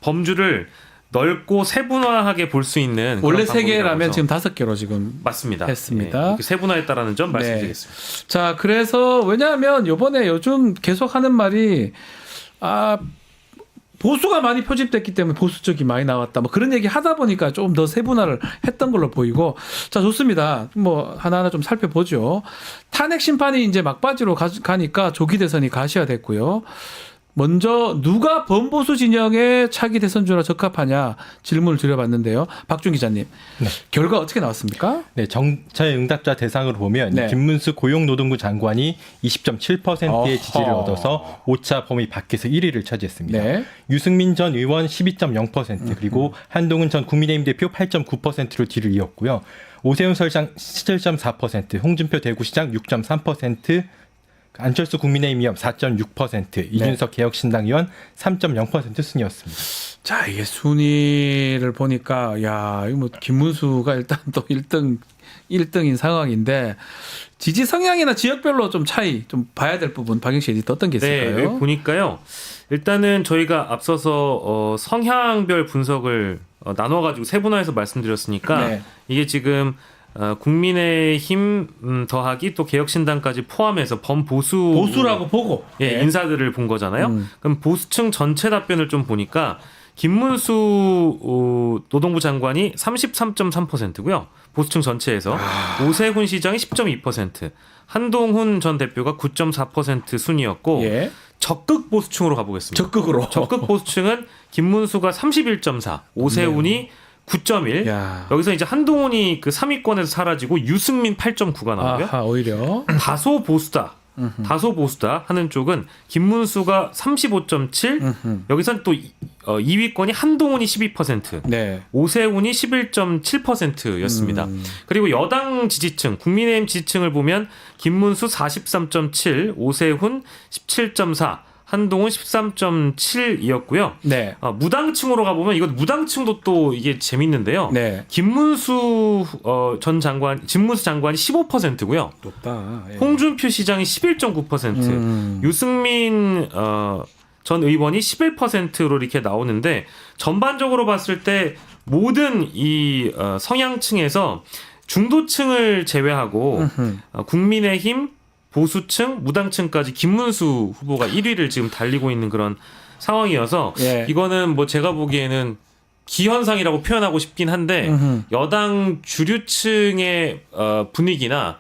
범주를 넓고 세분화하게 볼 수 있는 원래 그런 3개라면 방법이라서. 지금 5개로 지금 맞습니다. 했습니다. 네, 이렇게 세분화했다라는 점 네. 말씀드리겠습니다. 자, 그래서 왜냐하면 요즘 계속 하는 말이 보수가 많이 표집됐기 때문에 보수 쪽이 많이 나왔다. 뭐 그런 얘기 하다 보니까 좀 더 세분화를 했던 걸로 보이고. 자, 좋습니다. 뭐 하나하나 좀 살펴보죠. 탄핵 심판이 이제 막바지로 가니까 조기 대선이 가시화됐고요. 먼저 누가 범보수 진영의 차기 대선주로 적합하냐 질문을 드려봤는데요. 박준 기자님, 결과 어떻게 나왔습니까? 네, 정찰 응답자 대상으로 보면 네. 김문수 고용노동부 장관이 20.7%의 지지를 어허. 얻어서 5차 범위 밖에서 1위를 차지했습니다. 네. 유승민 전 의원 12.0% 그리고 한동훈 전 국민의힘 대표 8.9%로 뒤를 이었고요. 오세훈 서울시장 17.4%, 홍준표 대구시장 6.3%, 안철수 국민의힘 의원 4.6%, 이준석 개혁신당 의원 3.0% 순이었습니다. 자, 이게 순위를 보니까 야, 이거 뭐 김문수가 일단 또 1등인 상황인데 지지 성향이나 지역별로 좀 차이 좀 봐야 될 부분 박영식 에디터 어떤 게 있을까요? 네, 여기 보니까요. 일단은 저희가 앞서서 성향별 분석을 나눠가지고 세분화해서 말씀드렸으니까 네. 이게 지금 국민의힘 더하기 또 개혁신당까지 포함해서 보수라고 보고 예, 인사들을 본 거잖아요. 그럼 보수층 전체 답변을 좀 보니까 김문수 노동부 장관이 33.3%고요. 보수층 전체에서 오세훈 시장이 10.2%, 한동훈 전 대표가 9.4% 순이었고 예. 적극 보수층으로 가보겠습니다. 적극으로. 적극 보수층은 김문수가 31.4, 오세훈이 9.1. 야. 여기서 이제 한동훈이 그 3위권에서 사라지고 유승민 8.9가 나오고요. 아하, 오히려 다소 보수다 하는 쪽은 김문수가 35.7, 여기선 또 2위권이 한동훈이 12%, 네. 오세훈이 11.7%였습니다. 그리고 여당 지지층, 국민의힘 지지층을 보면 김문수 43.7, 오세훈 17.4, 한동훈 13.7이었고요. 네. 무당층으로 가보면 이것 무당층도 또 이게 재밌는데요. 네. 김문수 장관이 15%고요. 높다. 예. 홍준표 시장이 11.9%, 유승민 전 의원이 11%로 이렇게 나오는데 전반적으로 봤을 때 모든 이 성향층에서 중도층을 제외하고 국민의힘, 보수층, 무당층까지 김문수 후보가 1위를 지금 달리고 있는 그런 상황이어서 예. 이거는 뭐 제가 보기에는 기현상이라고 표현하고 싶긴 한데 여당 주류층의 분위기나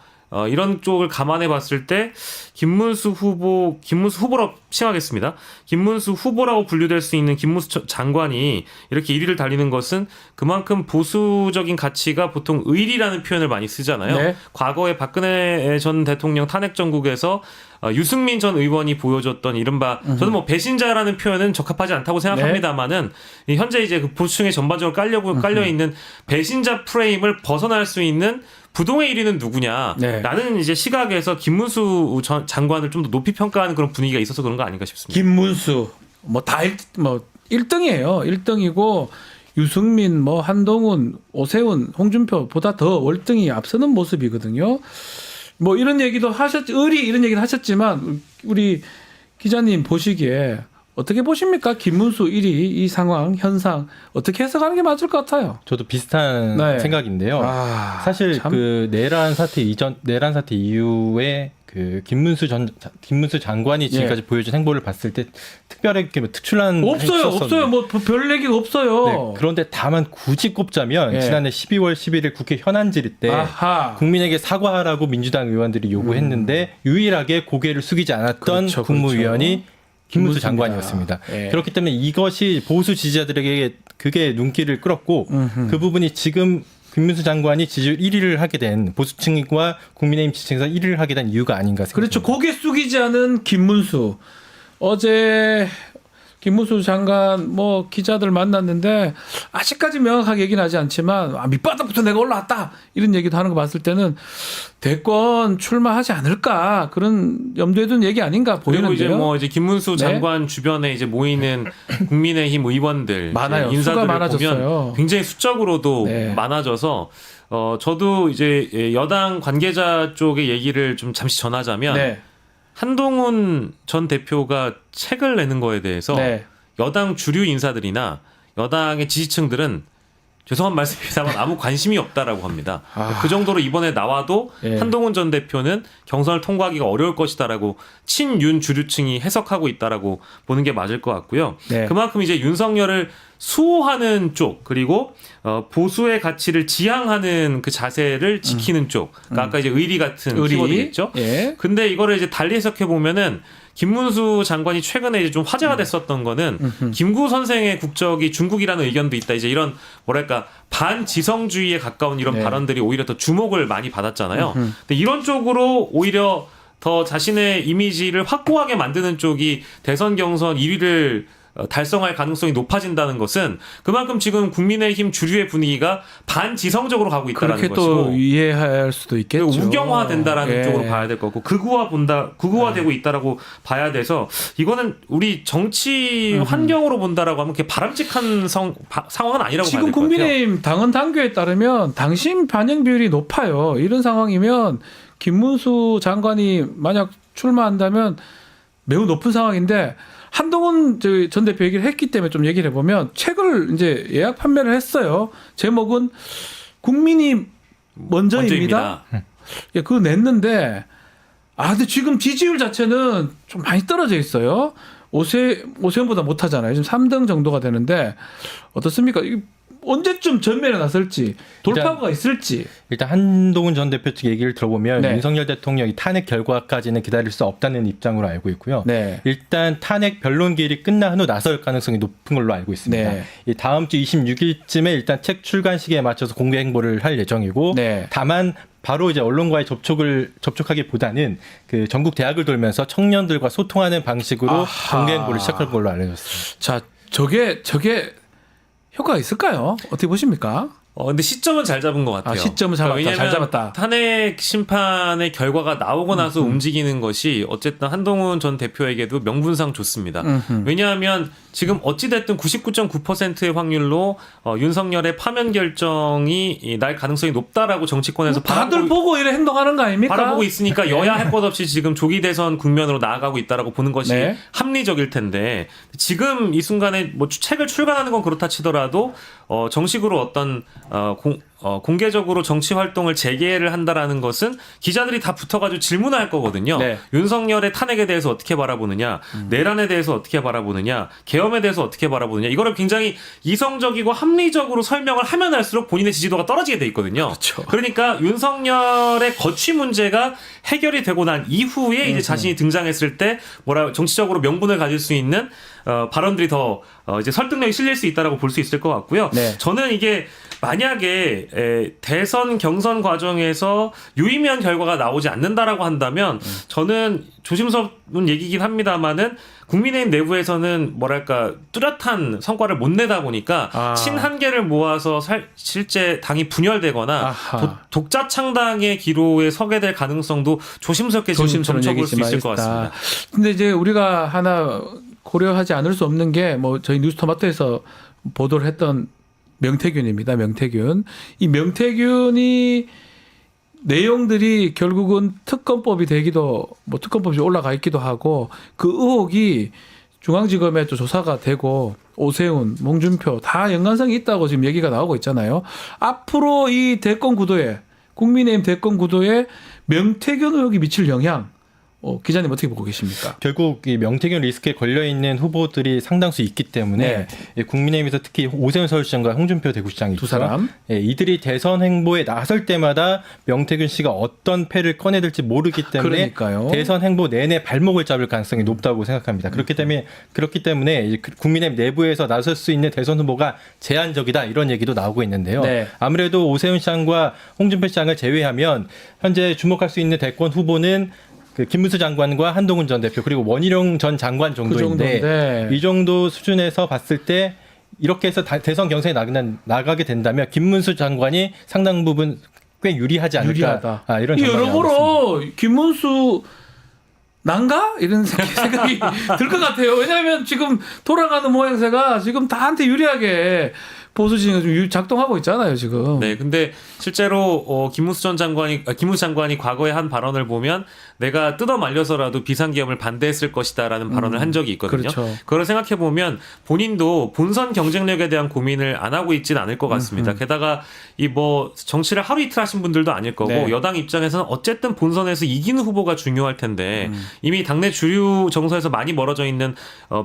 이런 쪽을 감안해 봤을 때 김문수 후보라고 칭하겠습니다. 김문수 후보라고 분류될 수 있는 김문수 장관이 이렇게 1위를 달리는 것은 그만큼 보수적인 가치가 보통 의리라는 표현을 많이 쓰잖아요. 네. 과거에 박근혜 전 대통령 탄핵 정국에서 유승민 전 의원이 보여줬던 이른바 저는 뭐 배신자라는 표현은 적합하지 않다고 생각합니다만은 현재 이제 그 보수층에 전반적으로 깔려 있는 배신자 프레임을 벗어날 수 있는 부동의 1위는 누구냐라는 네. 이제 시각에서 김문수 장관을 좀 더 높이 평가하는 그런 분위기가 있어서 그런 거 아닌가 싶습니다. 김문수 뭐 1등이에요. 1등이고 유승민, 뭐 한동훈, 오세훈, 홍준표보다 더 월등히 앞서는 모습이거든요. 뭐 이런 얘기도 이런 얘기를 하셨지만 우리 기자님 보시기에 어떻게 보십니까? 김문수 1위 이 상황 현상 어떻게 해석하는 게 맞을 것 같아요? 저도 비슷한 네. 생각인데요. 참. 사실 그 내란 사태 이후에 그 김문수 장관이 지금까지 보여준 행보를 봤을 때 특별하게 뭐 특출난 없어요. 뭐 별 얘기가 없어요. 네, 그런데 다만 굳이 꼽자면 예. 지난해 12월 11일 국회 현안 질의 때 아하. 국민에게 사과하라고 민주당 의원들이 요구했는데 유일하게 고개를 숙이지 않았던 그렇죠, 국무위원이 김문수 김문수입니다. 장관이었습니다. 예. 그렇기 때문에 이것이 보수 지지자들에게 그게 눈길을 끌었고 그 부분이 지금 김문수 장관이 지지율 1위를 하게 된 보수층과 국민의힘 지지층에서 1위를 하게 된 이유가 아닌가 생각합니다. 그렇죠. 고개 숙이지 않은 김문수. 어제 김문수 장관 뭐 기자들 만났는데 아직까지 명확하게 얘기는 하지 않지만 밑바닥부터 내가 올라왔다 이런 얘기도 하는 거 봤을 때는 대권 출마하지 않을까 그런 염두에 둔 얘기 아닌가 그리고 보이는데요. 이제 김문수 장관 주변에 이제 모이는 국민의힘 의원들 많아요. 수가 인사들을 많아졌어요. 보면 굉장히 숫자적으로도 네. 많아져서 저도 이제 여당 관계자 쪽의 얘기를 좀 잠시 전하자면 네. 한동훈 전 대표가 책을 내는 거에 대해서 네. 여당 주류 인사들이나 여당의 지지층들은 죄송한 말씀입니다만 아무 관심이 없다라고 합니다. 그 정도로 이번에 나와도 예. 한동훈 전 대표는 경선을 통과하기가 어려울 것이다라고 친윤 주류층이 해석하고 있다라고 보는 게 맞을 것 같고요. 네. 그만큼 이제 윤석열을 수호하는 쪽 그리고 보수의 가치를 지향하는 그 자세를 지키는 쪽. 그러니까 아까 이제 의리 같은 키워드겠죠. 예. 근데 이거를 이제 달리 해석해 보면은 김문수 장관이 최근에 이제 좀 화제가 됐었던 거는 김구 선생의 국적이 중국이라는 의견도 있다. 이제 이런 뭐랄까 반지성주의에 가까운 이런 네. 발언들이 오히려 더 주목을 많이 받았잖아요. 근데 이런 쪽으로 오히려 더 자신의 이미지를 확고하게 만드는 쪽이 대선 경선 1위를 달성할 가능성이 높아진다는 것은 그만큼 지금 국민의힘 주류의 분위기가 반지성적으로 가고 있다는 그렇게 것이고 또 이해할 수도 있겠죠. 우경화 된다라는 예. 쪽으로 봐야 될 거고 극우화되고 있다라고 봐야 돼서 이거는 우리 정치 환경으로 본다라고 하면 그게 바람직한 상황은 아니라고 봐야 지금 될 것 같아요. 국민의힘 당헌 당규에 따르면 당심 반영 비율이 높아요. 이런 상황이면 김문수 장관이 만약 출마한다면 매우 높은 상황인데 한동훈 전 대표 얘기를 했기 때문에 좀 얘기를 해보면 책을 이제 예약 판매를 했어요. 제목은 국민이 먼저입니다. 예, 그거 냈는데 근데 지금 지지율 자체는 좀 많이 떨어져 있어요. 오세훈보다 못하잖아요. 지금 3등 정도가 되는데 어떻습니까? 언제쯤 전면에 나설지 돌파구가 있을지. 일단 한동훈 전 대표 측 얘기를 들어보면 네. 윤석열 대통령이 탄핵 결과까지는 기다릴 수 없다는 입장으로 알고 있고요. 네. 일단 탄핵 변론기일이 끝난 후 나설 가능성이 높은 걸로 알고 있습니다. 네. 이 다음 주 26일쯤에 일단 책 출간 시기에 맞춰서 공개 행보를 할 예정이고 네. 다만 바로 이제 언론과의 접촉하기보다는 그 전국 대학을 돌면서 청년들과 소통하는 방식으로 공개 행보를 시작할 걸로 알려졌습니다. 자, 저게 효과가 있을까요? 어떻게 보십니까? 근데 시점은 잘 잡은 것 같아요. 시점은 잘 그러니까 잡았다. 잘 왜냐하면 잡았다. 탄핵 심판의 결과가 나오고 나서 움직이는 것이 어쨌든 한동훈 전 대표에게도 명분상 좋습니다. 왜냐하면 지금 어찌됐든 99.9%의 확률로 윤석열의 파면 결정이 날 가능성이 높다라고 정치권에서 다들 보고 이래 행동하는 거 아닙니까? 바라보고 있으니까 여야 할 것 없이 지금 조기 대선 국면으로 나아가고 있다라고 보는 것이 네. 합리적일 텐데 지금 이 순간에 뭐 책을 출간하는 건 그렇다 치더라도 정식으로 어떤 공개적으로 정치 활동을 재개를 한다라는 것은 기자들이 다 붙어가지고 질문할 거거든요. 네. 윤석열의 탄핵에 대해서 어떻게 바라보느냐, 내란에 대해서 어떻게 바라보느냐, 계엄에 대해서 어떻게 바라보느냐. 이거를 굉장히 이성적이고 합리적으로 설명을 하면 할수록 본인의 지지도가 떨어지게 돼 있거든요. 그렇죠. 그러니까 윤석열의 거취 문제가 해결이 되고 난 이후에 이제 자신이 등장했을 때 정치적으로 명분을 가질 수 있는 발언들이 더 이제 설득력이 실릴 수 있다라고 볼 수 있을 것 같고요. 네. 저는 이게 만약에 대선 경선 과정에서 유의미한 결과가 나오지 않는다라고 한다면 저는 조심스러운 얘기긴 합니다만은 국민의힘 내부에서는 뭐랄까 뚜렷한 성과를 못 내다 보니까 친한계를 모아서 실제 당이 분열되거나 독자 창당의 기로에 서게 될 가능성도 조심스럽게 지금 점쳐볼 수 있을 것 같습니다. 근데 이제 우리가 하나 고려하지 않을 수 없는 게 뭐 저희 뉴스토마토에서 보도를 했던 명태균입니다. 명태균. 이 명태균이 내용들이 결국은 특검법이 되기도 특검법이 올라가 있기도 하고 그 의혹이 중앙지검에 또 조사가 되고 오세훈, 홍준표 다 연관성이 있다고 지금 얘기가 나오고 있잖아요. 앞으로 이 대권 구도에 국민의힘 대권 구도에 명태균 의혹이 미칠 영향 기자님 어떻게 보고 계십니까? 결국 이 명태균 리스크에 걸려 있는 후보들이 상당수 있기 때문에 국민의힘에서 특히 오세훈 서울시장과 홍준표 대구시장이 두 사람 이들이 대선 행보에 나설 때마다 명태균 씨가 어떤 패를 꺼내들지 모르기 때문에 그러니까요. 대선 행보 내내 발목을 잡을 가능성이 높다고 생각합니다. 그렇기 때문에 국민의힘 내부에서 나설 수 있는 대선 후보가 제한적이다 이런 얘기도 나오고 있는데요. 네. 아무래도 오세훈 시장과 홍준표 시장을 제외하면 현재 주목할 수 있는 대권 후보는 김문수 장관과 한동훈 전 대표 그리고 원희룡 전 장관 정도인데 이 정도 수준에서 봤을 때 이렇게 해서 대선 경선에 나가게 된다면 김문수 장관이 상당 부분 꽤 유리하지 않을까 이런 전망이 여러모로 김문수 난가? 이런 생각이 들 것 같아요. 왜냐하면 지금 돌아가는 모양새가 지금 다한테 유리하게 보수 진영이 좀 작동하고 있잖아요 지금. 네, 근데 실제로 김문수 장관이 과거에 한 발언을 보면 내가 뜯어 말려서라도 비상계엄을 반대했을 것이다라는 발언을 한 적이 있거든요. 그렇죠. 그걸 생각해 보면 본인도 본선 경쟁력에 대한 고민을 안 하고 있지는 않을 것 같습니다. 게다가 이 뭐 정치를 하루 이틀 하신 분들도 아닐 거고 네. 여당 입장에서는 어쨌든 본선에서 이기는 후보가 중요할 텐데 이미 당내 주류 정서에서 많이 멀어져 있는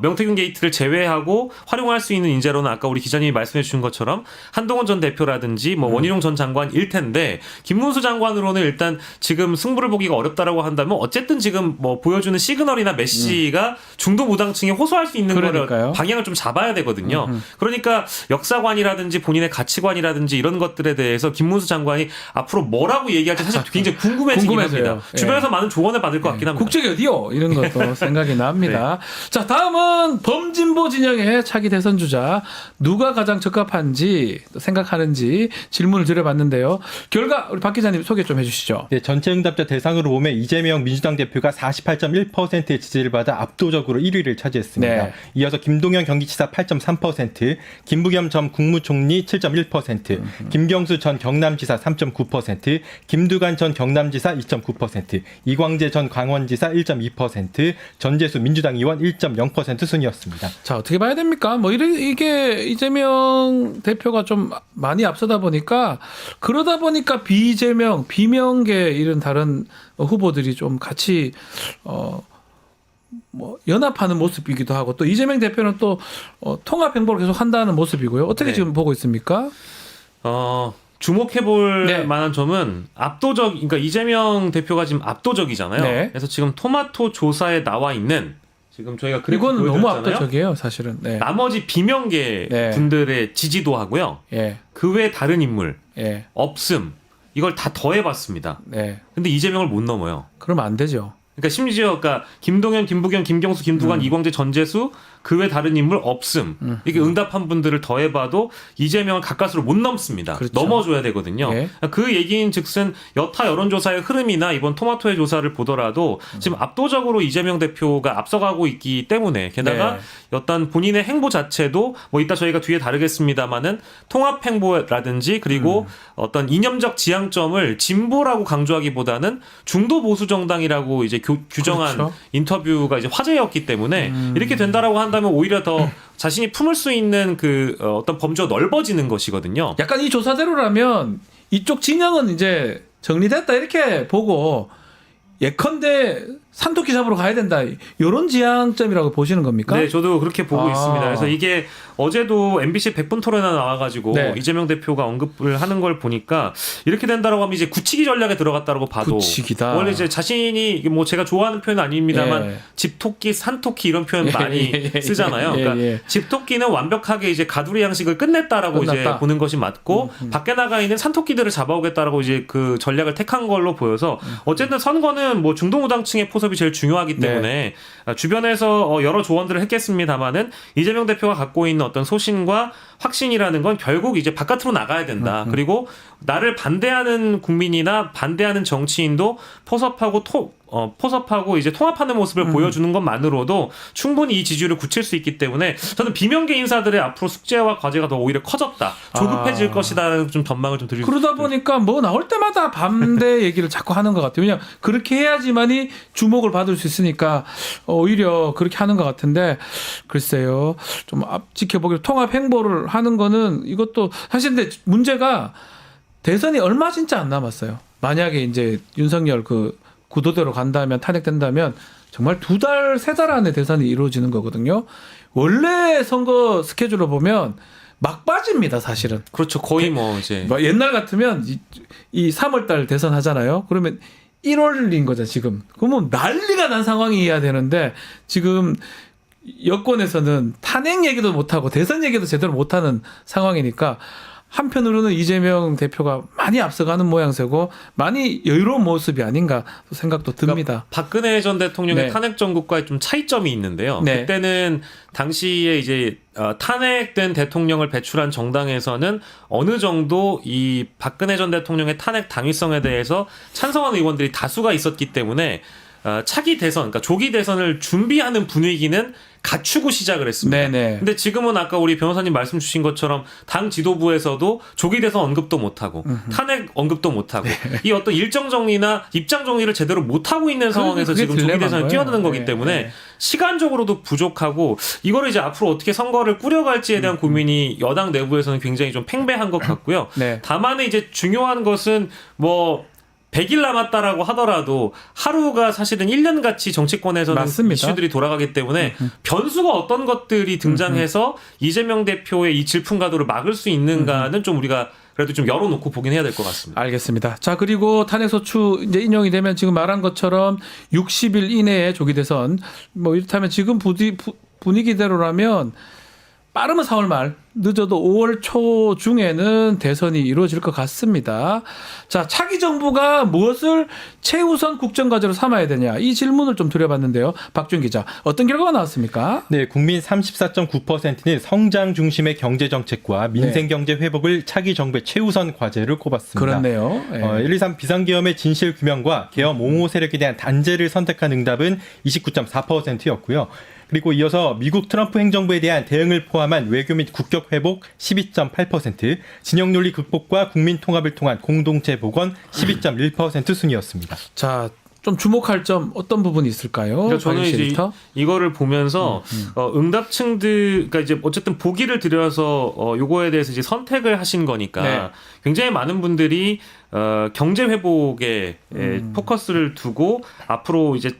명태균 게이트를 제외하고 활용할 수 있는 인재로는 아까 우리 기자님이 말씀해 주신 것처럼 한동훈 전 대표라든지 뭐 원희룡 전 장관일 텐데 김문수 장관으로는 일단 지금 승부를 보기가 어렵다라고 한다면 어쨌든 지금 뭐 보여주는 시그널이나 메시지가 중도 무당층에 호소할 수 있는 그러니까요. 거를 방향을 좀 잡아야 되거든요. 그러니까 역사관이라든지 본인의 가치관이라든지 이런 것들에 대해서 김문수 장관이 앞으로 뭐라고 얘기할지 사실 굉장히 궁금해지긴 궁금해져요. 합니다. 예. 주변에서 많은 조언을 받을 것 같긴 합니다. 국적이 어디요? 이런 것도 생각이 납니다. 자, 다음은 범진보 진영의 차기 대선 주자 누가 가장 적합한지 또 생각하는지 질문을 드려봤는데요. 결과 우리 박 기자님 소개 좀 해주시죠. 네, 전체 응답자 대상으로 보면 이재명 민주당 대표가 48.1%의 지지를 받아 압도적으로 1위를 차지했습니다. 네. 이어서 김동연 경기지사 8.3%, 김부겸 전 국무총리 7.1%, 김경수 전 경남지사 3.9%, 김두관 전 경남지사 2.9%, 이광재 전 강원지사 1.2%, 전재수 민주당 의원 1.0% 순이었습니다. 자, 어떻게 봐야 됩니까? 뭐 이게 이재명 대표가 좀 많이 앞서다 보니까 그러다 보니까 비재명, 비명계 이런 다른 후보들이 좀 같이 뭐 연합하는 모습이기도 하고 또 이재명 대표는 또 통합 행보를 계속 한다는 모습이고요. 어떻게 네. 지금 보고 있습니까? 주목해볼 네. 만한 점은 그러니까 이재명 대표가 지금 압도적이잖아요. 네. 그래서 지금 토마토 조사에 나와 있는 지금 저희가 그래프 이건 너무 보여드렸잖아요. 압도적이에요, 사실은. 네. 나머지 비명계 네. 분들의 지지도 하고요. 예, 그 외 다른 인물 예, 없음 이걸 다 더해봤습니다. 네. 근데 이재명을 못 넘어요. 그러면 안 되죠. 그러니까 심지어 김동연, 김부겸, 김경수, 김두관, 이광재, 전재수 그 외 다른 인물 없음. 이게 응답한 분들을 더해봐도 이재명을 가까스로 못 넘습니다. 그렇죠. 넘어줘야 되거든요. 예. 그 얘기인즉슨 여타 여론조사의 흐름이나 이번 토마토의 조사를 보더라도 지금 압도적으로 이재명 대표가 앞서가고 있기 때문에 게다가 네. 어떤 본인의 행보 자체도 뭐 이따 저희가 뒤에 다루겠습니다마는 통합 행보라든지 그리고 어떤 이념적 지향점을 진보라고 강조하기보다는 중도 보수 정당이라고 이제 규정한 그렇죠. 인터뷰가 이제 화제였기 때문에 이렇게 된다라고 한다면 오히려 더 자신이 품을 수 있는 그 어떤 범주가 넓어지는 것이거든요. 약간 이 조사대로라면 이쪽 진영은 이제 정리됐다 이렇게 보고 예컨대 산토끼 잡으러 가야 된다. 이런 지향점이라고 보시는 겁니까? 네, 저도 그렇게 보고 아. 있습니다. 그래서 이게 어제도 MBC 100분 토론에 나와가지고 네. 이재명 대표가 언급을 하는 걸 보니까 이렇게 된다라고 하면 이제 굳히기 전략에 들어갔다라고 봐도 굳히기다. 원래 이제 자신이 뭐 제가 좋아하는 표현은 아닙니다만 예. 집토끼, 산토끼 이런 표현 예, 많이 예, 쓰잖아요. 예, 그러니까 예. 집토끼는 완벽하게 이제 가두리 양식을 끝냈다라고 끝났다. 이제 보는 것이 맞고 밖에 나가 있는 산토끼들을 잡아오겠다라고 이제 그 전략을 택한 걸로 보여서 어쨌든 선거는 뭐 중도무당층의 포섭이 제일 중요하기 때문에 주변에서 여러 조언들을 했겠습니다만은 이재명 대표가 갖고 있는 어떤 소신과 확신이라는 건 결국 이제 바깥으로 나가야 된다. 그리고 나를 반대하는 국민이나 반대하는 정치인도 포섭하고 이제 통합하는 모습을 보여주는 것만으로도 충분히 이 지지율을 굳힐 수 있기 때문에 저는 비명계 인사들의 앞으로 숙제와 과제가 더 오히려 커졌다. 조급해질 것이다라는 좀 전망을 좀 드리고 그러다 보니까 뭐 나올 때마다 반대 얘기를 자꾸 하는 것 같아요. 왜냐하면 그렇게 해야지만이 주목을 받을 수 있으니까 오히려 그렇게 하는 것 같은데 글쎄요. 좀 지켜보기로 통합 행보를 하는 거는 이것도 사실 근데 문제가 대선이 얼마 진짜 안 남았어요. 만약에 이제 윤석열 그 구도대로 간다면 탄핵된다면 정말 2달, 3달 안에 대선이 이루어지는 거거든요. 원래 선거 스케줄로 보면 막바지입니다, 사실은. 그렇죠. 거의 뭐 이제 뭐 옛날 같으면 이 3월달 대선 하잖아요. 그러면 1월인 거죠, 지금. 그러면 난리가 난 상황이어야 되는데 지금 여권에서는 탄핵 얘기도 못하고 대선 얘기도 제대로 못하는 상황이니까 한편으로는 이재명 대표가 많이 앞서가는 모양새고 많이 여유로운 모습이 아닌가 생각도 듭니다. 그러니까 박근혜 전 대통령의 네. 탄핵 정국과의 좀 차이점이 있는데요. 네. 그때는 당시에 이제 탄핵된 대통령을 배출한 정당에서는 어느 정도 이 박근혜 전 대통령의 탄핵 당위성에 대해서 찬성하는 의원들이 다수가 있었기 때문에 차기 대선, 그러니까 조기 대선을 준비하는 분위기는 갖추고 시작을 했습니다. 네네. 근데 지금은 아까 우리 변호사님 말씀 주신 것처럼 당 지도부에서도 조기 대선 언급도 못하고 탄핵 언급도 못하고 이 어떤 일정 정리나 입장 정리를 제대로 못하고 있는 상황에서 그게 지금 조기 딜레마인 대선에 거예요. 뛰어드는 거기 네, 때문에 네. 시간적으로도 부족하고 이거를 이제 앞으로 어떻게 선거를 꾸려갈지에 대한 고민이 여당 내부에서는 굉장히 좀 팽배한 것 같고요. 네. 다만 이제 중요한 것은 뭐 100일 남았다라고 하더라도 하루가 사실은 1년같이 정치권에서는 맞습니다. 이슈들이 돌아가기 때문에 변수가 어떤 것들이 등장해서 이재명 대표의 이 질풍가도를 막을 수 있는가는 좀 우리가 그래도 좀 열어놓고 보긴 해야 될 것 같습니다. 알겠습니다. 자, 그리고 탄핵소추 이제 인용이 되면 지금 말한 것처럼 60일 이내에 조기 대선, 뭐 이렇다면 지금 분위기대로라면 빠르면 4월 말, 늦어도 5월 초 중에는 대선이 이루어질 것 같습니다. 자, 차기 정부가 무엇을 최우선 국정과제로 삼아야 되냐, 이 질문을 좀 드려봤는데요. 박준 기자, 어떤 결과가 나왔습니까? 네, 국민 34.9%는 성장 중심의 경제 정책과 민생 경제 회복을 차기 정부의 최우선 과제를 꼽았습니다. 그렇네요. 네. 123 비상계엄의 진실 규명과 계엄 옹호 세력에 대한 단죄를 선택한 응답은 29.4%였고요. 그리고 이어서 미국 트럼프 행정부에 대한 대응을 포함한 외교 및 국격 회복 12.8%, 진영 논리 극복과 국민 통합을 통한 공동체 복원 12.1% 순이었습니다. 자, 좀 주목할 점 어떤 부분이 있을까요? 그러니까 저는 이제 에디터? 이거를 보면서 응답층들, 그러니까 이제 어쨌든 보기를 드려서 요거에 대해서 이제 선택을 하신 거니까 네. 굉장히 많은 분들이 경제 회복에 포커스를 두고 앞으로 이제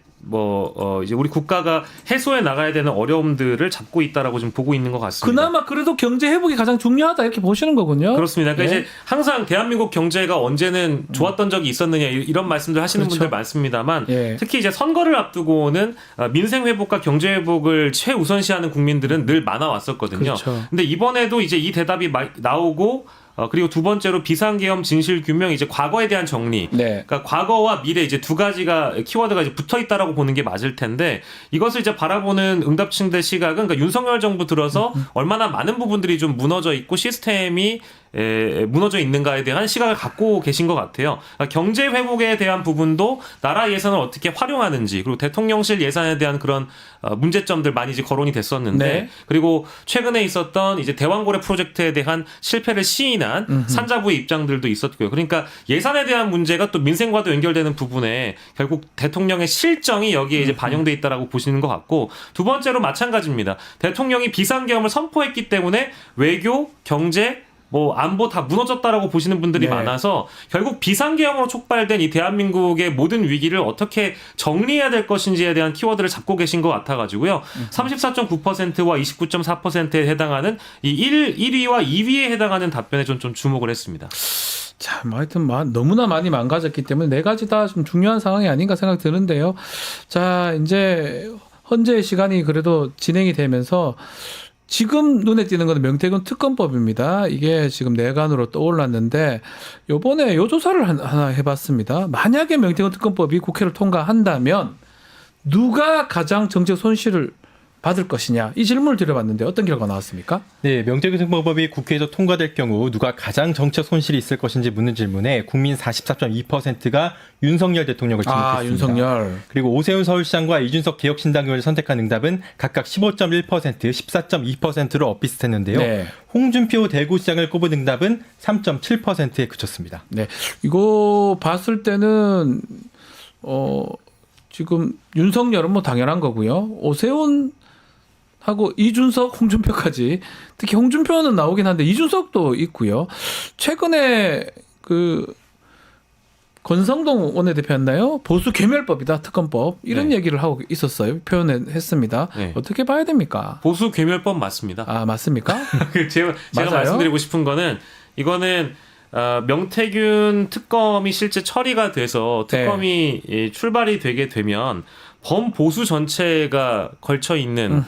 이제 우리 국가가 해소해 나가야 되는 어려움들을 잡고 있다라고 좀 보고 있는 것 같습니다. 그나마 그래도 경제 회복이 가장 중요하다 이렇게 보시는 거군요. 그렇습니다. 그러니까 네. 이제 항상 대한민국 경제가 언제는 좋았던 적이 있었느냐 이런 말씀들 하시는 그렇죠. 분들 많습니다만 예. 특히 이제 선거를 앞두고는 민생 회복과 경제 회복을 최우선시하는 국민들은 늘 많아 왔었거든요. 그렇죠. 근데 이번에도 이제 이 대답이 나오고 그리고 두 번째로 비상계엄 진실 규명, 이제 과거에 대한 정리. 네. 그러니까 과거와 미래 이제 두 가지가 키워드가 이제 붙어 있다라고 보는 게 맞을 텐데 이것을 이제 바라보는 응답층들 시각은 그러니까 윤석열 정부 들어서 얼마나 많은 부분들이 좀 무너져 있고 시스템이 무너져 있는가에 대한 시각을 갖고 계신 것 같아요. 그러니까 경제 회복에 대한 부분도 나라 예산을 어떻게 활용하는지, 그리고 대통령실 예산에 대한 그런 문제점들 많이 이제 거론이 됐었는데, 네. 그리고 최근에 있었던 이제 대왕고래 프로젝트에 대한 실패를 시인한 산자부의 입장들도 있었고요. 그러니까 예산에 대한 문제가 또 민생과도 연결되는 부분에 결국 대통령의 실정이 여기에 이제 반영돼 있다라고 보시는 것 같고, 두 번째로 마찬가지입니다. 대통령이 비상계엄을 선포했기 때문에 외교, 경제, 안보 다 무너졌다라고 보시는 분들이 네. 많아서 결국 비상계엄으로 촉발된 이 대한민국의 모든 위기를 어떻게 정리해야 될 것인지에 대한 키워드를 잡고 계신 것 같아가지고요. 34.9%와 29.4%에 해당하는 이 1위와 2위에 해당하는 답변에 좀 주목을 했습니다. 참, 하여튼 너무나 많이 망가졌기 때문에 네 가지 다 좀 중요한 상황이 아닌가 생각 드는데요. 자, 이제 현재 시간이 그래도 진행이 되면서 지금 눈에 띄는 건 명태균 특검법입니다. 이게 지금 내관으로 떠올랐는데 요번에 요 조사를 하나 해봤습니다. 만약에 명태균 특검법이 국회를 통과한다면 누가 가장 정책 손실을 받을 것이냐, 이 질문을 드려봤는데 어떤 결과가 나왔습니까? 네, 명태균 특검법이 국회에서 통과될 경우 누가 가장 정책 손실이 있을 것인지 묻는 질문에 국민 44.2%가 윤석열 대통령을 지목했습니다. 아, 윤석열. 그리고 오세훈 서울시장과 이준석 개혁신당 의원을 선택한 응답은 각각 15.1%, 14.2%로 엇비슷했는데요. 네. 홍준표 대구시장을 꼽은 응답은 3.7%에 그쳤습니다. 네, 이거 봤을 때는 지금 윤석열은 당연한 거고요. 오세훈 하고 이준석, 홍준표까지, 특히 홍준표는 나오긴 한데 이준석도 있고요. 최근에 권성동 원내대표였나요? 보수 괴멸법이다, 특검법, 이런 네. 얘기를 하고 있었어요. 표현했습니다. 네. 어떻게 봐야 됩니까? 보수 괴멸법 맞습니다. 아, 맞습니까? 제가 맞아요? 말씀드리고 싶은 거는 이거는 명태균 특검이 실제 처리가 돼서 특검이 출발이 되게 되면 범보수 전체가 걸쳐 있는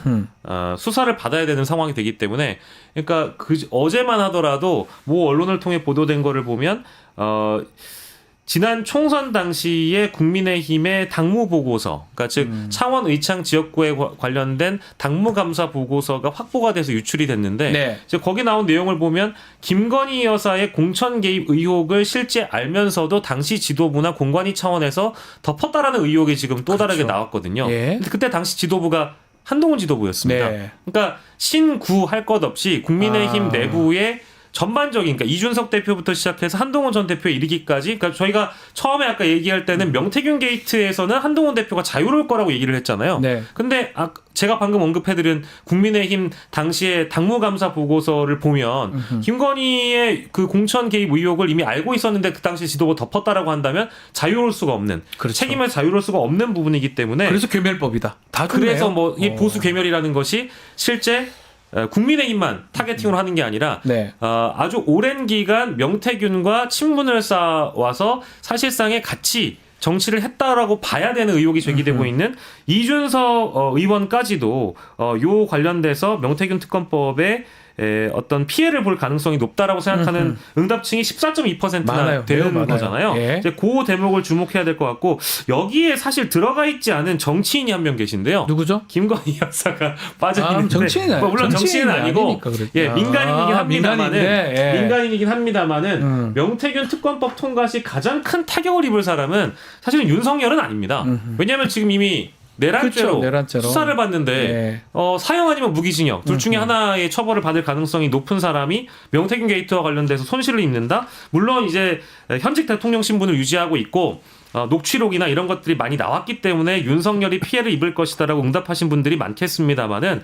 수사를 받아야 되는 상황이 되기 때문에, 그러니까 어제만 하더라도 모 언론을 통해 보도된 거를 보면 지난 총선 당시에 국민의힘의 당무 보고서, 그러니까 즉 창원 의창 지역구에 관련된 당무 감사 보고서가 확보가 돼서 유출이 됐는데 네. 이제 거기 나온 내용을 보면 김건희 여사의 공천 개입 의혹을 실제 알면서도 당시 지도부나 공관위 차원에서 덮었다라는 의혹이 지금 또 다르게 그렇죠. 나왔거든요. 예. 근데 그때 당시 지도부가 한동훈 지도부였습니다. 네. 그러니까 신구 할 것 없이 국민의힘 아. 내부에 전반적인, 그러니까 이준석 대표부터 시작해서 한동훈 전 대표에 이르기까지, 그러니까 저희가 처음에 아까 얘기할 때는 명태균 게이트에서는 한동훈 대표가 자유로울 거라고 얘기를 했잖아요. 네. 근데 제가 방금 언급해드린 국민의힘 당시의 당무감사 보고서를 보면 김건희의 그 공천 개입 의혹을 이미 알고 있었는데 그 당시 지도부 덮었다라고 한다면 자유로울 수가 없는, 그렇죠. 책임을 자유로울 수가 없는 부분이기 때문에 그래서 괴멸법이다. 다 좋네요. 그래서 뭐 이 보수 괴멸이라는 것이 실제 국민의힘만 타겟팅으로 하는 게 아니라 네. 아주 오랜 기간 명태균과 친분을 쌓아와서 사실상의 같이 정치를 했다라고 봐야 되는 의혹이 제기되고 있는 이준석 의원까지도 요 관련돼서 명태균 특검법에 어떤 피해를 볼 가능성이 높다라고 생각하는 응답층이 14.2%나 많아요. 매우 되는 많아요. 거잖아요. 예. 이제 그 대목을 주목해야 될 것 같고, 여기에 사실 들어가 있지 않은 정치인이 한 명 계신데요. 누구죠? 김건희 여사가 빠져 있는데, 정치인은 물론 정치인은 아니고 아니니까 그렇죠. 예, 민간인이긴 합니다만은 민간인인데, 예. 민간인이긴 합니다만은 명태균 특검법 통과 시 가장 큰 타격을 입을 사람은 사실은 윤석열은 아닙니다. 왜냐하면 지금 이미 내란죄로 그렇죠, 내란죄로. 수사를 받는데 예. 사형 아니면 무기징역 둘 중에 하나의 처벌을 받을 가능성이 높은 사람이 명태균 게이트와 관련돼서 손실을 입는다. 물론 이제 현직 대통령 신분을 유지하고 있고 녹취록이나 이런 것들이 많이 나왔기 때문에 윤석열이 피해를 입을 것이다라고 응답하신 분들이 많겠습니다만은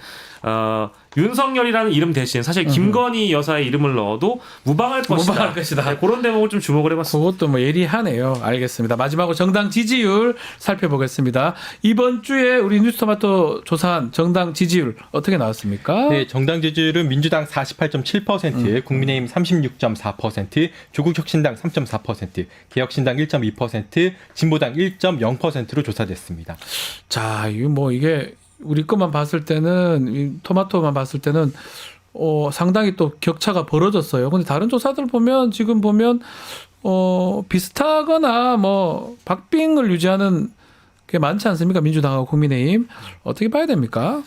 윤석열이라는 이름 대신 사실 김건희 여사의 이름을 넣어도 무방할 것이다. 네, 그런 대목을 좀 주목을 해봤습니다. 그것도 뭐 예리하네요. 알겠습니다. 마지막으로 정당 지지율 살펴보겠습니다. 이번 주에 우리 뉴스토마토 조사한 정당 지지율 어떻게 나왔습니까? 네, 정당 지지율은 민주당 48.7%, 국민의힘 36.4%, 조국혁신당 3.4%, 개혁신당 1.2%, 진보당 1.0%로 조사됐습니다. 자, 이게 우리 것만 봤을 때는 이 토마토만 봤을 때는 상당히 또 격차가 벌어졌어요. 근데 다른 조사들 보면 지금 보면 비슷하거나 뭐 박빙을 유지하는 게 많지 않습니까? 민주당하고 국민의힘 어떻게 봐야 됩니까?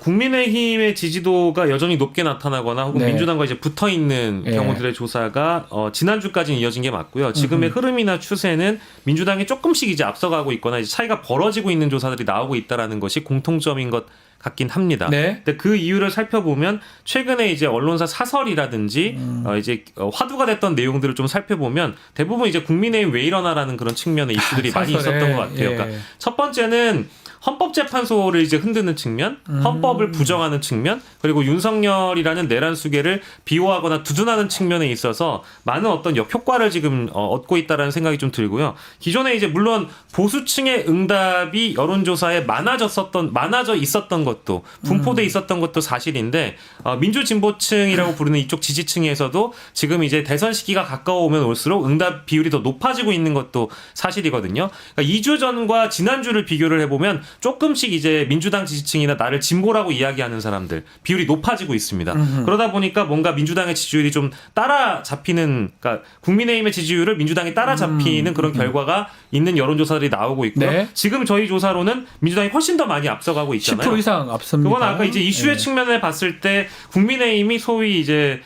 국민의힘의 지지도가 여전히 높게 나타나거나 혹은 네. 민주당과 이제 붙어 있는 예. 경우들의 조사가 지난주까지는 이어진 게 맞고요. 지금의 흐름이나 추세는 민주당이 조금씩 이제 앞서가고 있거나 이제 차이가 벌어지고 있는 조사들이 나오고 있다라는 것이 공통점인 것 같긴 합니다. 네. 근데 그 이유를 살펴보면 최근에 이제 언론사 사설이라든지 이제 화두가 됐던 내용들을 좀 살펴보면 대부분 이제 국민의힘 왜 이러나라는 그런 측면의 이슈들이 많이 사설에, 있었던 것 같아요. 예. 그러니까 첫 번째는 헌법재판소를 이제 흔드는 측면, 헌법을 부정하는 측면, 그리고 윤석열이라는 내란 수계를 비호하거나 두둔하는 측면에 있어서 많은 어떤 역효과를 지금 얻고 있다라는 생각이 좀 들고요. 기존에 이제 물론 보수층의 응답이 여론조사에 많아져 있었던 것도 분포돼 있었던 것도 사실인데 민주진보층이라고 부르는 이쪽 지지층에서도 지금 이제 대선 시기가 가까워오면 올수록 응답 비율이 더 높아지고 있는 것도 사실이거든요. 그러니까 2주 전과 지난주를 비교를 해보면 조금씩 이제 민주당 지지층이나 나를 진보라고 이야기하는 사람들 비율이 높아지고 있습니다. 그러다 보니까 뭔가 민주당의 지지율이 좀 따라잡히는, 그러니까 국민의힘의 지지율을 민주당이 따라잡히는 그런 결과가 있는 여론조사들이 나오고 있고요. 네. 지금 저희 조사로는 민주당이 훨씬 더 많이 앞서가고 있잖아요. 10% 이상 앞섭니다. 그건 아까 이제 이슈의 예. 측면에 봤을 때 국민의힘이 소위 이제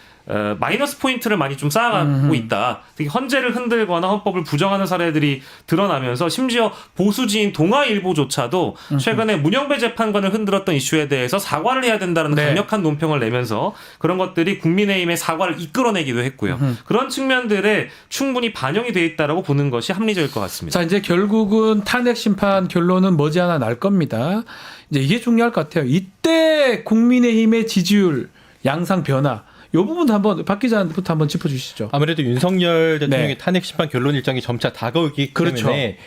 마이너스 포인트를 많이 좀 쌓아가고 있다. 특히 헌재를 흔들거나 헌법을 부정하는 사례들이 드러나면서 심지어 보수지인 동아일보조차도 최근에 문영배 재판관을 흔들었던 이슈에 대해서 사과를 해야 된다는 네. 강력한 논평을 내면서 그런 것들이 국민의힘의 사과를 이끌어내기도 했고요. 그런 측면들에 충분히 반영이 돼 있다라고 보는 것이 합리적일 것 같습니다. 자, 이제 결국은 탄핵 심판 결론은 머지않아 날 겁니다. 이제 이게 중요할 것 같아요. 이때 국민의힘의 지지율 양상 변화. 이 부분도 한번 박 기자부터 한번 짚어주시죠. 아무래도 윤석열 대통령의 네. 탄핵 심판 결론 일정이 점차 다가오기 그렇죠. 때문에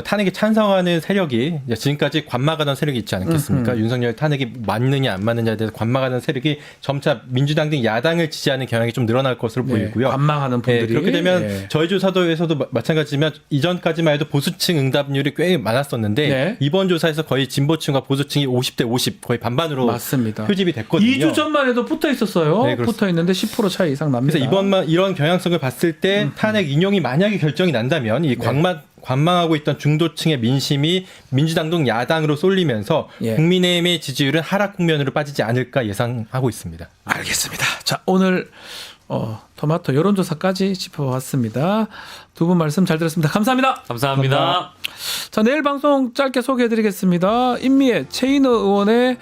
탄핵에 찬성하는 세력이 이제 지금까지 관망하던 세력이 있지 않겠습니까? 윤석열 탄핵이 맞느냐 안 맞느냐에 대해서 관망하는 세력이 점차 민주당 등 야당을 지지하는 경향이 좀 늘어날 것으로 보이고요. 관망하는 분들이 그렇게 되면 저희 조사도에서도 마찬가지지만 이전까지만 해도 보수층 응답률이 꽤 많았었는데 이번 조사에서 거의 진보층과 보수층이 50대 50 거의 반반으로 맞습니다. 표집이 됐거든요. 2주 전만 해도 붙어 있었어요. 네, 붙어 있는데 10% 차이 이상 납니다. 그래서 이번만 이런 경향성을 봤을 때 탄핵 인용이 만약에 결정이 난다면 이 관망하고 있던 중도층의 민심이 민주당 등 야당으로 쏠리면서 국민의힘의 지지율은 하락 국면으로 빠지지 않을까 예상하고 있습니다. 알겠습니다. 자, 오늘 토마토 여론조사까지 짚어봤습니다. 두 분 말씀 잘 들었습니다. 감사합니다. 감사합니다. 자, 내일 방송 짧게 소개해드리겠습니다. 인미애 최인호 의원의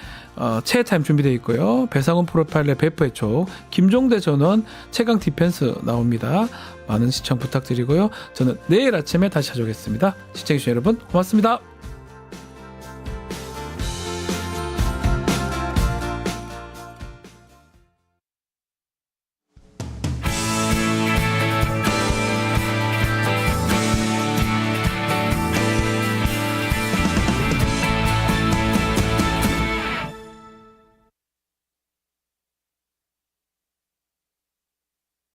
체타임 준비되어 있고요. 배상훈 프로파일러 베프의 촉, 김종대 전원 최강 디펜스 나옵니다. 많은 시청 부탁드리고요. 저는 내일 아침에 다시 찾아오겠습니다. 시청해주신 여러분 고맙습니다.